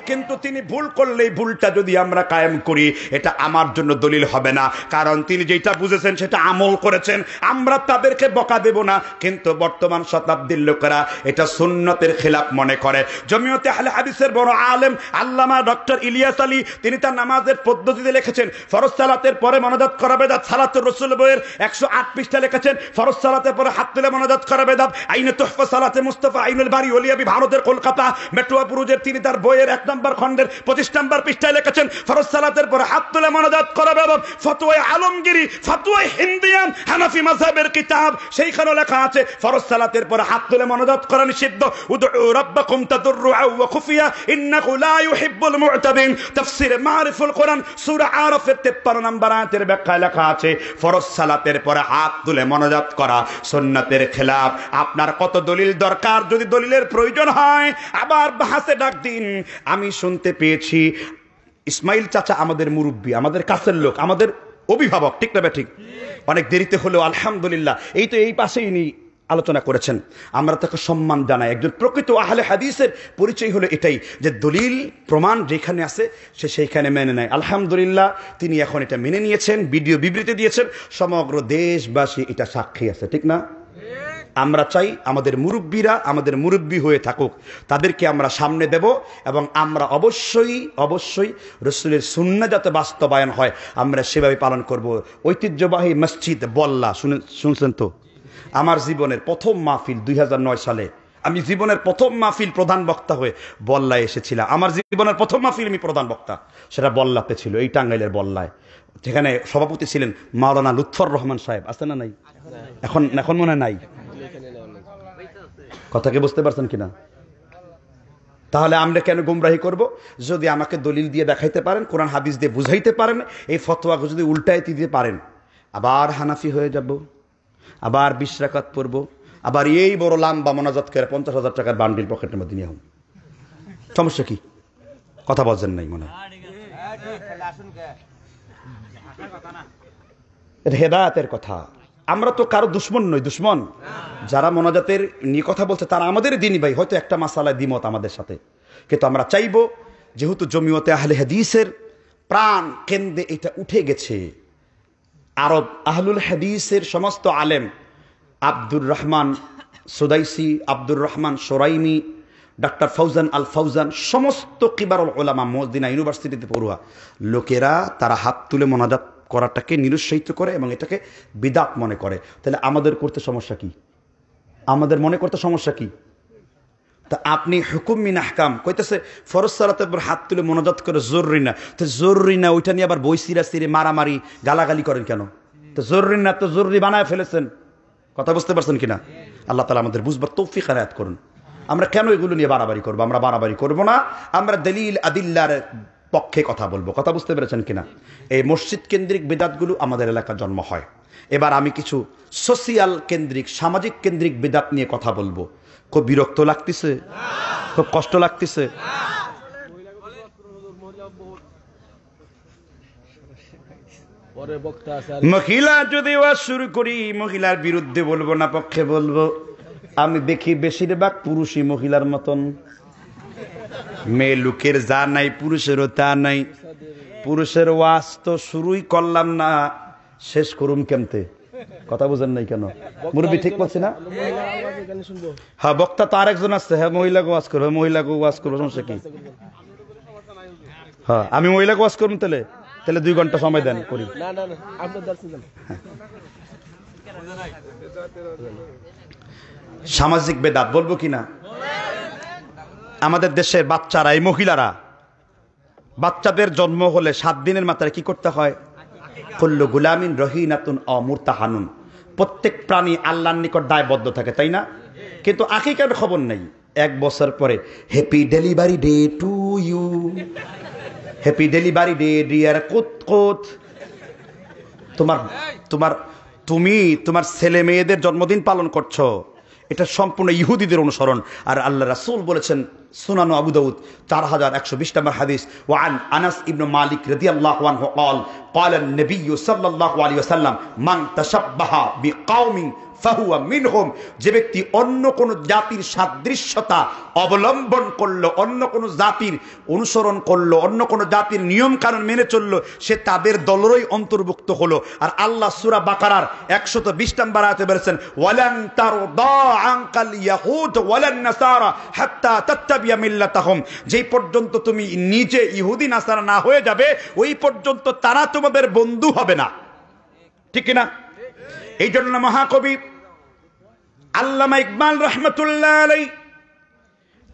কিন্তু তিনি ভুল করলেই ভুলটা যদি আমরা কায়েম করি এটা আমার জন্য দলিল হবে না, কারণ তিনি যেটা বুঝেছেন সেটা আমল করেছেন, আমরা তাদেরকে বকা দেব না। কিন্তু বর্তমান শতাব্দীর লোকেরা এটা সুন্নতের খেলাফ মনে করে। জমিয়তে আহলে হাদিসের বড় আলেম আল্লামা ডক্টর ইলিয়াস আলী তিনি তার নামাজের পদ্ধতিতে লিখেছেন, ফরজ সালাতের পরে মোনাজাত করা বেদাত। সালাতুর রাসূল বইয়ের 108 পৃষ্ঠা লিখেছেন ফরজ সালাতের পরে হাত তুলে মোনাজাত করা বেদাত। আইনে তুহফা সালাতে মুস্তাফা আইনুল বারি ওলিয়াবি ভারতের কলকাতা মেট্রোপুরুজের তিনি তার বইয়ের 1 নম্বর খণ্ডের 25 নম্বর পৃষ্ঠায় লিখেছেন ফরজ সালাতের পরে হাত তুলে মোনাজাত করা বেদাত। ফতোয়া আলমগীরি, ফতোয়া হিন্দিয়ান হানাফি মাযহাবের কিতাব সেইখানে লেখা আছে ফরজ সালাতের পরে হাত তুলে মোনাজাত করা নিষিদ্ধ। উদউ রাব্বাকুম তাদররুআ ওয়া খুফিয়া ইন্নাহু লা ইউহিব্বুল মু'তাদিন। তাফসীরে মারিফুল কোরআন সূরা আরাফের 53 নম্বর আয়াতের ব্যাখ্যায় লেখা আছে ফরজ সালাতের পরে হাত তুলে মোনাজাত করা সুন্নাতের খেলাফ। আপনার কত দলিল দরকার? যদি দলিলের প্রয়োজন হয় আবার বাহাসে ডাক দিন। আমি শুনতে পেয়েছি ইসমাইল চাচা আমাদের মুরব্বী, আমাদের কাছের লোক, আমাদের অভিভাবক, ঠিক না ঠিক? অনেক দেরিতে হলেও আলহামদুলিল্লাহ এই তো এই পাশেই ইনি আলোচনা করেছেন, আমরা তাকে সম্মান জানাই। একজন প্রকৃত আহলে হাদিসের পরিচয় হলো এটাই যে দলিল প্রমাণ যেখানে আছে সে সেইখানে মেনে নেয়। আলহামদুলিল্লাহ তিনি এখন এটা মেনে নিয়েছেন, ভিডিও বিবৃতি দিয়েছেন, সমগ্র দেশবাসী এটা সাক্ষী আছে, ঠিক না? আমরা চাই আমাদের মুরব্বীরা আমাদের মুরব্বী হয়ে থাকুক, তাদেরকে আমরা সামনে দেব এবং আমরা অবশ্যই রাসূলের সুন্নাহ যাতে বাস্তবায়ন হয় আমরা সেভাবে পালন করব। ঐতিহ্যবাহী মসজিদ বল্লা শুনছেন তো? আমার জীবনের প্রথম মাহফিল 2009 সালে আমি জীবনের প্রথম মাহফিল প্রধান বক্তা হয়ে বল্লায় এসেছিলাম। আমার জীবনের প্রথম মাহফিল আমি প্রধান বক্তা, সেটা বল্লাতে ছিল, এই টাঙ্গাইলের বল্লায়। যেখানে সভাপতি ছিলেন মাওলানা লুৎফর রহমান সাহেব, আছে না নাই? এখন মনে নাই, কথা কি বুঝতে পারছেন কিনা? তাহলে আমরা কেন গুমরাহি করব? যদি আমাকে দলিল দিয়ে দেখাইতে পারেন, কোরআন হাদিস দিয়ে বুঝাইতে পারেন, এই ফতোয়াকে যদি উল্টাইতে দিতে পারেন, আবার হানাফি হয়ে যাব, আবার 20 রাকাত পড়ব, আবার এই বড় লাম্বা মোনাজাত করে 50,000 টাকার বান্ডিল পকেটের মধ্যে নিয়ে হন। সমস্যা কি? কথা বলছেন নাই মনে হয়। এটা হেদায়েতের কথা। আমরা তো কারো দুশ্মন নই, দুশ্মন যারা মোনাজাতের নিয়ে কথা বলছে তারা আমাদের দিনী ভাই, হয়তো একটা মাসালায় দ্বিমত আমাদের সাথে, কিন্তু আমরা চাইবো যেহেতু জমিয়তে আহলে হাদিসের প্রাণ কেন্দ্রে এটা উঠে গেছে, আরব আহলুল হাদিসের সমস্ত আলেম আব্দুর রহমান সুদাইসি, আব্দুর রহমান সোরাইমি, ডক্টর ফৌজান আল ফৌজান, সমস্ত কিবারুল উলামা মদিনা ইউনিভার্সিটিতে পড়ুয়া লোকেরা তারা হাত তুলে মোনাজাত করাটাকে নিরুৎসাহিত করে এবং এটাকে বিদআত মনে করে। তাহলে আমাদের করতে সমস্যা কি? আমাদের মনে করতে সমস্যা কি? তা আপনি হুকুম মিন আহকাম কইতেছে ফরজ সালাতের পর হাত তুলে মোনাজাত করে জরুরি না, তো জরুরি না ওইটা নিয়ে আবার বই সিরা সিরে মারামারি গালাগালি করেন কেন? তো জরুরি না তো জরুরি বানায় ফেলেছেন। কথা বুঝতে পারছেন কিনা? আল্লাহ তাআলা আমাদের বুঝবার তৌফিক আনায়াত করুন। আমরা কেন এগুলো নিয়ে বাড়াবাড়ি করবো? আমরা বাড়াবাড়ি করবো না, আমরা দলিল আদিল্লার পক্ষে কথা বলবো। কথা বুঝতে পেরেছেন কিনা? এই মসজিদ কেন্দ্রিক বিদাতগুলো আমাদের এলাকায় জন্ম হয়। এবার আমি কিছু সোশিয়াল কেন্দ্রিক, সামাজিক কেন্দ্রিক বিদাত নিয়ে কথা বলবো। খুব বিরক্ত লাগতেছে, খুব কষ্ট লাগতেছে। মহিলা যদি ওয়াজ শুরু করি, মহিলার বিরুদ্ধে বলবো না পক্ষে বলবো। আমি দেখি বেশিরভাগ পুরুষই মহিলার মতন। মেয়ে লোকের যা নাই পুরুষেরও তা নাই। পুরুষের ওয়াজ তো শুরুই করলাম না, শেষ করুম কেমতে? কথা বুঝেন নাই কেন? মুরব্বী ঠিক বলছি না? হ্যাঁ, বক্তা তো আরেকজন আসছে। হ্যাঁ, মহিলাকে ওয়াজ করবো, মহিলাকে ওয়াজ করবো, সমস্যা কি? হ্যাঁ, আমি মহিলাকে ওয়াজ করবো। তাহলে 2 ঘন্টা সময় দেন, করি। সামাজিক বেদাত বলবো কিনা? আমাদের দেশের বাচ্চারা, এই মহিলারা, বাচ্চাদের জন্ম হলে 7 দিনের মাথায় কি করতে হয়? কুল্লু গুলামিন রহিনাতুন আও মুরতাহানুন। প্রত্যেক প্রাণী আল্লাহর নিকট দায়বদ্ধ থাকে, তাই না? কিন্তু আকিকার খবর নেই। 1 বছর পরে happy delivery day to you, happy delivery day dear কুত। তুমি তোমার ছেলে মেয়েদের জন্মদিন পালন করছো, এটা সম্পূর্ণ ইহুদিদের অনুসরণ। আর আল্লাহ রাসূল বলেছেন, সুনান আবু দাউদ 4120 নম্বর হাদিস, ওয়ান আনাস ইবনে মালিক রাদিয়াল্লাহু আনহু قال قال النبي صلى الله عليه وسلم من تشبه بقوم ফাহুয়া মিনহুম। যে ব্যক্তি অন্য কোন জাতির সাদৃশ্যতা অবলম্বন করলো, অন্য কোন জাতির অনুসরণ করলো, অন্য কোন জাতির নিয়ম কানুন মেনে চললো, সে তাদের দলেরই অন্তর্ভুক্ত হলো। আর আল্লাহ সূরা বাকারার 120 নম্বর আয়াতে বলেছেন, ওয়ালান তারদা আনকাল ইয়াহুদ ওয়ালান নাসারা হাত্তা তাত্তাবিয়া মিল্লাতাহুম। যেই পর্যন্ত তুমি নিজে ইহুদি নাসারা না হয়ে যাবে, ওই পর্যন্ত তারা তোমাদের বন্ধু হবে না। ঠিক কিনা? এই জন্য মহাকবি আল্লামা ইকবাল রহমতুল্লাহ আলাইহি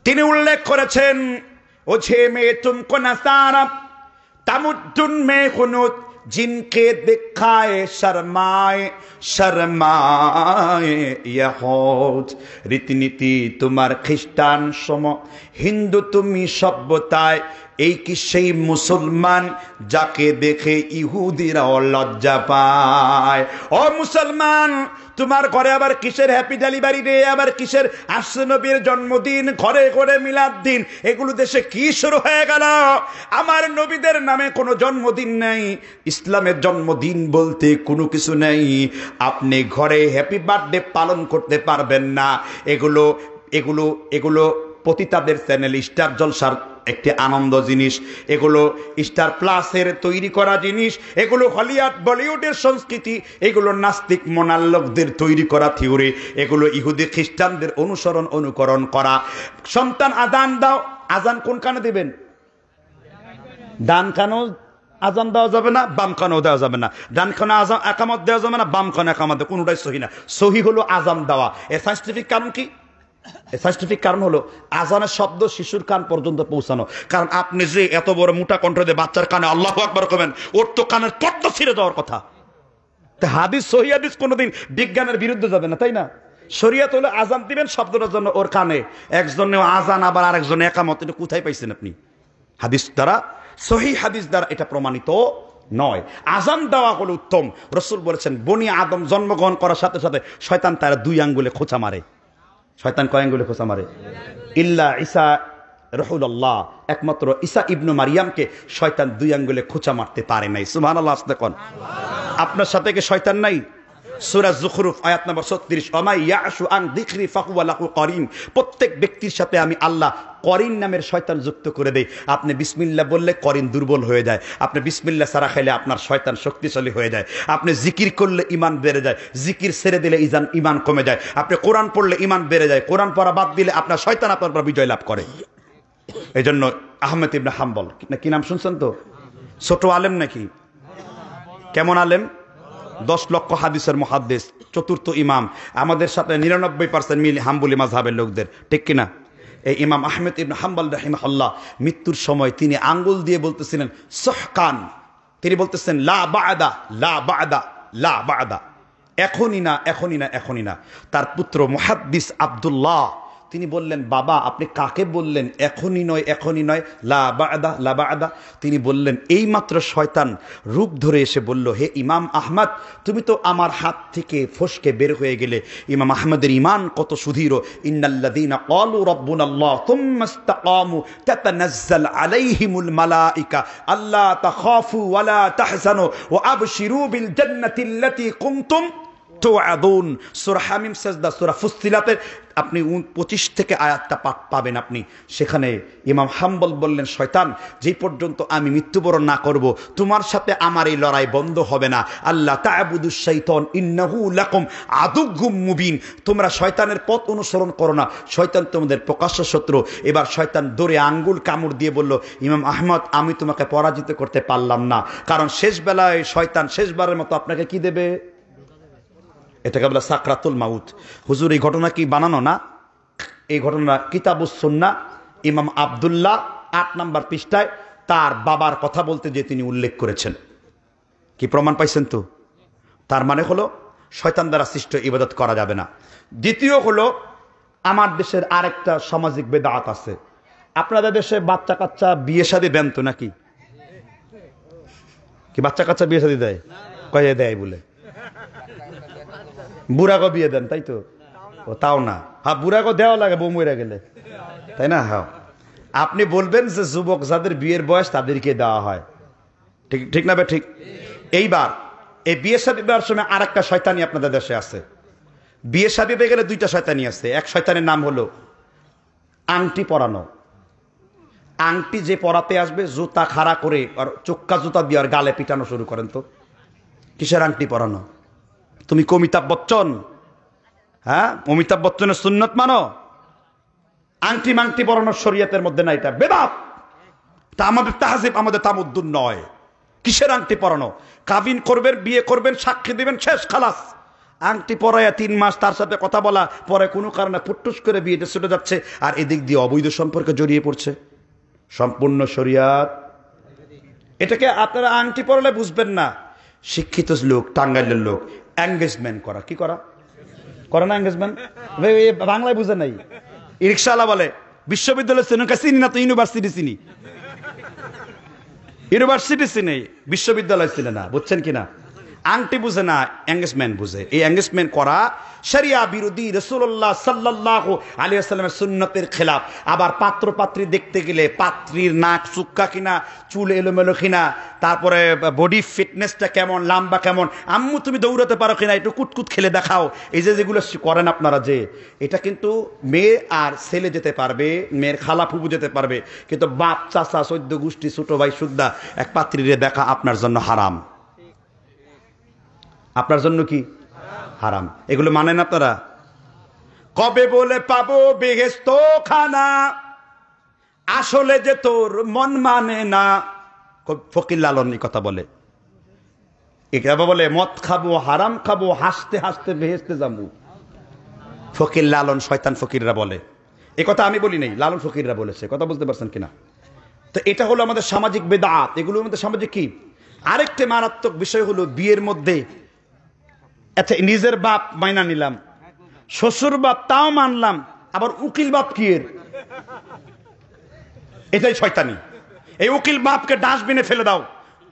তিনি উল্লেখ করেছেন, ও ঝে মে তুমকো নাসারা তামুদ্দুন মে খুনুত জিনকে দেখায় শর্মায় শর্মায় ইয়াহুদ। রীতিনীতি তোমার খ্রিস্টান সম, হিন্দু তুমি সভ্যতায়। এই কি সেই মুসলমান যাকে দেখে ইহুদিরাও লজ্জা পায়? ও মুসলমান, তোমার ঘরে আবার কিসের হ্যাপি ডেলিভারি ডে, আবার কিসের আসছে নবীর জন্মদিন, ঘরে ঘরে মিলাদ দিন, এগুলো দেশে কি শুরু হয়ে গেল? আমার নবীদের নামে কোনো জন্মদিন নেই, ইসলামের জন্মদিন বলতে কোনো কিছু নেই। আপনি ঘরে হ্যাপি বার্থডে পালন করতে পারবেন না। এগুলো এগুলো এগুলো পতিতাদের চ্যানেল স্টার জলসার একটি আনন্দ জিনিস, এগুলো স্টার প্লাসের তৈরি করা জিনিস, এগুলো হলিউড বলিউডের সংস্কৃতি, এগুলো নাস্তিক মোনাল্লকদের তৈরি করা থিওরি, এগুলো ইহুদি খ্রিস্টানদের অনুকরণ করা। সন্তান আজান দাও, আজান কোন কানে দিবেন? ডান কানেও আজান দেওয়া যাবে না, বাম কানেও দেওয়া যাবে না। ডান কানে আজান একামত দেওয়া যাবে না, বাম কানে একামত, কোনোটাই সহি না। সহি হলো আজান দেওয়া। এর সায়েন্টিফিক কারণ কি? সায়েন্টিফিক কারণ হলো আজানের শব্দ শিশুর কান পর্যন্ত পৌঁছানো। কারণ আপনি যে এত বড় মোটা কণ্ঠ দিয়ে বাচ্চার কানে আল্লাহু আকবার করবেন, ওর তো কানের পর্দা ছিঁড়ে যাওয়ার কথা। হাদিস, সহি হাদিস কোনোদিন বিজ্ঞানের বিরুদ্ধে যাবে না, তাই না? শরীয়ত হলো আজান দিবেন শব্দটার জন্য ওর কানে, একজনে আজান আবার আরেকজনে একামত। এটা কোথায় পাইছেন আপনি? হাদিস দ্বারা, সহি হাদিস দ্বারা এটা প্রমাণিত নয়। আজান দেওয়া হলো উত্তম। রাসূল বলেছেন, বনি আদম জন্মগ্রহণ করার সাথে সাথে শয়তান তার 2 আঙ্গুলে খোঁচা মারে। শয়তান কয় আঙ্গুলে খোঁচা মারে? ইল্লা ঈসা রহুল্লাহ, একমাত্র ঈসা ইবনু মারিয়ামকে শয়তান 2 আঙ্গুলে খোঁচা মারতে পারে নাই। সুবহানাল্লাহ। আসতে কোন আপনার সাথে কি শয়তান নাই? সূরা যুখরুফ আয়াত নম্বর 36, ওমাই ইয়াশু আন যিকরি ফাহুয়া লাহু করিন। প্রত্যেক ব্যক্তির সাথে আমি আল্লাহ করিন নামের শয়তান যুক্ত করে দেই। আপনি বিসমিল্লাহ বললে করিন দুর্বল হয়ে যায়, আপনি বিসমিল্লাহ ছাড়া খেলে আপনার শয়তান শক্তিশালী হয়ে যায়, আপনি জিকির করলে ঈমান বেড়ে যায়, জিকির ছেড়ে দিলে ঈমান কমে যায়, আপনি কোরআন পড়লে ঈমান বেড়ে যায়, কোরআন পড়া বাদ দিলে আপনার শয়তান আপনার উপর বিজয় লাভ করে। এই জন্য আহমেদ ইবনে হাম্বল, কি নাম শুনছেন তো? ছোট আলেম নাকি? কেমন আলেম? 10 লক্ষ হাদিসের মুহাদ্দিস, 4র্থ ইমাম। আমাদের সাথে 99% মিল হাম্বলি মাযহাবের লোকদের, ঠিক কিনা? এই ইমাম আহমেদ ইবনে হাম্বল রাহিমাহুল্লাহ মৃত্যুর সময় তিনি আঙ্গুল দিয়ে বলতেছিলেন সহকান, তিনি বলতেছেন লা বা'দা লা বা'দা লা বা'দা। এখনই না, এখনই না, এখনই না। তার পুত্র মুহাদ্দিস আব্দুল্লাহ তিনি বললেন, বাবা আপনি কাকে বললেন এখনই নয়, এখনই নয়, লা বা'দা, লা বা'দা? তিনি বললেন, এইমাত্র শয়তান রূপ ধরে এসে বলল, হে ইমাম আহমদ, তুমি তো আমার হাত থেকে ফসকে বের হয়ে গেলে। ইমাম আহমদের ঈমান কত সুদৃঢ়। ইন্নাল্লাযীনা ক্বালু রাব্বুনাল্লাহ থুম্মা ইসতাকামু তাতানাজ্জাল আলাইহিমুল মালায়েকা আল্লা তাখাফু ওয়া লা তাহজানু ওয়া আবশিরু বিল জান্নাতিল্লাতী কুনতুম তুআদুন। সূরা হামিম সাজদা, সূরা ফুসসিলাতের আপনি 25 থেকে আয়াতটা পাবেন আপনি। সেখানে ইমাম হাম্বল বললেন, শয়তান, যে পর্যন্ত আমি মৃত্যুবরণ না করব তোমার সাথে আমার এই লড়াই বন্ধ হবে না। আল্লাহ তা'বুদুশ শাইতান ইন্নাহু লাকুম আদুউম মুবিন। তোমরা শয়তানের পথ অনুসরণ করো না, শয়তান তোমাদের প্রকাশ্য শত্রু। এবার শয়তান দৌড়ে আঙ্গুল কামড় দিয়ে বলল, ইমাম আহমদ, আমি তোমাকে পরাজিত করতে পারলাম না, কারণ শেষ বেলায় শয়তান শেষবারের মতো আপনাকে কি দেবে? এটাকে বলে সাকরাতুল মাউত। হুজুর, এই ঘটনা কি বানানো না? এই ঘটনা কিতাবুস সুন্নাহ ইমাম আব্দুল্লাহ 8 নম্বর পৃষ্ঠায় তার বাবার কথা বলতে যে তিনি উল্লেখ করেছেন। কি প্রমাণ পাইছেন তো? তার মানে হলো শয়তান দ্বারা সৃষ্ট ইবাদত করা যাবে না। দ্বিতীয় হলো, আমার দেশের আরেকটা সামাজিক বেদাত আছে। আপনাদের দেশে বাচ্চা কাচ্চা বিয়ে শাদী দেন তো নাকি? কি বাচ্চা কাচ্চা বিয়ে শাদী দেয়? কয়ে দেয় বলে বুড়াগো বিয়ে দেন, তাই তো? ও তাও না, হ্যাঁ বুড়াগো দেওয়া লাগে বউ মরে গেলে, তাই না? হ্যাঁ, আপনি বলবেন যে যুবক যাদের বিয়ের বয়স তাদেরকে দেওয়া হয়, ঠিক ঠিক না? ঠিক। এইবার এই বিয়ে শাদী দেওয়ার সময় আর একটা শয়তানি আপনাদের দেশে আছে। বিয়ে শাদী পেয়ে গেলে 2টা শয়তানি আছে। এক শয়তানের নাম হলো আংটি পরানো। আংটি যে পরাতে আসবে জুতা খাড়া করে আর চোক্কা জুতা দিয়ে আর গালে পিটানো শুরু করেন। তো কিসের আংটি পরানো? তুমি কি অমিতাভ বচ্চন? হ্যাঁ, অমিতাভ বচ্চনের সুন্নত মানো? আংটি মাংটি পরানোর শরীয়তের মধ্যে না, এটা বেদাত। তা আমাদের তাহজিব, আমাদের তামুদ্দুন নয়। কিসের আংটি পরানো? কাবিন করবেন, বিয়ে করবেন, সাক্ষী দিবেন, শেষ, খালাস। আংটি পরাইয়া 3 মাস তার সাথে কথা বলা, পরে কোনো কারণে ফুটটুস করে বিয়েটা ছুটে যাচ্ছে, আর এদিক দিয়ে অবৈধ সম্পর্কে জড়িয়ে পড়ছে। সম্পূর্ণ শরিয়াত। এটাকে আপনারা আংটি পরালে বুঝবেন না। শিক্ষিত লোক, টাঙ্গাইলের লোক, এঙ্গেজমেন্ট করা, কি করা করে না? এঙ্গেজমেন্ট বাংলায় বুঝে নাই। রিক্সাওয়ালা বলে, বিশ্ববিদ্যালয় চিনি না তো, ইউনিভার্সিটি চিনি। ইউনিভার্সিটি চিনি, বিশ্ববিদ্যালয় চিনে না, বুঝছেন কিনা? আংটি বুঝে না, এঙ্গেজমেন্ট বুঝে। এই এঙ্গেজমেন্ট করা শরিয়া বিরোধী, রাসূলুল্লাহ সাল্লাল্লাহু আলাইহি ওয়াসাল্লামের সুন্নতের খেলাফ। আবার পাত্র পাত্রী দেখতে গেলে পাত্রীর নাক চুক্কা কিনা, চুল এলোমেলো কিনা, তারপরে বডি ফিটনেসটা কেমন, লম্বা কেমন, আম্মু তুমি দৌড়াতে পারো কিনা, একটু কুতকুত খেলে দেখাও, এই যে যেগুলো করেন আপনারা, যে এটা কিন্তু মেয়ে আর ছেলে যেতে পারবে, মেয়ের খালা ফুবু যেতে পারবে, কিন্তু বাপ চাচা 14 গোষ্ঠী ছোট ভাই সুদ্ধা এক পাত্রীরে দেখা আপনার জন্য হারাম। আপনার জন্য কি হারাম? এগুলো মানেন আপনারা? কবে বলে পাবো বেহেশত খানা, আসলে যে তোর মন মানে না। ফকির লালন এই কথা বলে। এটা বলে মদ খাবো, হারাম খাবো, হাসতে হাসতে বেহেশতে যাবো। ফকির লালন, শয়তান ফকিররা বলে। এ কথা আমি বলি নাই, লালন ফকিররা বলেছে। কথা বুঝতে পারছেন কিনা? তো এটা হলো আমাদের সামাজিক বেদাত। এগুলোর মধ্যে সামাজিক কি আরেকটা মারাত্মক বিষয় হলো, বিয়ের মধ্যে আচ্ছা নিজের বাপ মাইনা নিলাম, শ্বশুর বাপ তাও মানলাম, আবার উকিল বাপ কি এর? এটাই শয়তানি। এই উকিল বাপকে ডাস্টবিনে ফেলে দাও।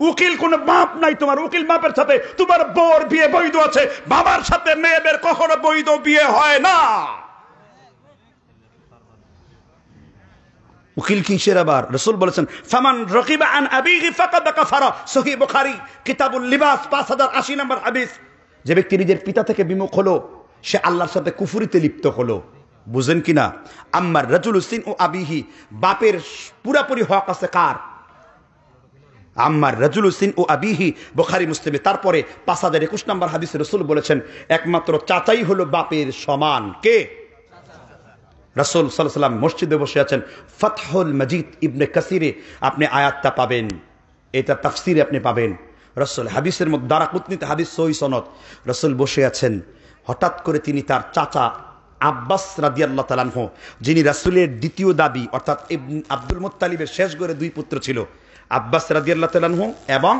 উকিল কোনো বাপ নাই তোমার। উকিল বাপের সাথে তোমার বউর বিয়ে বৈধ আছে, বাবার সাথে মেয়েদের কখনো বৈধ বিয়ে হয় না। উকিল কিসের আবার? রাসূল বলেছেন, ফামান রাকিবা আন আবিহি ফাকাদ কাফারা। সহিহ বুখারী কিতাবুল লিবাস 5080 নম্বর হাদিস। যে ব্যক্তি নিজের পিতা থেকে বিমুখ হলো, সে আল্লাহর সাথে কুফরিতে লিপ্ত হলো। বুঝেন কিনা? আম্মার রাজুলু সিন ও আবিহি, বাপের পুরাপুরি হক আছে কার? আম্মার রাজুলু সিন ও আবিহি, বুখারী মুসলিমে। তারপরে 5021 নম্বর হাদিসে রাসূল বলেছেন, একমাত্র চাচাই হলো বাপের সমান। কে? রাসূল সাল্লাল্লাহু আলাইহি ওয়াসাল্লাম মসজিদে বসে আছেন। ফাতহুল মজিদ ইবনে কাসিরে আপনি আয়াতটা পাবেন, এটা তাফসিরে আপনি পাবেন। রাসূল হাদিসের মধ্যে দারাকুতনিতে হাদিস সহিহ সনদ, রাসূল বসে আছেন। হঠাৎ করে তিনি তার চাচা আব্বাস রাদিয়াল্লাহু তাআলা আনহু, যিনি রাসূলের দ্বিতীয় দাবি, অর্থাৎ আব্দুল মুত্তালিবের শেষ ঘরে 2 পুত্র ছিল, আব্বাস রাদিয়াল্লাহু তাআলা আনহু এবং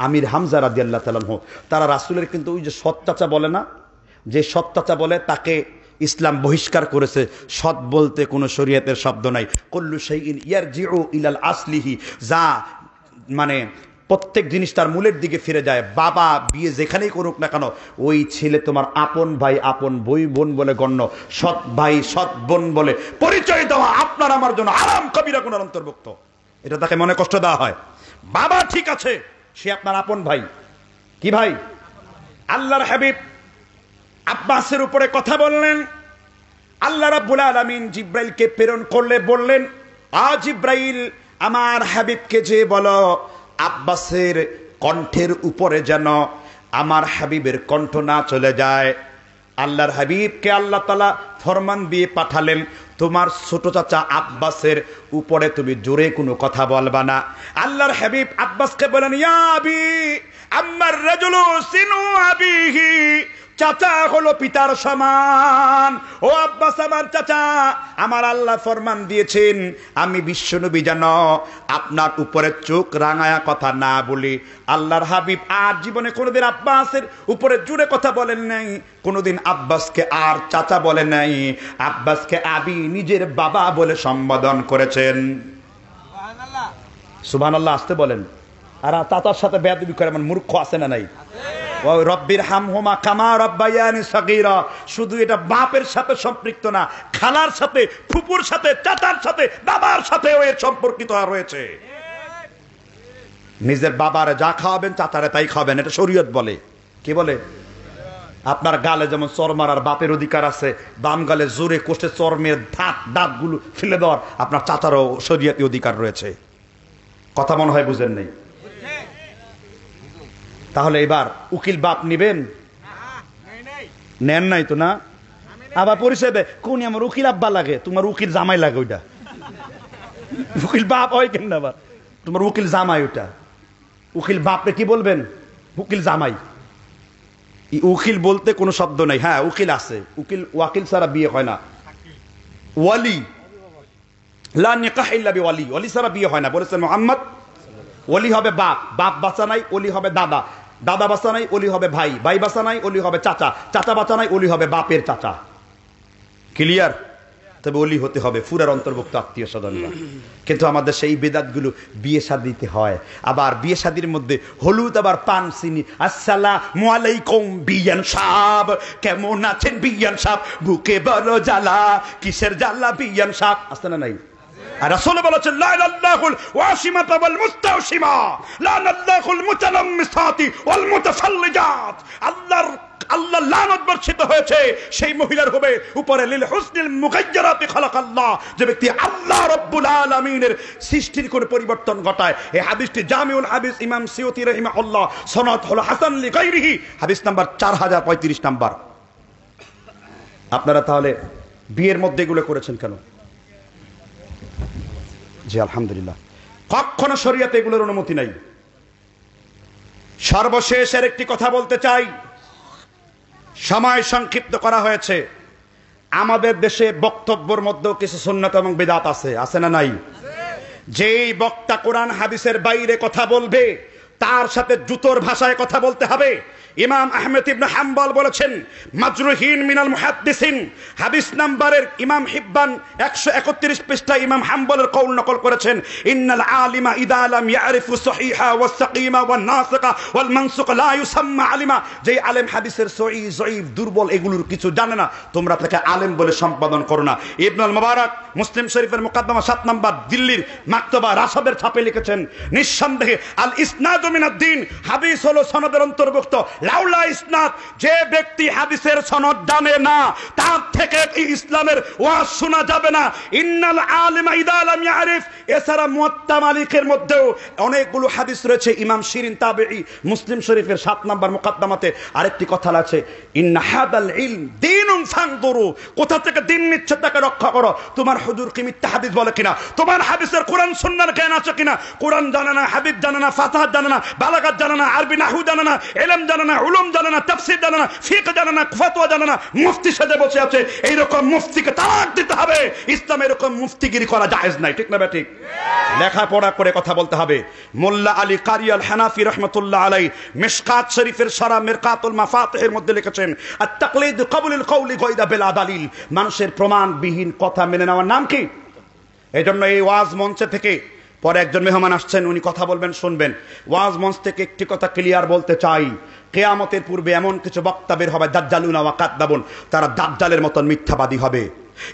আমির হামজা রাদিয়াল্লাহু তাআলা আনহু, তারা রাসূলের কিন্তু ওই যে সৎ চাচা বলে না, যে সৎ চাচা বলে তাকে ইসলাম বহিষ্কার করেছে। সৎ বলতে কোনো শরীয়তের শব্দ নাই। কুল্লু শাইইন ইয়ারজিউ ইলাল আসলিহি, যা মানে প্রত্যেক জিনিস তার মূলের দিকে ফিরে যায়। বাবা বিয়ে যেখানেই করুক না কেন, ওই ছেলে তোমার আপন ভাই আপন বোন বলে গণ্য, সৎ ভাই সৎ বোন বলে পরিচয় দেওয়া আপনার আমার জন্য আরাম কবিরা গুনার অন্তর্ভুক্ত। এটা তাকে মনে কষ্ট দেওয়া হয়। বাবা ঠিক আছে, সে আপনার আপন ভাই। কি ভাই? আল্লাহর হাবিব আব্বাসের উপরে কথা বললেন। আল্লাহ রাব্বুল আলামিন জিব্রাইলকে প্রেরণ করলে বললেন, জিব্রাইল আমার হাবিবকে যে বলো আব্বাসের কণ্ঠের উপরে যেন আমার হাবিবের কণ্ঠ না চলে যায়। আল্লাহর হাবিবকে আল্লাহ তাআলা ফরমান দিয়ে পাঠালেন, তোমার ছোট চাচা আব্বাসের উপরে তুমি জোরে কোনো কথা বলবা না। আল্লাহর হাবিব আব্বাসকে বলেন, ইয়া আবি আম্মার রাজুলু সিনু আবিহি, চাচা হলো পিতার সমান। ও আব্বাস আমার চাচা, আমার আল্লাহ ফরমান দিয়েছেন আমি বিশ্বনবী যেন আপনার উপরে চোখ রাঙায়া কথা না বলি। আল্লাহর হাবিব আর জীবনে কোনোদিন আব্বাসের উপরে জুড়ে কথা বলেন নাই, কোনোদিন আব্বাসকে আর চাচা বলেন নাই। আব্বাসকে আবি নিজের বাবা বলে সম্বোধন করেছেন। সুবহানাল্লাহ আসতে বলেন। আর চাচার সাথে বেয়াদবি করে এমন মূর্খ আছে না নাই? রব্বির হামহুমা কামা রাব্বায়ানি সাগীরা, শুধু এটা বাপের সাথে সম্পৃক্ত না, খালার সাথে, ফুপুর সাথে, চাচার সাথে, বাবার সাথে এর সম্পর্কিত রয়েছে। নিজের বাবারে যা খাওয়াবেন চাচারে তাই খাওয়াবেন, এটা শরীয়ত বলে। কি বলে? আপনার গালে যেমন চর মারার বাপের অধিকার আছে, বাম গালে জোরে কষে চর্মের দাঁতগুলো ফেলে দেওয়ার আপনার চাচারও শরীয়তি অধিকার রয়েছে। কথা মনে হয় বুঝেন নেই। তাহলে এবার উকিল বাপ নিবেন? নেন নাই তো না? আবার পরিচয় দেয়, কোন আমার উকিল আব্বা লাগে, তোমার উকিল জামাই লাগে। ওইটা উকিল বাপ হয় কেন? আবার তোমার উকিল জামাই। ওটা উকিল বাপরে কি বলবেন? উকিল জামাই। উকিল বলতে কোনো শব্দ নাই। হ্যাঁ উকিল আছে, উকিল ওয়াকিল ছাড়া বিয়ে হয় না। ওয়ালি লা নিকাহ ইল্লা বিওয়ালি, ওয়ালি ছাড়া বিয়ে হয় না বলেছেন মুহাম্মদ। ওলি হবে বাপ, বাপ বাঁচা নাই ওলি হবে দাদা, দাদা বাঁচা নাই ওলি হবে ভাই, ভাই বাঁচা নাই ওলি হবে চাচা, চাচা বাঁচা নাই ওলি হবে বাপের চাচা। ক্লিয়ার? তবে ওলি হতে হবে ফুরার অন্তর্ভুক্ত আত্মীয় স্বজনরা। কিন্তু আমাদের সেই বেদাতগুলো বিয়ে শাদিতে হয়। আবার বিয়ে শাদির মধ্যে হলুদ আবার পান চিনি। আসসালামু আলাইকুম বিয়ান সাহেব, কেমন আছেন বিয়ান সাহেব? বুকে বড় জ্বালা, কিসের জ্বালা বিয়ান সাহেব? আসছে না নাই? আর রাসূল বলেছেন লা ইলাহাল ওয়াসিমাতা ওয়াল মুস্তাওসিমা, লা নাল্লাহুল মুতানাম্মিসাতি ওয়াল মুতাসাল্লিজাত। আল্লাহ লানত বর্ষিত হয়েছে সেই মহিলার হবে উপরে লিল হুসনিল মুগায়্যারাতি খালাকাল্লাহ, যে ব্যক্তি আল্লাহ রাব্বুল আলামিনের সৃষ্টির কোন পরিবর্তন ঘটায়। এই হাদিসটি জামিউল হাদিস ইমাম সিয়ুতি রাহিমাহুল্লাহ, সনদ হলো হাসান লিগাইরিহি, হাদিস নাম্বার 4035 নাম্বার। আপনারা তাহলে বিয়ের মধ্যে এগুলো করেছেন কেন? জি আলহামদুলিল্লাহ, কখনো শরীয়তে এগুলোর অনুমতি নাই। সর্বশেষ এর একটি কথা বলতে চাই, সময় সংক্ষিপ্ত করা হয়েছে। আমাদের দেশে বক্তব্যের মধ্যেও কিছু সুন্নাত এবং বিদআত আছে, আছে না নাই? যেই বক্তা কোরআন হাদিসের বাইরে কথা বলবে তার সাথে জুতোর ভাষায় কথা বলতে হবে। ইমাম আহমেদ ইবনে হাম্বল বলেছেন মাজরুহিন মিনাল মুহাদ্দিসিন, হাদিস নাম্বারের ইমাম হিব্বান 131 পৃষ্ঠায় ইমাম হাম্বলের কওল নকল করেছেন, ইন্নাল আলিমা ইদা লাম ইয়ারিফু সহিহা ওয়াস সাকিমা ওয়ান নাসিকা ওয়াল মানসুক লা ইউসাম্মা আলিমা। যে আলেম হাদিসের সহিহ জয়ীফ দুর্বল এগুলোর কিছু জানে না, তোমরা তাকে আলেম বলে সম্বোধন করো না। ইবনুল মুবারক মুসলিম শরীফের মুকদ্দমা 7 নাম্বার দিল্লির মাকতবা রাশাদের ছাপে লিখেছেন, নিঃসন্দেহে আল ইসনাদু মিনাদ দ্বীন, হাদিস হলো সনদের অন্তর্ভুক্ত। লাউলা ইসনাদ, যে ব্যক্তি হাদিসের সনদ জানে না তার থেকে ইসলামের ওয়াজ শোনা যাবে না। ইন্নাল আলিমা ইদা লাম ইয়ারিফ, এছাড়া মুয়াত্তা মালিকের মধ্যেও অনেকগুলো হাদিস রয়েছে। ইমাম শিরিন তাবেঈ মুসলিম শরীফের 7 নাম্বার মুকদ্দমাতে আরেকটি কথা আছে, ইন্না হাদাল ইলম দীনুন ফানদুরু, কোথা থেকে দিন নিচ্ছে তাকে রক্ষা করো। তোমার হুজুর কি মিথ্যা হাদিস বলে কিনা, তোমার হাদিসের কোরআন সুন্নাহর জ্ঞান আছে কিনা। কোরআন জানে না, হাদিস জানে না, ফাতাহাত জানে না, বালাগাত জানে না, আরবি নাহু জানে না, ইলম জানে না, উলুম জানে না, তাফসীর জানে না, ফিকহ জানে না, ফতোয়া জানে না, মুফতি সাজে বসে আছে। এইরকম মুফতিকে তালাক দিতে হবে। ইসলামে এরকম মুফতিগিরি করা জায়েজ নাই, ঠিক না বেঠিক? লেখাপড়া করে কথা বলতে হবে। মোল্লা আলী কারি আল হানাফি রহমতুল্লাহ আলাই মিশকাত শরীফের সারা মিরকাতুল মাফাতিহের মধ্যে লিখেছেন, আত তাকলিদ কবুলুল কওলি গায়রা বিলা দালিল, মানুষের প্রমাণবিহীন কথা মেনে নেওয়ার নাম কি? এজন্য এই ওয়াজ মঞ্চে থেকে পরে একজন মেহমান আসছেন, উনি কথা বলবেন, শুনবেন। ওয়াজ মঞ্চ থেকে একটি কথা ক্লিয়ার বলতে চাই, কিয়ামতের পূর্বে এমন কিছু বক্তা বের হবে, দাজ্জালুনা ওয়া কাযযাবুন, তারা দাজ্জালের মতন মিথ্যাবাদী হবে।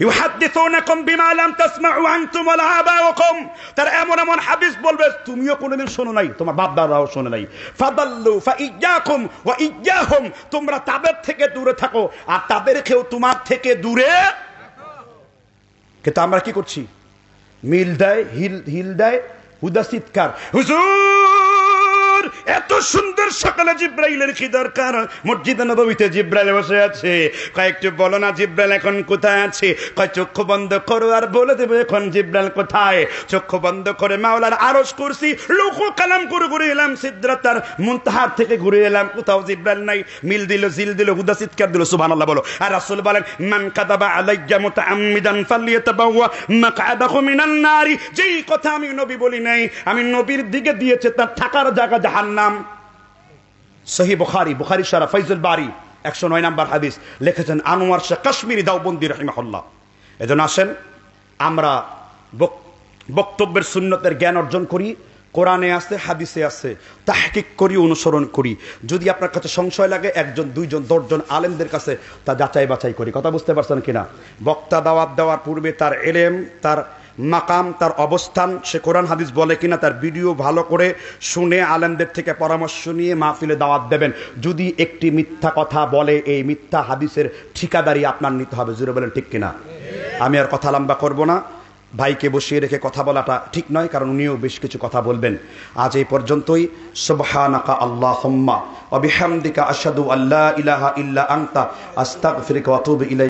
ইউহাদ্দিসুনাকুম বিমা লাম তাসমাউ আনতুম ওয়ালা আবাউকুম, তারা এমন এমন হাদিস বলবে তুমিও কোনোদিন শোনো নাই, তোমার বাপ দাদাও শোনে নাই। ফাদাল্লু ফাইয়াকুম ওয়া ইয়্যাহুম, তোমরা তাদের থেকে দূরে থাকো আর তাদেরকেও তোমার থেকে দূরে। কিন্তু আমরা কি করছি? মিল দেয়, হিল দেয়, হুদা চিৎকার, হুজুর এত সুন্দর সকালে জিব্রাইলের কি দরকার? মসজিদে নববীতে জিব্রাইল বসে আছে, কয়েকটু বলো না জিব্রাইল এখন কোথায় আছে? কয় চক্ষু বন্ধ করো আর বলে দেবে এখন জিব্রাইল কোথায়। চক্ষু বন্ধ করে মাওলার আরশ কুরসি লৌহ কালাম করে ঘুরে এলাম, সিদরাতার মুনতাহার থেকে ঘুরে এলাম, কোথাও জিব্রাইল নাই। মিল দিল, জিল দিল, হুদা চিৎকার দিল, সুবহানাল্লাহ বলো। আর রাসূল বলেন, মান কাযাবা আলাইয়া মুতাআম্মিদান ফালইয়াতাবাওয়া মাকআদাহু মিনান নারি, যেই কথা আমি নবী বলি নাই, আমি নবীর দিকে দিয়েছে তার থাকার জায়গা জাহান্নাম। সহিহ বুখারী, বুখারী শরীফ ফাইজুল বারী 109 নম্বর হাদিস, লিখেছেন আনোয়ার শাহ কাশ্মীরি দাওবন্দি রাহিমাহুল্লাহ। এজন্য আসেন আমরা বক্তব্যের সুন্নতের জ্ঞান অর্জন করি, কোরআনে আছে, হাদিসে আছে, তাহকিক করি, অনুসরণ করি। যদি আপনার কাছে সংশয় লাগে, একজন, দুইজন, 10 জন আলেমদের কাছে তা যাচাই বাছাই করি। কথা বুঝতে পারছেন কিনা? বক্তা দাওয়াত দেওয়ার পূর্বে তার ইলম, তার মাকাম, তার অবস্থান, সে কোরআন হাদিস বলে কিনা, তার ভিডিও ভালো করে শুনে আলেমদের থেকে পরামর্শ নিয়ে মাহফিলে দাওয়াত দেবেন। যদি একটি মিথ্যা কথা বলে, এই মিথ্যা হাদিসের ঠিকাদারি আপনার নিতে হবে। জুড়ে বলেন ঠিক কিনা? আমি আর কথা লম্বা করব না, ভাইকে বসিয়ে রেখে কথা বলাটা ঠিক নয়, কারণ উনিও বেশ কিছু কথা বলবেন। আজ এই পর্যন্তই। সুবহানাকা আল্লাহুম্মা ওয়া বিহামদিকা আশহাদু আল্লা ইলাহা ইল্লা আনতা আস্তাগফিরুকা ওয়া আতুবু ইলাইক।